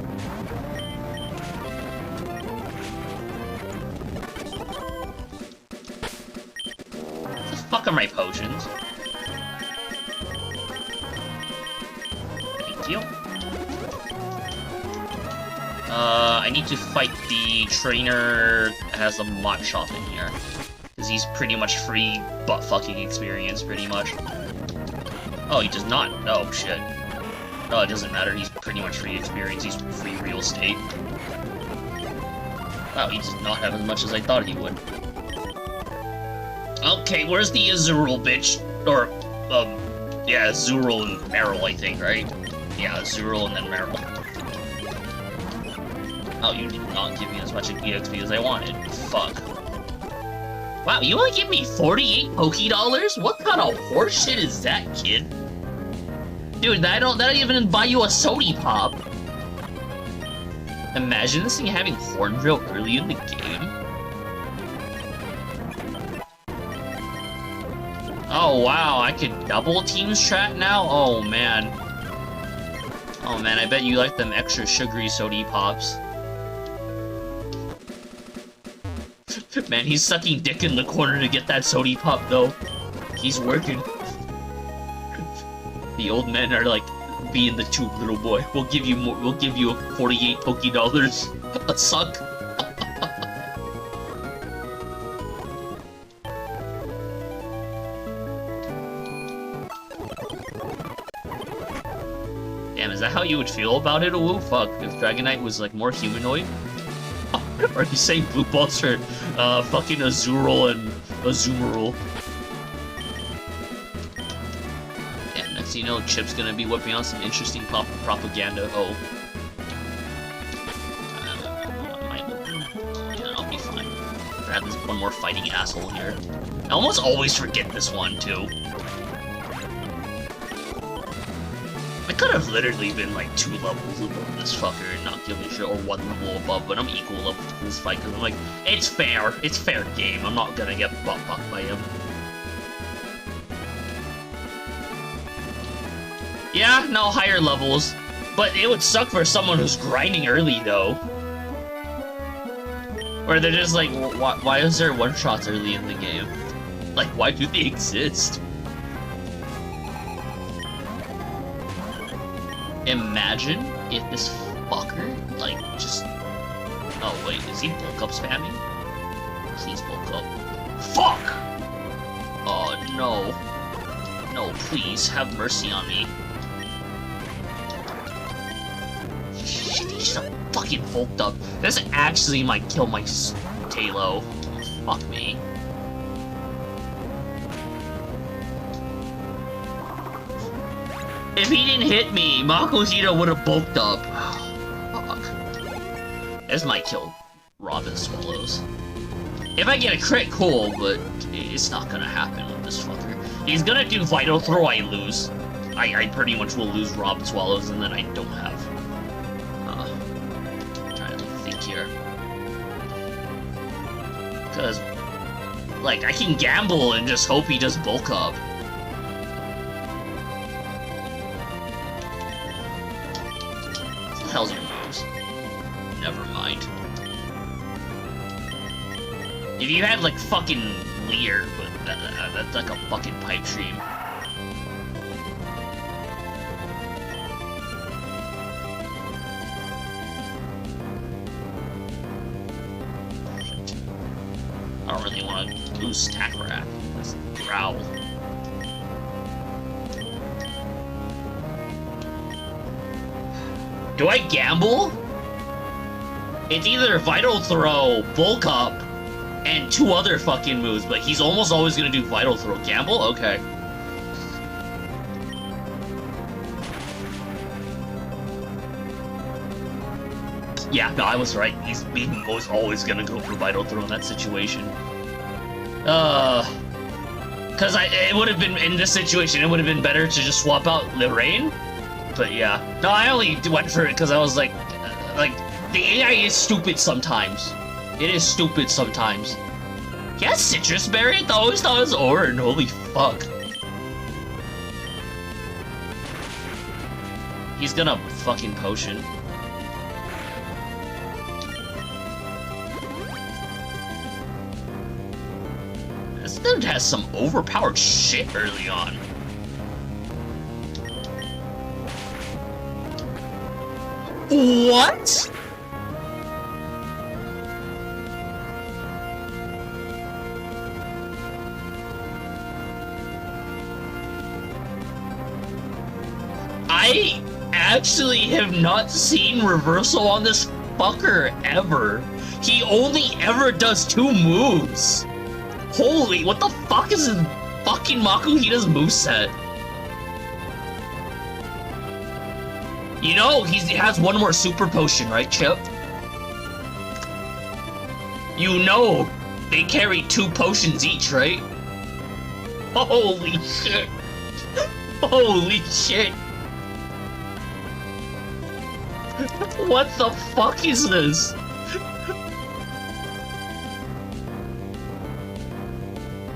C: What the fuck are my potions? Thank you. I need to fight the trainer that has the mod shop in here. Because he's pretty much free butt-fucking experience, pretty much. Oh, he does not. Oh, shit. No, it doesn't matter. He's pretty much free experience. He's free real estate. Wow, he does not have as much as I thought he would. Okay, where's the Azuril, bitch? Or, yeah, Azuril and Meryl, I think, right? Yeah, Azuril and then Meryl. Oh, you did not give me as much EXP as I wanted. Fuck. Wow, you only give me 48 Poké-Dollars? What kind of horseshit is that, kid? Dude, that don't even buy you a Sody Pop. Imagine this thing having Hornbill early in the game. Oh wow, I could double team strat now? Oh man. Oh man, I bet you like them extra sugary Sody Pops. Man, he's sucking dick in the corner to get that Sody Pop, though. He's working. The old men are like, being the tube, little boy. We'll give you more. We'll give you 48 Poké-Dollars a suck. Damn, is that how you would feel about it? Oh, fuck. If Dragonite was like more humanoid? Or are you saying blue balls are fucking Azuril and Azumarill? Yeah, next thing you know, Chip's gonna be whipping on some interesting propaganda. Oh. Yeah, I'll be fine. Grab this one more fighting asshole here. I almost always forget this one, too. I could have literally been like 2 levels above this fucker and not giving a shit, or 1 level above, but I'm equal level for this fight because I'm like, it's fair game, I'm not gonna get butt-fucked by him. Yeah, no, higher levels, but it would suck for someone who's grinding early though. Or they're just like, why is there one-shots early in the game? Like, why do they exist? Imagine if this fucker, like, just Oh, wait, is he bulk up spamming? Please bulk up. Fuck! Oh, no. No, please, have mercy on me. Shit, he's just fucking bulked up. This actually might kill my Talo. Fuck me. If he didn't hit me, Makuhita would have bulked up. Fuck. This might kill Robin Swallows. If I get a crit, cool, but it's not gonna happen with this fucker. He's gonna do Vital Throw, I lose. I pretty much will lose Robin Swallows, and then I don't have... I'm trying to think here. Because, like, I can gamble and just hope he does bulk up. What the hell's your moves? Never mind. If you had, like, fucking Leer, but that's like a fucking pipe stream. I don't really want to lose Tack Rat. Let's growl. Do I gamble? It's either Vital Throw, Bulk Up, and 2 other fucking moves, but he's almost always gonna do Vital Throw. Gamble? Okay. Yeah, no, I was right. He's was always gonna go for Vital Throw in that situation. Cause it would have been, in this situation, it would have been better to just swap out Lorraine. But yeah. No, I only went for it because I was like, the AI is stupid sometimes. It is stupid sometimes. He has Citrus Berry? I always thought it was Orange. Holy fuck. He's gonna fucking potion. This dude has some overpowered shit early on. What? I actually have not seen reversal on this fucker ever. He only ever does 2 moves. Holy, what the fuck is his fucking Makuhita's moveset? You know, he has 1 more super potion, right, Chip? You know, they carry 2 potions each, right? Holy shit. Holy shit. What the fuck is this?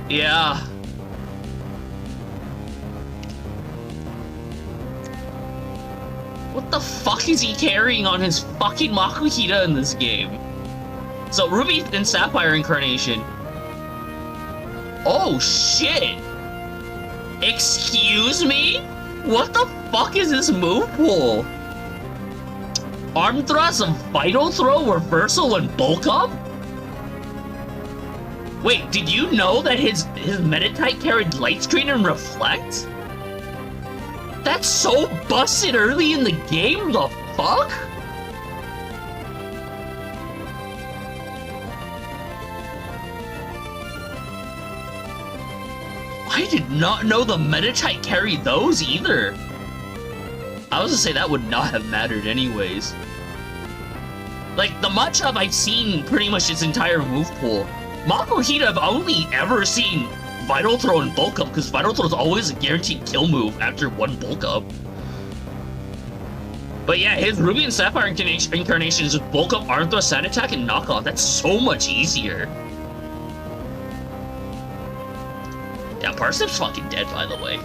C: Yeah. What the fuck is he carrying on his fucking Makuhita in this game? So, Ruby and Sapphire Incarnation. Oh, shit! Excuse me? What the fuck is this move pool? Arm Thrust, Vital Throw, Reversal, and Bulk Up? Wait, did you know that his Meditite carried Light Screen and Reflect? That's so busted early in the game, the fuck? I did not know the Meditite carried those either. I was gonna say that would not have mattered anyways. Like, the Machop I've seen pretty much its entire move pool. Makuhita I've only ever seen Vital Throw and Bulk Up, because Vital Throw is always a guaranteed kill move after 1 Bulk Up. But yeah, his Ruby and Sapphire Incarnation is just Bulk Up, Arm Thrust, Sand Attack, and Knock Off. That's so much easier. Yeah, Parsnip's fucking dead, by the way.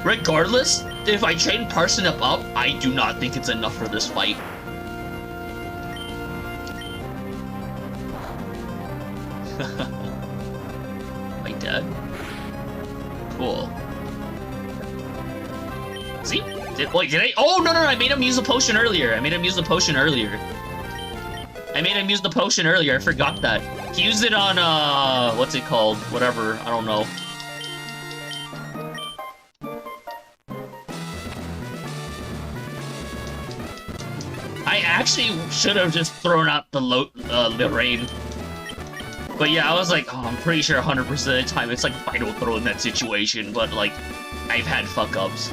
C: Regardless, if I train Parsnip up, I do not think it's enough for this fight. My dad? Cool. See? Wait, did I? Oh, no, I made him use a potion earlier. I made him use the potion earlier, I forgot that. He used it on, what's it called? Whatever, I don't know. I actually should have just thrown out the Lorraine. But yeah, I was like, oh, I'm pretty sure 100% of the time it's like Final Throw in that situation, but like, I've had fuck-ups.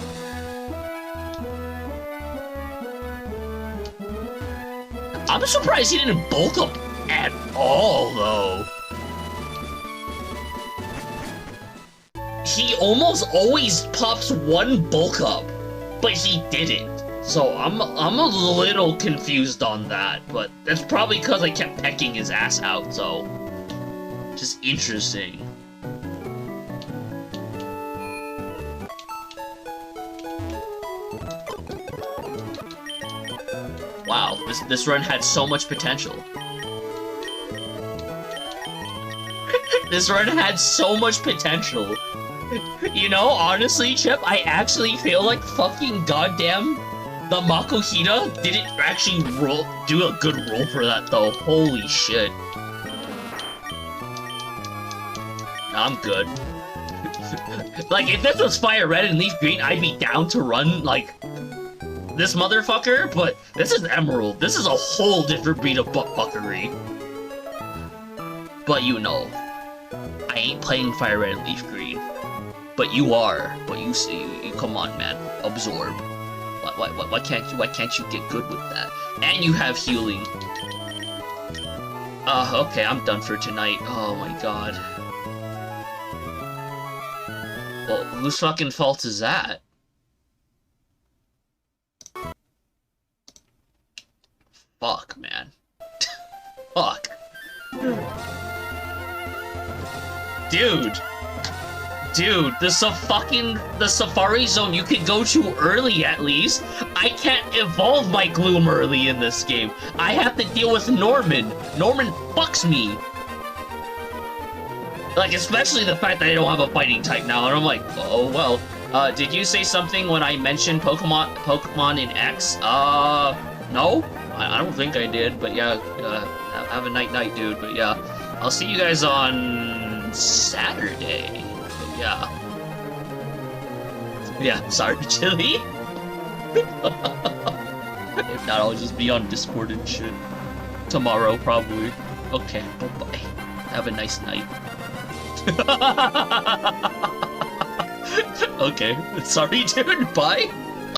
C: I'm surprised he didn't bulk up at all, though. He almost always pops one bulk up, but he didn't. So I'm a little confused on that, but that's probably because I kept pecking his ass out, so... Just interesting. Wow, this run had so much potential. This run had so much potential. You know, honestly, Chip, I actually feel like fucking goddamn the Makuhita didn't actually do a good roll for that, though. Holy shit. I'm good. Like, if this was Fire Red and Leaf Green, I'd be down to run, like, this motherfucker, but this is Emerald. This is a whole different breed of buttfuckery. But you know, I ain't playing Fire Red and Leaf Green. But you are. But you see, come on, man. Absorb. Why can't you get good with that? And you have healing. Okay, I'm done for tonight. Oh my god. Well, whose fucking fault is that? Fuck, man. Fuck. Dude, the Safari Zone you could go to early at least. I can't evolve my Gloom early in this game. I have to deal with Norman. Norman fucks me. Like, especially the fact that I don't have a fighting type now, and I'm like, oh well. Did you say something when I mentioned Pokemon in X? No? I don't think I did, but yeah, have a night, dude, but yeah. I'll see you guys on Saturday, but yeah. Yeah, sorry, Chili. If not, I'll just be on Discord and shit. Tomorrow, probably. Okay, bye-bye. Have a nice night. Okay, sorry, dude, bye.